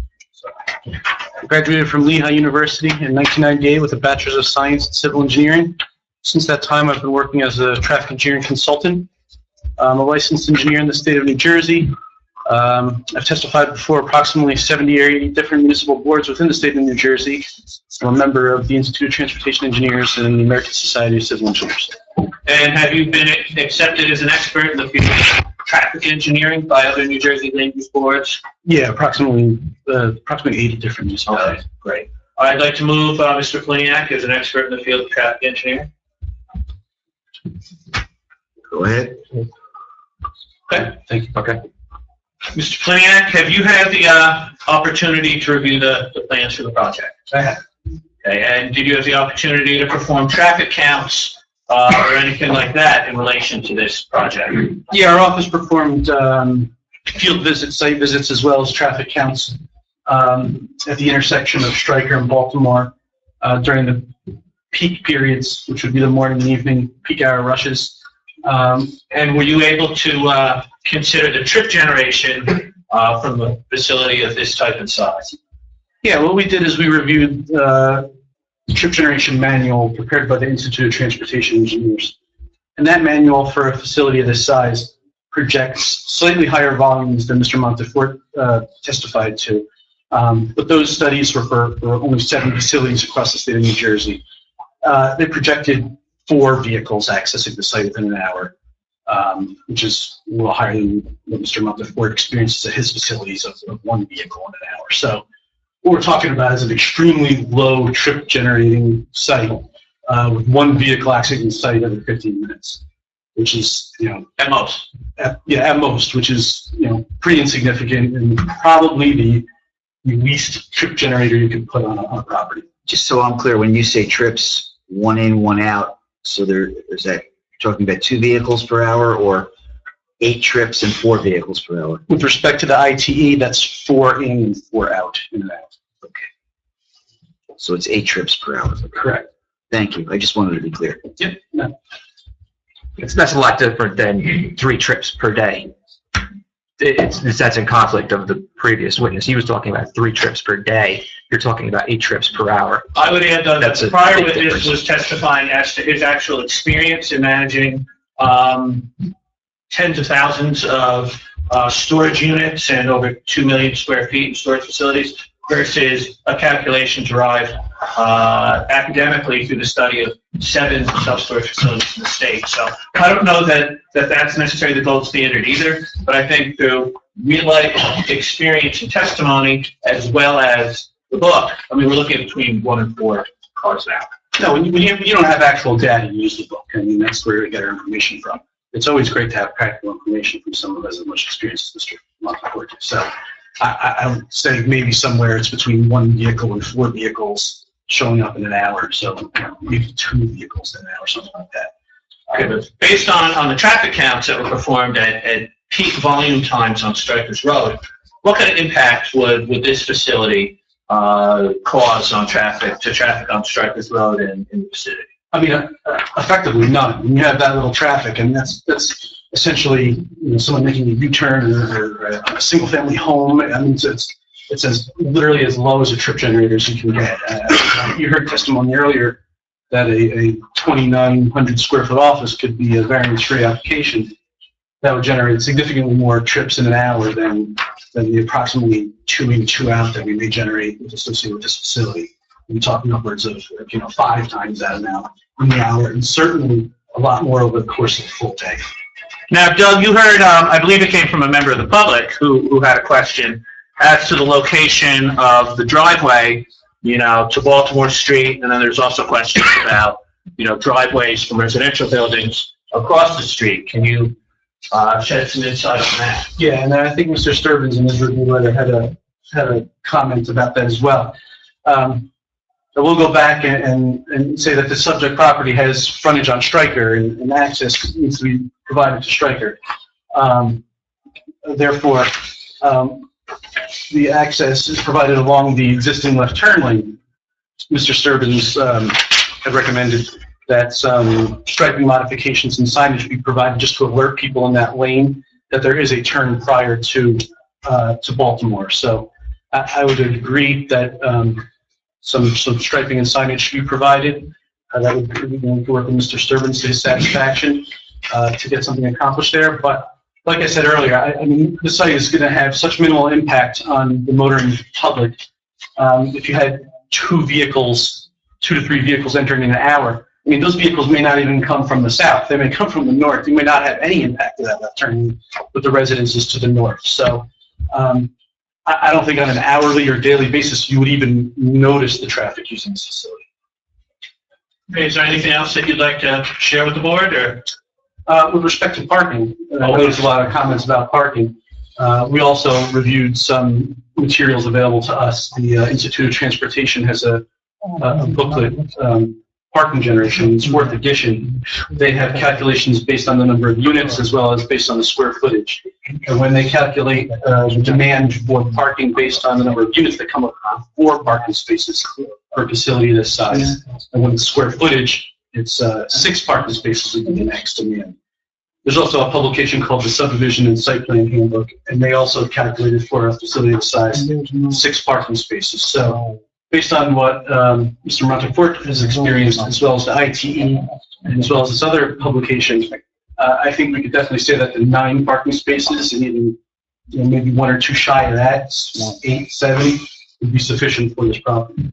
Graduated from Lehigh University in 1998 with a Bachelor's of Science in Civil Engineering. Since that time, I've been working as a traffic engineering consultant. I'm a licensed engineer in the state of New Jersey. I've testified before approximately 70 or 80 different municipal boards within the state of New Jersey. I'm a member of the Institute of Transportation Engineers and the American Society of Civil Engineers. And have you been accepted as an expert in the field of traffic engineering by other New Jersey land use boards? Yeah, approximately 80 different municipalities. Okay, great. I'd like to move Mr. Poliniak as an expert in the field of traffic engineering. Go ahead. Okay. Thank you. Okay. Mr. Poliniak, have you had the opportunity to review the plans for the project? I have. Okay, and did you have the opportunity to perform traffic counts or anything like that in relation to this project? Yeah, our office performed field visits, site visits, as well as traffic counts at the intersection of Stryker and Baltimore during the peak periods, which would be the morning and evening peak hour rushes. And were you able to consider the trip generation from a facility of this type and size? Yeah, what we did is we reviewed the trip generation manual prepared by the Institute of Transportation Engineers. And that manual for a facility of this size projects slightly higher volumes than Mr. Montefort testified to. But those studies were for only 7 facilities across the state of New Jersey. They projected 4 vehicles accessing the site within an hour, which is a little higher than what Mr. Montefort experiences at his facilities of 1 vehicle in an hour. So what we're talking about is an extremely low trip generating site with 1 vehicle accessing the site every 15 minutes, which is, at most. At most, which is, pretty insignificant and probably the least trip generator you can put on a property. Just so I'm clear, when you say trips, 1 in, 1 out, so is that talking about 2 vehicles per hour or 8 trips and 4 vehicles per hour? With respect to the ITE, that's 4 in and 4 out, in and out. Okay. So it's 8 trips per hour. Correct. Thank you. I just wanted to be clear. Yep. No. That's a lot different than 3 trips per day. That's in conflict of the previous witness. He was talking about 3 trips per day. You're talking about 8 trips per hour. I would add that That's the a prior big witness difference. was testifying as to his actual experience in managing tens of thousands of storage units and over 2 million square feet in storage facilities versus a calculation derived academically through the study of 7 self-storage facilities in the state. So I don't know that that's necessarily the gold standard either, but I think through real-life experience and testimony as well as the book, I mean, we're looking at between 1 and 4 cars now. No, when you don't have actual data, you use the book. I mean, that's where we get our information from. It's always great to have practical information from someone who has as much experience as Mr. Montefort. So I would say maybe somewhere it's between 1 vehicle and 4 vehicles showing up in an hour. So maybe 2 vehicles in an hour, something like that. Okay, but based on the traffic counts that were performed at peak volume times on Strikers Road, what kind of impact would this facility cause on traffic on Strikers Road and in the vicinity? I mean, effectively none. When you have that little traffic, and that's essentially someone making a U-turn or a single-family home. I mean, it's it's as literally as low as a trip generator as you can get. You heard testimony earlier that a 2,900 square foot office could be a variance-free application. That would generate significantly more trips in an hour than the approximately 2 in, 2 out that we may generate associated with this facility. We're talking upwards of 5 times that amount in the hour, and certainly a lot more over the course of the full day. Now, Doug, you heard, I believe it came from a member of the public who had a question as to the location of the driveway, to Baltimore Street, and then there's also questions about, driveways from residential buildings across the street. Can you shed some insight on that? Yeah, and I think Mr. Sturbins in his review letter had a comment about that as well. I will go back and say that the subject property has frontage on Stryker, and access needs to be provided to Stryker. Therefore, the access is provided along the existing left turn lane. Mr. Sturbins had recommended that some striping modifications and signage be provided just to alert people in that lane that there is a turn prior to Baltimore. So I would agree that some striping and signage should be provided. That would be going to work with Mr. Sturbins to his satisfaction to get something accomplished there. But like I said earlier, I mean, the site is going to have such minimal impact on the motoring public. If you had 2 to 3 vehicles entering in an hour, I mean, those vehicles may not even come from the south. They may come from the north. You may not have any impact of that left turn with the residences to the north. So I don't think on an hourly or daily basis you would even notice the traffic using this facility. Okay, is there anything else that you'd like to share with the board, or? With respect to parking, I noticed a lot of comments about parking. We also reviewed some materials available to us. The Institute of Transportation has a booklet, parking generation. It's 4th edition. They have calculations based on the number of units as well as based on the square footage. And when they calculate the demand for parking based on the number of units, they come up with 4 parking spaces per facility this size. And with the square footage, it's 6 parking spaces would be the next demand. There's also a publication called the Subdivision and Site Plan Handbook, and they also calculated for a facility this size 6 parking spaces. So based on what Mr. Montefort has experienced, as well as the ITE, and as well as this other publication, I think we could definitely say that the 9 parking spaces, and even maybe 1 or 2 shy of that, 8, 7, would be sufficient for this property.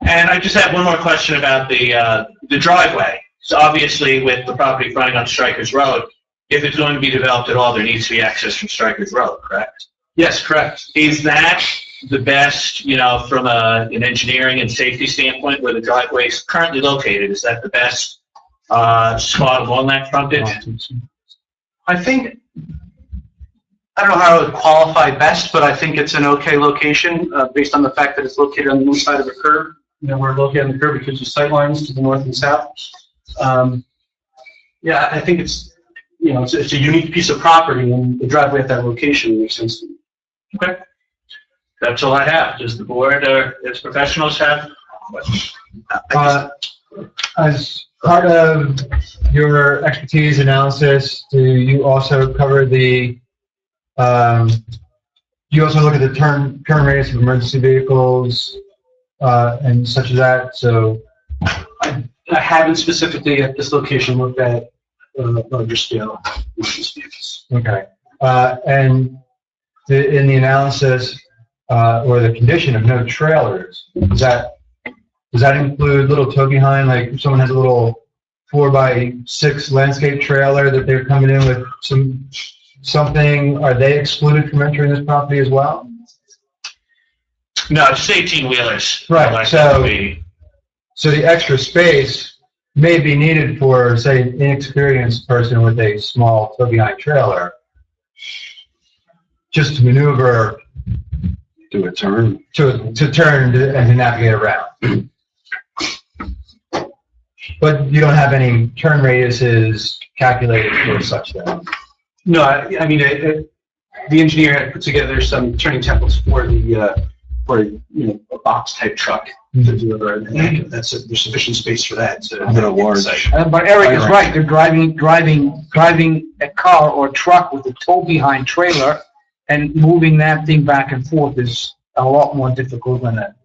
And I just have one more question about the driveway. So obviously, with the property fronting on Stryker's Road, if it's going to be developed at all, there needs to be access from Stryker's Road, correct? Yes, correct. Is that the best, from an engineering and safety standpoint, where the driveway is currently located? Is that the best spot along that frontage? I think, I don't know how I would qualify best, but I think it's an okay location based on the fact that it's located on the north side of a curve. We're located on the curve because of sight lines to the north and south. Yeah, I think it's, it's a unique piece of property, and the driveway at that location makes sense to me. Okay. That's all I have. Does the board or its professionals have questions? As part of your expertise analysis, do you also cover you also look at the turn radius of emergency vehicles and such as that? So I haven't specifically at this location looked at larger scale emergency vehicles. Okay. And in the analysis or the condition of no trailers, does that include little tow behind, like if someone has a little 4x6 landscape trailer that they're coming in with something, are they excluded from entering this property as well? No, it's 18-wheelers. Right, so the extra space may be needed for, say, an inexperienced person with a small tow-behind trailer, just to maneuver. Do a turn. To turn and to navigate around. But you don't have any turn radiuses calculated for such thing? No, I mean, the engineer had put together some turning templates for a box type truck to deliver, and there's sufficient space for that. But Eric is right. They're driving a car or truck with a tow behind trailer, and moving that thing back and forth is a lot more difficult than that.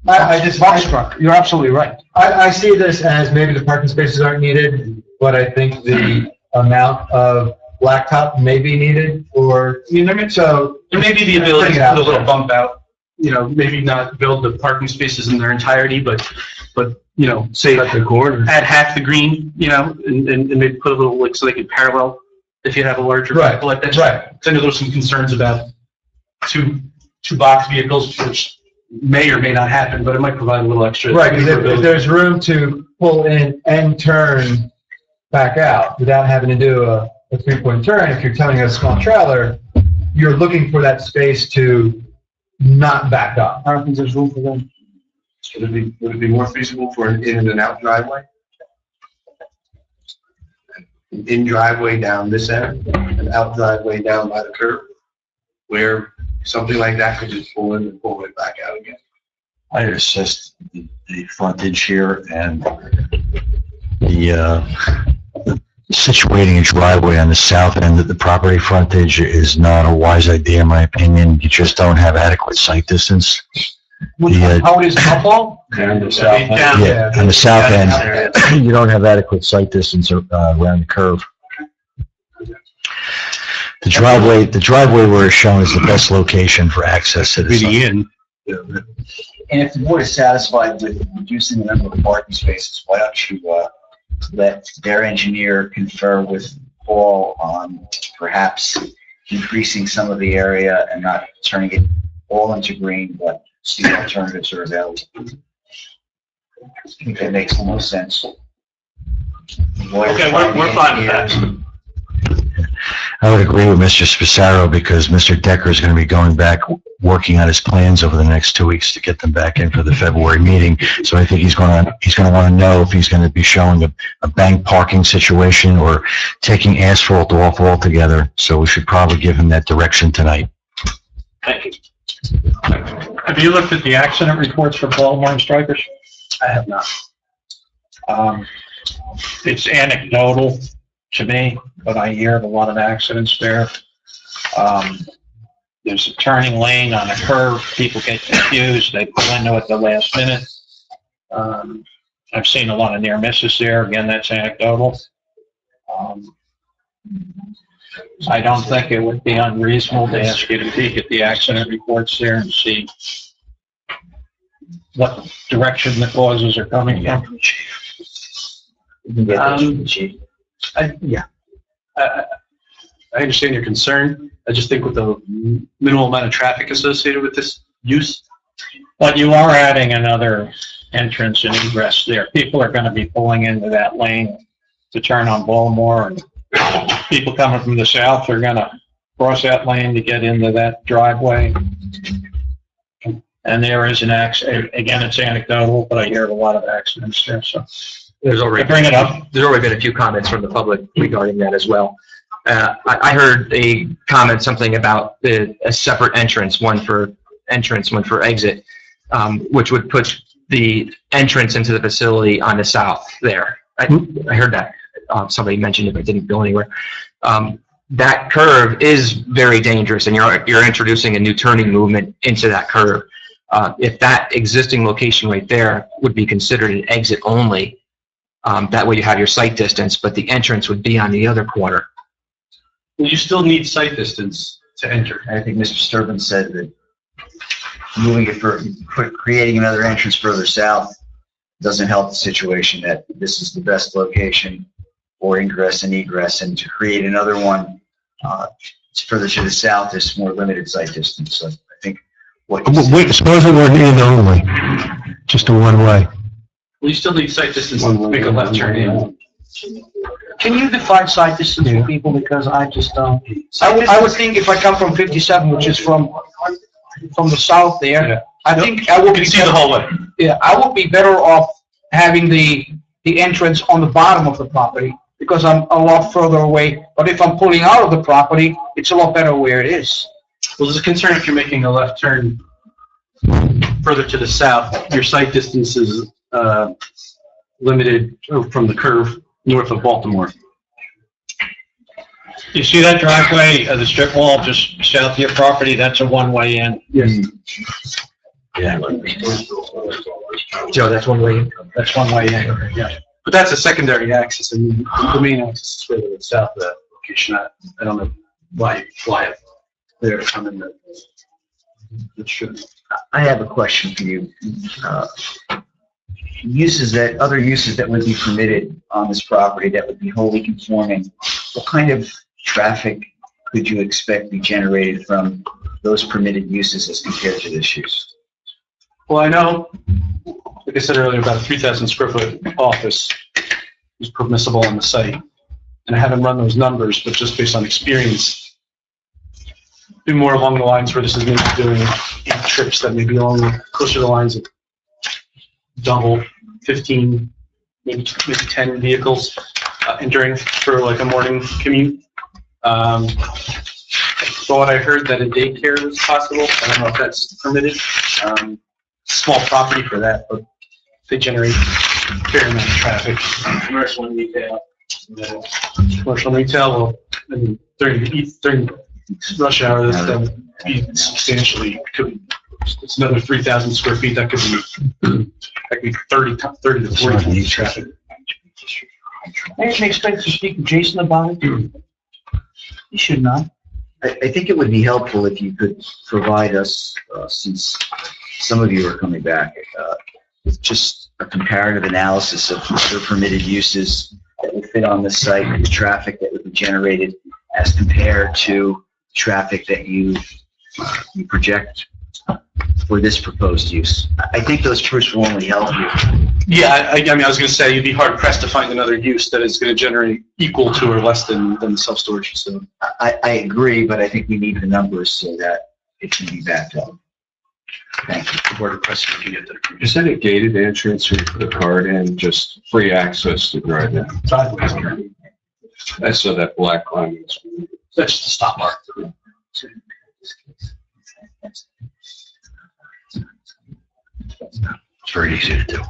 I just, Box truck, you're absolutely right. I see this as maybe the parking spaces aren't needed, but I think the amount of blacktop may be needed for, so. There may be the ability to put a little bump out, maybe not build the parking spaces in their entirety, but, say At the corner. add half the green, and maybe put a little, like, so they can parallel if you have a larger Right, vehicle like that. right. 'Cause I know there's some concerns about two box vehicles, which may or may not happen, but it might provide a little extra. Right, because if there's room to pull in and turn back out without having to do a 3-point turn, if you're towing a small trailer, you're looking for that space to not back up. I don't think there's room for them. Would it be more feasible for an in and out driveway? An in driveway down this end, an out driveway down by the curb, where something like that could just pull in and pull right back out again? I assessed the frontage here and the situating a driveway on the south end of the property frontage is not a wise idea, in my opinion. You just don't have adequate sight distance. How it is Buffalo? Yeah, on the south end, you don't have adequate sight distance around the curve. The driveway where it's shown is the best location for access to the site. And if the board is satisfied with reducing the number of parking spaces, why don't you let their engineer confer with Paul on perhaps increasing some of the area and not turning it all into green, but see what alternatives are available. I think that makes the most sense. Okay, we're fine with that. I would agree with Mr. Spicaro because Mr. Decker is going to be going back, working on his plans over the next 2 weeks to get them back in for the February meeting. So I think he's going to want to know if he's going to be showing a bank parking situation or taking asphalt off altogether. So we should probably give him that direction tonight. Thank you. Have you looked at the accident reports for Baltimore and Strikers? I have not. It's anecdotal to me, but I hear of a lot of accidents there. There's a turning lane on a curve. People get confused. They pull into it at the last minute. I've seen a lot of near misses there. Again, that's anecdotal. I don't think it would be unreasonable to ask you to peek at the accident reports there and see what direction the causes are coming from. I understand your concern. I just think with the minimal amount of traffic associated with this use. But you are adding another entrance and egress there. People are going to be pulling into that lane to turn on Baltimore, and people coming from the south are going to cross that lane to get into that driveway. And there is an accident. Again, it's anecdotal, but I hear of a lot of accidents there, so. There's already Bring it up. There's already been a few comments from the public regarding that as well. I heard a comment, something about a separate entrance, one for entrance, one for exit, which would put the entrance into the facility on the south there. I heard that. Somebody mentioned it, but it didn't go anywhere. That curve is very dangerous, and you're introducing a new turning movement into that curve. If that existing location right there would be considered an exit only, that way you have your sight distance, but the entrance would be on the other corner. Well, you still need sight distance to enter. I think Mr. Sturban said that moving it for creating another entrance further south doesn't help the situation, that this is the best location for ingress and egress, and to create another one further to the south is more limited sight distance. So I think what Wait, suppose it were in only, just a one-way. Well, you still need sight distance to make a left turn in. Can you define sight distance for people, because I just don't. I would think if I come from 57, which is from the south there, Yeah. I think I would You be can see the whole way. Yeah, I would be better off having the entrance on the bottom of the property, because I'm a lot further away. But if I'm pulling out of the property, it's a lot better where it is. Well, there's a concern if you're making a left turn further to the south, your sight distance is limited from the curve north of Baltimore. You see that driveway, the strip mall just south of your property, that's a one-way in. Yes. Yeah. Joe, that's one way. That's one way in, yeah. But that's a secondary access, and the main access is further south of that location. I don't know why you fly it there to come in the, it shouldn't. I have a question for you. Other uses that would be permitted on this property that would be wholly conforming, what kind of traffic could you expect to be generated from those permitted uses as compared to this use? Well, I know, like I said earlier, about a 3,000 square foot office is permissible on the site. And I haven't run those numbers, but just based on experience, be more along the lines where this is maybe doing 8 trips that may be closer to the lines of double, 15, maybe 10 vehicles entering for like a morning commute. I thought I heard that a daycare was possible. I don't know if that's permitted. Small property for that, but they generate a fair amount of traffic. Commercial and retail. Commercial and retail, well, I mean, during rush hour, that would be substantially, it's another 3,000 square feet. That could be 30 to 40 times traffic. Anything expect to speak to Jason about it? You should not. I think it would be helpful if you could provide us, since some of you are coming back, with just a comparative analysis of other permitted uses that would fit on the site, and the traffic that would be generated as compared to traffic that you project for this proposed use. I think those proofs will only help you. Yeah, I mean, I was going to say you'd be hard pressed to find another use that is going to generate equal to or less than the self-storage facility. I agree, but I think we need the numbers so that it can be backed up. Thank you. Board of Trustees can get that. Is that a gated entrance where you put a card in, just free access to drive in? I saw that black line. That's just the stop mark. It's very easy to do.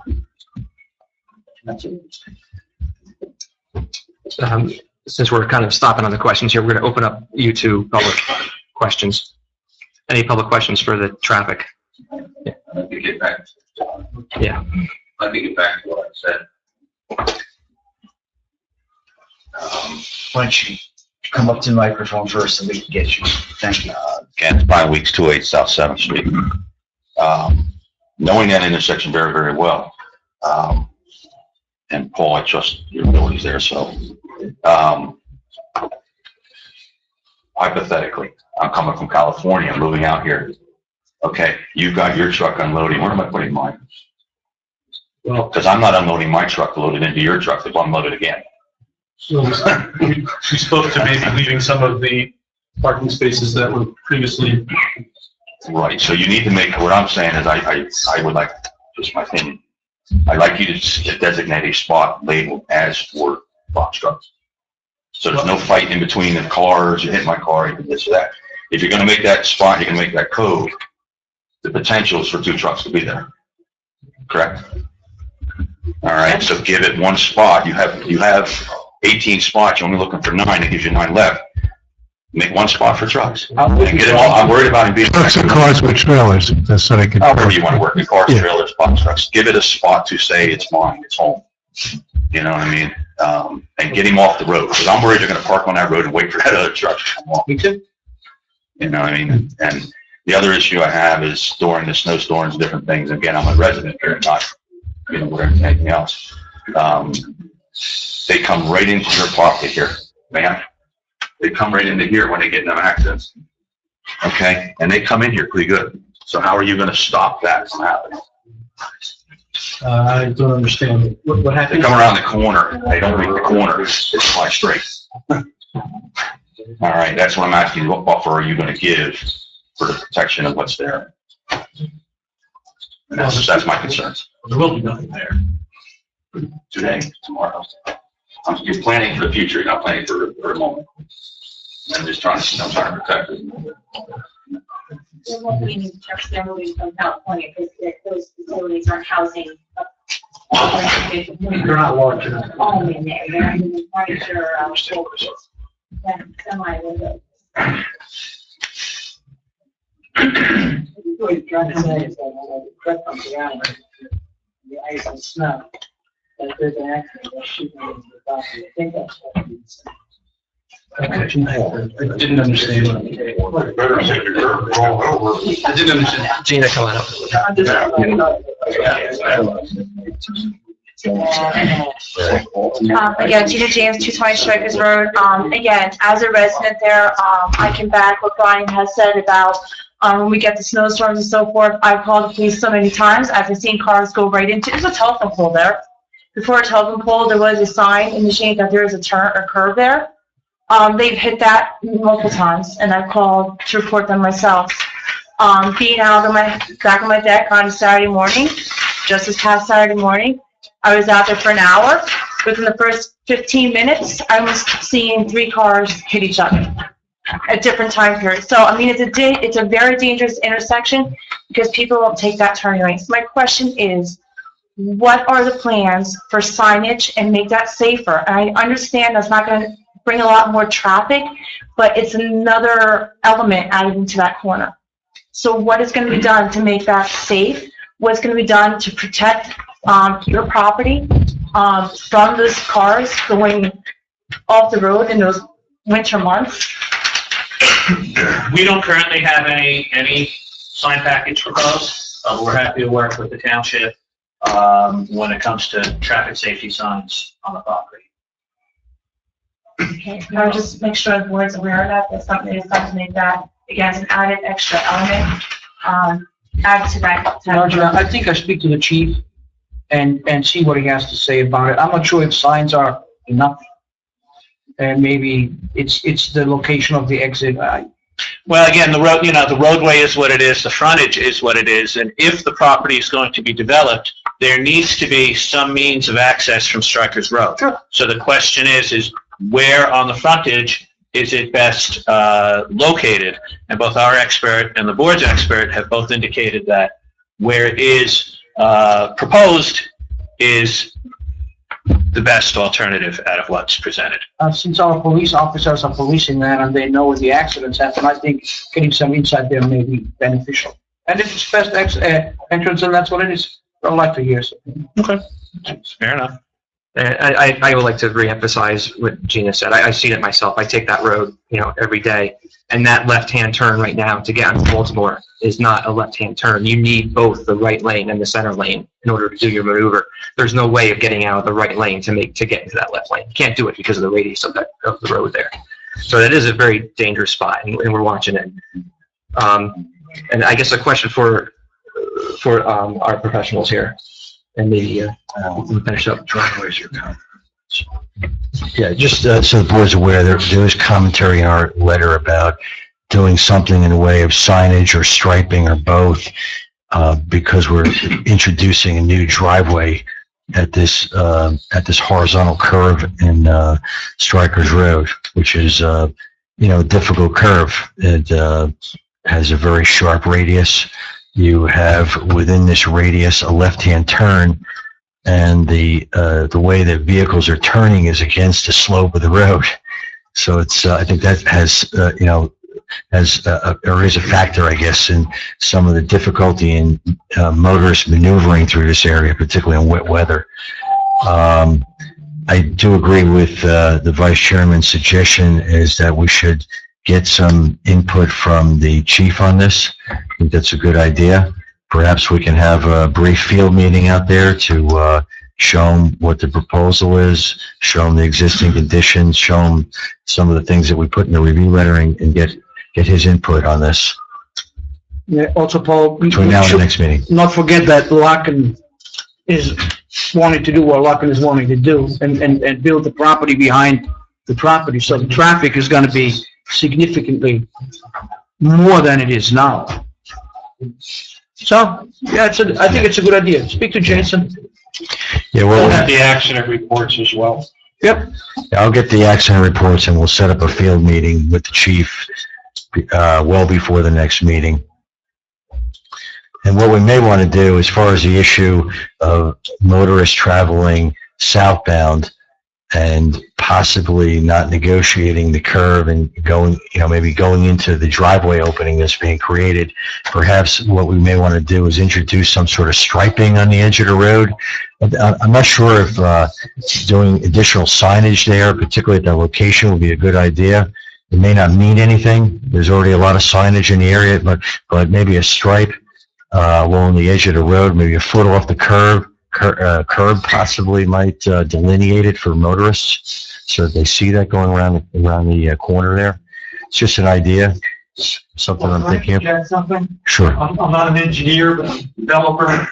Since we're kind of stopping on the questions here, we're going to open up you to public questions. Any public questions for the traffic? Yeah. Let me get back. Yeah. Let me get back to what I said. Why don't you come up to the microphone first and we can get you. Thank you. Kent, Pine Weeks, 208 South 7th Street. Knowing that intersection very, very well, and Paul, I trust your abilities there, so, hypothetically, I'm coming from California, moving out here. Okay, you've got your truck unloading, where am I putting mine? Well, Because I'm not unloading my truck to load it into your truck to unload it again. so we spoke to maybe leaving some of the parking spaces that were previously. Right, so you need to make, what I'm saying is I would like, just my opinion, I'd like you to designate a spot labeled as for box trucks. So there's no fight in between the cars, you hit my car, you can this or that. If you're gonna make that spot, you're gonna make that code, the potential is for 2 trucks to be there, correct? All right, so give it 1 spot, you have 18 spots, you're only looking for 9, it gives you 9 left. Make 1 spot for trucks. And get them all, I'm worried about it being. Trucks and cars with trailers, that's so they can. However you want to work, the cars, trailers, box trucks, give it a spot to say it's mine, it's home. You know what I mean? And get him off the road, because I'm worried they're gonna park on that road and wait for that other truck to come off. Me too. You know what I mean? And the other issue I have is during the snowstorms, different things, again, I'm a resident here, not, anything else. They come right into your pocket here, man. They come right into here when they get in them accidents. Okay? And they come in here pretty good. So how are you gonna stop that from happening? I don't understand. What They happened? come around the corner, they don't make the corner, it's fly straight. All right, that's what I'm asking, what buffer are you gonna give for the protection of what's there? And that's my concerns. There will be nothing there. Today, tomorrow. You're planning for the future, you're not planning for a moment. I'm just trying to protect it. There won't be any trucks that are moving from California because those facilities aren't housing. They're not large enough. Home in there, they're not moving furniture, semi windows. What you're trying to say is that when the truck comes around, the ice and snow, that if there's an accident, they'll shoot them into the property. I think that's what you're saying. I didn't understand. I didn't understand. Gina, come on up. Again, Gina James, 220 Strikers Road. Again, as a resident there, I can back what Brian has said about when we get the snowstorms and so forth. I've called the police so many times. I've seen cars go right into, there's a telephone pole there. Before a telephone pole, there was a sign indicating that there is a turn or curve there. They've hit that multiple times, and I've called to report them myself. Being out on my back on my deck on Saturday morning, just this past Saturday morning, I was out there for an hour. Within the first 15 minutes, I was seeing 3 cars hit each other at different time periods. So, I mean, it's a very dangerous intersection because people won't take that turning lane. So my question is, what are the plans for signage and make that safer? And I understand that's not going to bring a lot more traffic, but it's another element added into that corner. So what is going to be done to make that safe? What's going to be done to protect your property from those cars going off the road in those winter months? We don't currently have any sign package proposed. We're happy to work with the township when it comes to traffic safety signs on the property. Okay, I'll just make sure the board's aware of that. That's something that's going to make that, again, an added extra element, add to that. Roger, I think I speak to the chief and see what he has to say about it. I'm not sure if signs are enough. And maybe it's the location of the exit. Well, again, the road, the roadway is what it is, the frontage is what it is, and if the property is going to be developed, there needs to be some means of access from Strikers Road. Sure. So the question is where on the frontage is it best located? And both our expert and the board's expert have both indicated that where it is proposed is the best alternative out of what's presented. Since our police officers are policing that and they know where the accidents happen, I think getting some insight there may be beneficial. And if it's best entrance, then that's what it is. I'd like to hear something. Okay. Fair enough. I would like to reemphasize what Gina said. I see it myself. I take that road, every day. And that left-hand turn right now to get into Baltimore is not a left-hand turn. You need both the right lane and the center lane in order to do your maneuver. There's no way of getting out of the right lane to get into that left lane. You can't do it because of the radius of the road there. So that is a very dangerous spot, and we're watching it. And I guess a question for our professionals here, and maybe we'll finish up. Where's your comments? Yeah, just so the board's aware, there is commentary in our letter about doing something in the way of signage or striping or both, because we're introducing a new driveway at this horizontal curve in Strikers Road, which is a difficult curve. It has a very sharp radius. You have within this radius a left-hand turn, and the way that vehicles are turning is against the slope of the road. So it's I think that has or is a factor, I guess, in some of the difficulty in motorists maneuvering through this area, particularly in wet weather. I do agree with the vice chairman's suggestion is that we should get some input from the chief on this. I think that's a good idea. Perhaps we can have a brief field meeting out there to show them what the proposal is, show them the existing conditions, show them some of the things that we put in the review letter, and get his input on this. Yeah, also, Paul, Between now and the next meeting. Not forget that Locken is wanting to do what Locken is wanting to do and build the property behind the property. So the traffic is going to be significantly more than it is now. So, yeah, I think it's a good idea. Speak to Jason. Yeah, we'll have the accident reports as well. Yep. I'll get the accident reports, and we'll set up a field meeting with the chief well before the next meeting. And what we may want to do, as far as the issue of motorists traveling southbound, and possibly not negotiating the curve and going, maybe going into the driveway opening that's being created. Perhaps what we may want to do is introduce some sort of striping on the edge of the road. I'm not sure if doing additional signage there, particularly at that location, would be a good idea. It may not mean anything. There's already a lot of signage in the area, but maybe a stripe along the edge of the road, maybe a foot off the curb possibly might delineate it for motorists so that they see that going around the corner there. It's just an idea, something I'm thinking of. Add something? Sure. I'm not an engineer, but I'm a developer.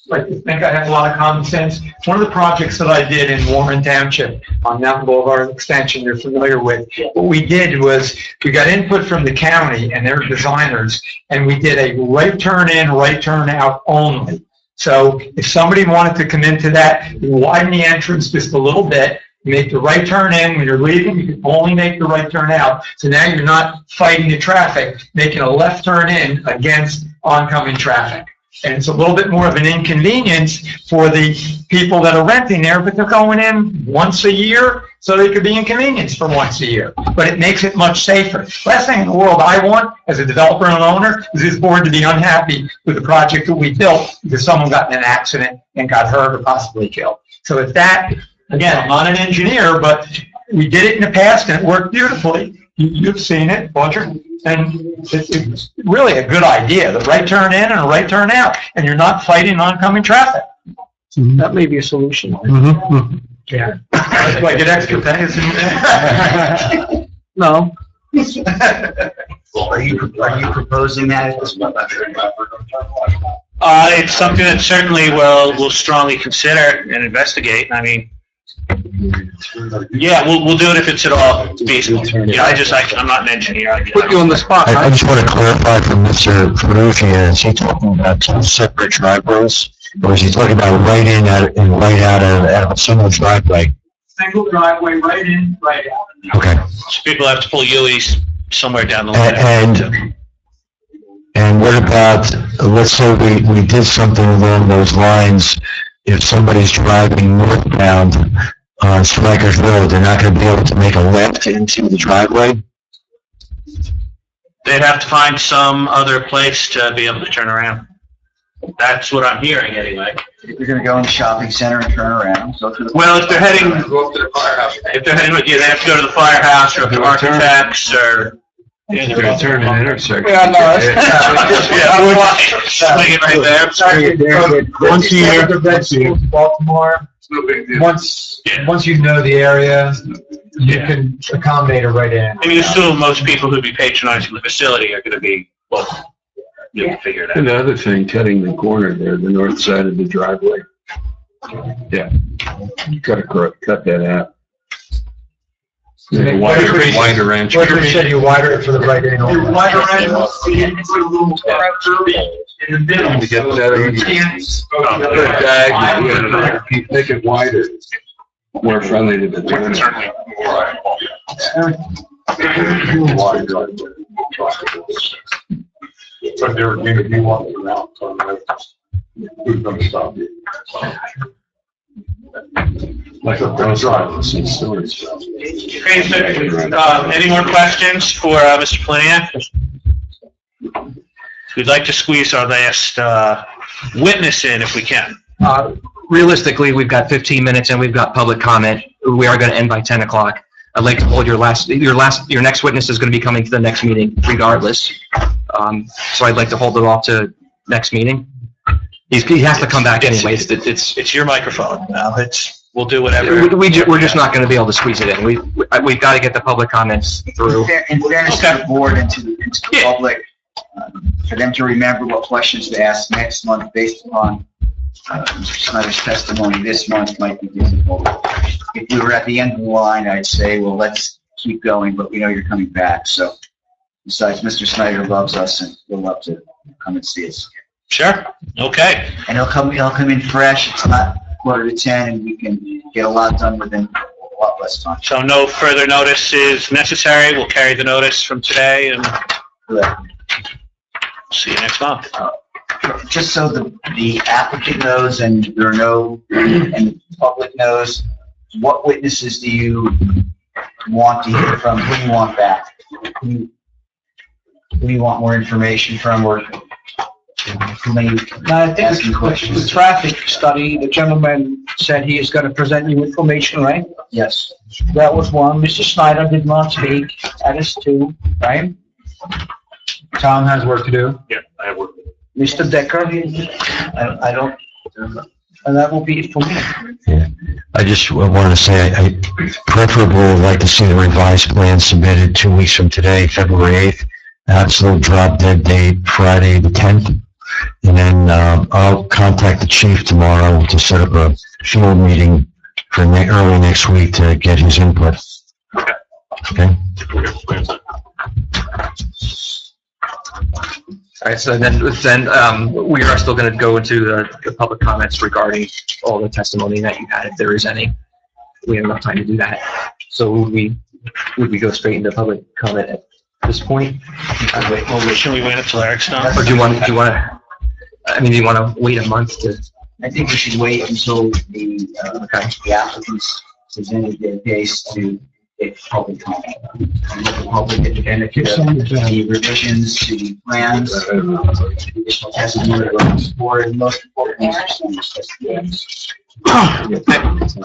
Like to think I have a lot of common sense. One of the projects that I did in Warren Township on Mountain Boulevard Extension you're familiar with, what we did was we got input from the county and their designers, and we did a right turn in, right turn out only. So if somebody wanted to come into that, widen the entrance just a little bit, make the right turn in. When you're leaving, you can only make the right turn out. So now you're not fighting the traffic, making a left turn in against oncoming traffic. And it's a little bit more of an inconvenience for the people that are renting there, but they're going in once a year, so they could be inconvenienced for once a year. But it makes it much safer. Last thing in the world I want, as a developer and owner, is this board to be unhappy with the project that we built because someone got in an accident and got hurt or possibly killed. So if that, again, I'm not an engineer, but we did it in the past and it worked beautifully. You've seen it, Roger. And it's really a good idea, the right turn in and a right turn out, and you're not fighting oncoming traffic. That may be a solution. Yeah. Do I get extra pennies? No. Are you proposing that at this point? It's something that certainly we'll strongly consider and investigate. I mean, yeah, we'll do it if it's at all feasible. Yeah, I'm not an engineer. Put you on the spot. I just want to clarify from Mr. Ferrugia, is he talking about two separate driveways? Or is he talking about right in and right out of a single driveway? Single driveway, right in, right out. Okay. So people have to pull U's somewhere down the line. And what about, let's say we did something along those lines, if somebody's driving northbound on Strikers Road, they're not going to be able to make a left into the driveway? They'd have to find some other place to be able to turn around. That's what I'm hearing anyway. If you're gonna go in the shopping center and turn around, go to the. Well, if they're heading with you, they have to go to the firehouse or the architects or. You're gonna turn an intersection. Yeah, no, that's. Swing it right there. Once a year, Baltimore, once you know the area, you can accommodate a right in. And you assume most people who'd be patronizing the facility are gonna be local. You can figure it out. And the other thing, cutting the corner there, the north side of the driveway. Yeah, you gotta cut that out. Wider entrance. What if we said you wider it for the right in? Your wider entrance, you can put a little in the middle. To get that, make it wider, more friendly to the turn. But they're going to be walking around, so who's going to stop you? Like a drive, it's stories. Okay, so, any more questions for Mr. Pliniak? We'd like to squeeze our last witness in if we can. Realistically, we've got 15 minutes and we've got public comment. We are going to end by 10 o'clock. I'd like to hold your next witness is going to be coming to the next meeting regardless. So I'd like to hold it off to next meeting. He has to come back anyways. It's your microphone. We'll do whatever. We're just not going to be able to squeeze it in. We've got to get the public comments through. In fairness to the board and to the public, for them to remember what questions to ask next month based upon Mr. Snyder's testimony this month might be difficult. If we were at the end of the line, I'd say, well, let's keep going, but we know you're coming back. So besides, Mr. Snyder loves us and he'll love to come and see us. Sure. Okay. And he'll come in fresh. It's not 9:45, and we can get a lot done within a lot less time. So no further notice is necessary. We'll carry the notice from today and see you next month. Just so the applicant knows and and the public knows, what witnesses do you want to hear from? Who do you want back? Who do you want more information from, or who may No, I think ask you questions? the traffic study, the gentleman said he is gonna present you information, right? Yes. That was one. Mr. Snyder did not speak. That is two, right? Tom has work to do. Yeah, I have work. Mr. Decker, I don't, and that will be it for me. Yeah, I just wanted to say, I preferably would like to see the revised plan submitted 2 weeks from today, February 8th. Absolute drop dead date, Friday the 10th. And then, I'll contact the chief tomorrow to set up a field meeting for early next week to get his input. Okay? All right, so then we are still going to go into the public comments regarding all the testimony that you had, if there is any. We have enough time to do that. So would we go straight into public comment at this point? Should we wait until Eric's done? Or do you want to, I mean, do you want to wait a month to? I think we should wait until the applicants presented their case to get public comment. The public get the benefit of the revisions to the plans, additional testimony from the board, and most importantly,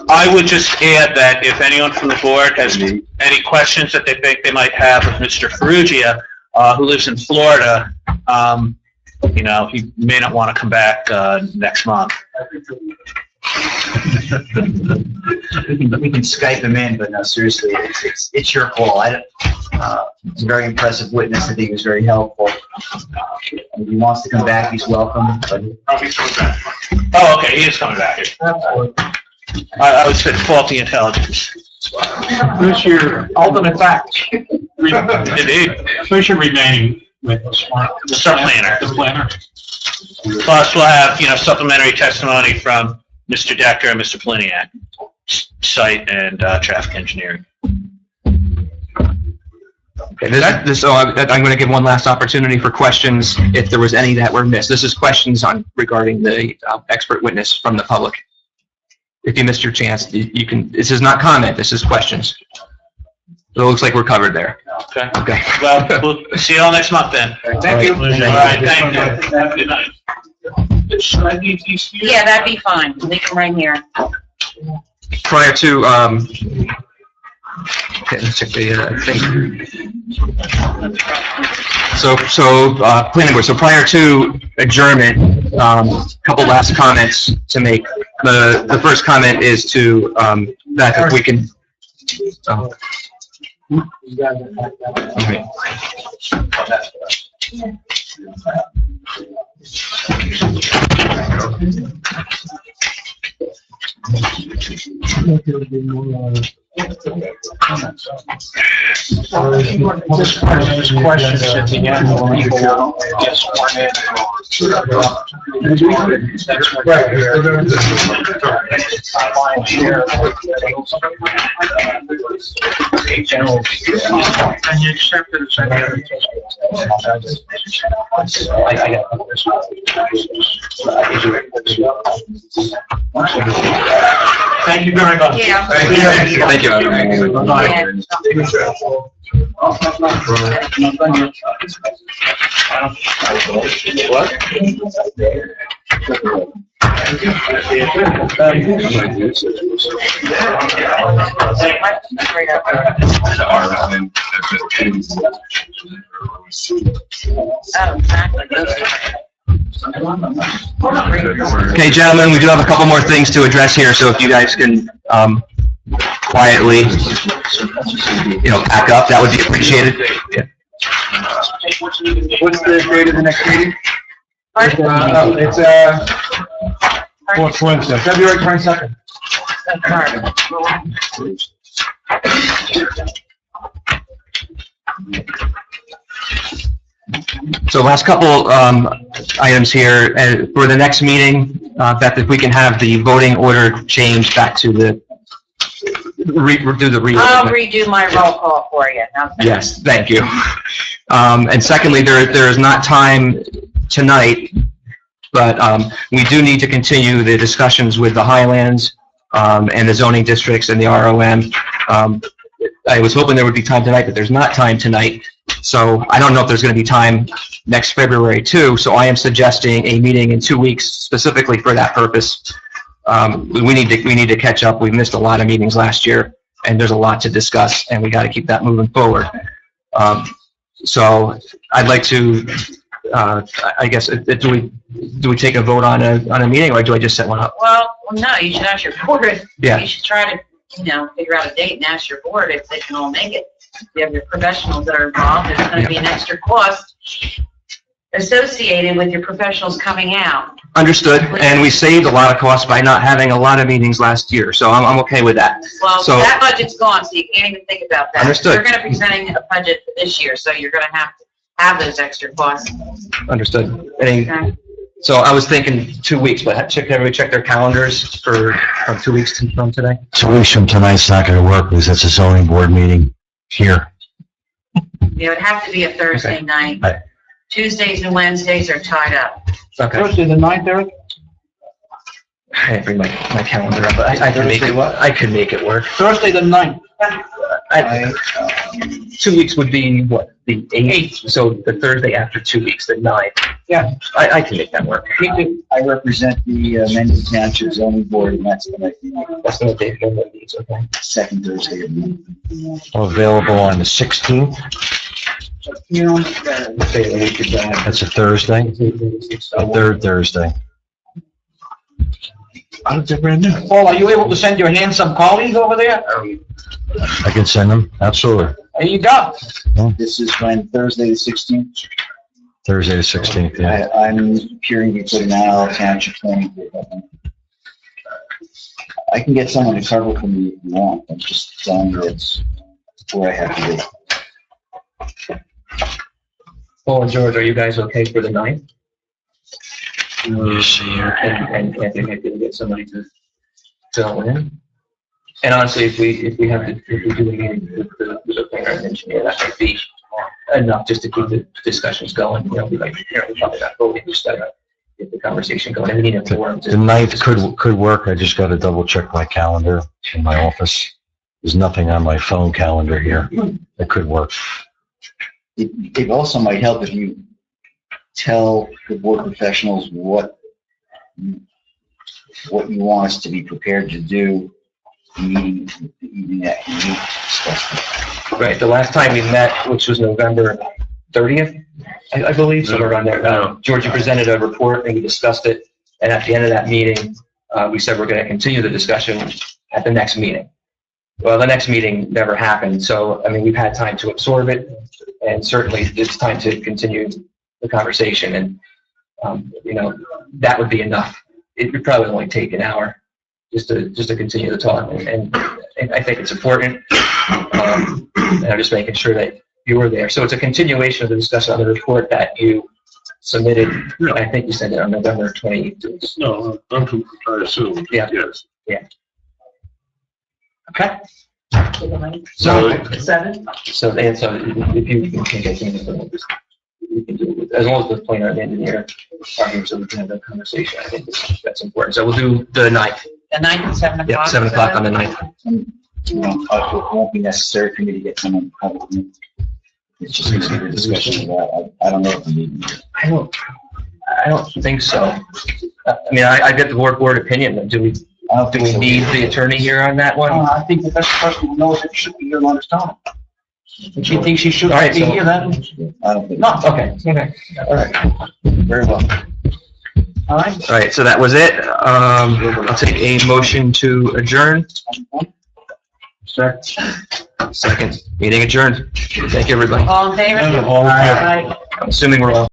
I would just add that if anyone from the board has any questions that they think they might have with Mr. Ferrugia, who lives in Florida, you know, he may not want to come back next month. we can Skype them in, but no, seriously, it's your call. He's a very impressive witness. I think he was very helpful. If he wants to come back, he's welcome. But He's coming back. Oh, okay, he is coming back. I would say faulty intelligence. Who's your ultimate fact? Indeed. Who's your remaining witness? The sub-planner. The planner. Plus, we'll have, you know, supplementary testimony from Mr. Decker and Mr. Pliniak, site and traffic engineering. Okay, so I'm going to give one last opportunity for questions if there was any that were missed. This is questions regarding the expert witness from the public. If you missed your chance, you can. This is not comment. This is questions. So it looks like we're covered there. Okay. Okay. Well, we'll see you all next month then. Thank you. All right, thank you. Have a good night. Should I leave these here? Yeah, that'd be fine. Leave them right here. Prior to okay, let's check the thing. So planning board. So prior to adjournment, couple last comments to make. The first comment is to that if we can. Okay. Just questions at the end. People get sworn in. And you accept it as Thank you very much. Yeah. Thank you. Okay, gentlemen, we do have a couple more things to address here, so if you guys can quietly, back up, that would be appreciated. Yeah. What's the date of the next meeting? It's Wednesday. February 22nd. So last couple items here, for the next meeting, Beth, if we can have the voting order changed back to the, do the re. I'll redo my roll call for you. Yes, thank you. And secondly, there is not time tonight, but we do need to continue the discussions with the Highlands and the zoning districts and the ROM. I was hoping there would be time tonight, but there's not time tonight. So I don't know if there's going to be time next February too. So I am suggesting a meeting in 2 weeks specifically for that purpose. We need to catch up. We missed a lot of meetings last year, and there's a lot to discuss, and we got to keep that moving forward. So I'd like to, I guess, do we take a vote on a meeting, or do I just set one up? Well, no, you should ask your board. Yeah. You should try to, figure out a date and ask your board if they can all make it. If you have your professionals that are involved, there's going to be an extra cost associated with your professionals coming out. Understood, and we saved a lot of costs by not having a lot of meetings last year, so I'm okay with that. Well, So- that budget's gone, so you can't even think about that. Understood. You're going to be presenting a budget for this year, so you're going to have those extra costs. Understood. Okay. So I was thinking 2 weeks, but everybody check their calendars for 2 weeks from today? 2 weeks from tonight's not going to work because that's a zoning board meeting here. It would have to be a Thursday night. Right. Tuesdays and Wednesdays are tied up. Okay. Thursday the 9th, Eric? I didn't bring my calendar up, but I can make it, I could make it work. Thursday the 9th. 2 weeks would be, what, the 8th? So the Thursday after 2 weeks, the 9th. Yeah. I can make that work. I represent the Mendon Township zoning board, and that's That's the date of the meetings, okay? second Thursday of the month. Available on the 16th. Say a week is that. That's a Thursday. The third Thursday. Paul, are you able to send your handsome colleague over there? I can send them. Absolutely. There you go. This is when, Thursday the 16th? Thursday the 16th, yeah. I'm appearing to be putting out Township planning. I can get someone to cover for me if you want. I'm just telling you it's where I have to be. Paul and George, are you guys okay for the 9th? Let's see here. And I think I can get somebody to fill in. And honestly, if we do a meeting with the planner and engineer, that might be enough just to keep the discussions going. We probably not voting, just gotta get the conversation going. And we need a forum to. The 9th could work. I just got to double check my calendar in my office. There's nothing on my phone calendar here. It could work. It also might help if you tell the board professionals what you want us to be prepared to do the evening that you meet, discuss. Right, the last time we met, which was November 30th, I believe, somewhere around there. George, you presented a report and we discussed it. And at the end of that meeting, we said we're going to continue the discussion at the next meeting. Well, the next meeting never happened. So, I mean, we've had time to absorb it, and certainly it's time to continue the conversation. And, that would be enough. It would probably only take an hour just to continue the talk. And I think it's important. And I'm just making sure that you were there. So it's a continuation of the discussion on the report that you submitted. I think you sent it on November 20th. No, I assume. Yeah. Yes. Yeah. Okay. So, 7? So if you can get things, we can do it as long as the planner and the engineer are here, so we can have that conversation. I think that's important. So we'll do the 9th. The 9th at 7 o'clock? Yep, 7 o'clock on the 9th. It won't be necessary for me to get someone to cover me. It's just going to be a discussion of that. I don't know if we need to. I don't think so. I mean, I get the board opinion. Do we need the attorney here on that one? I think the best person who knows it should be here on his time. If she thinks she should All right, be so- here, then, I don't think. no. Okay. All right. Very well. All right. All right, so that was it. I'll take a motion to adjourn. Second. Meeting adjourned. Thank you, everybody. All in favor? I'm assuming we're all.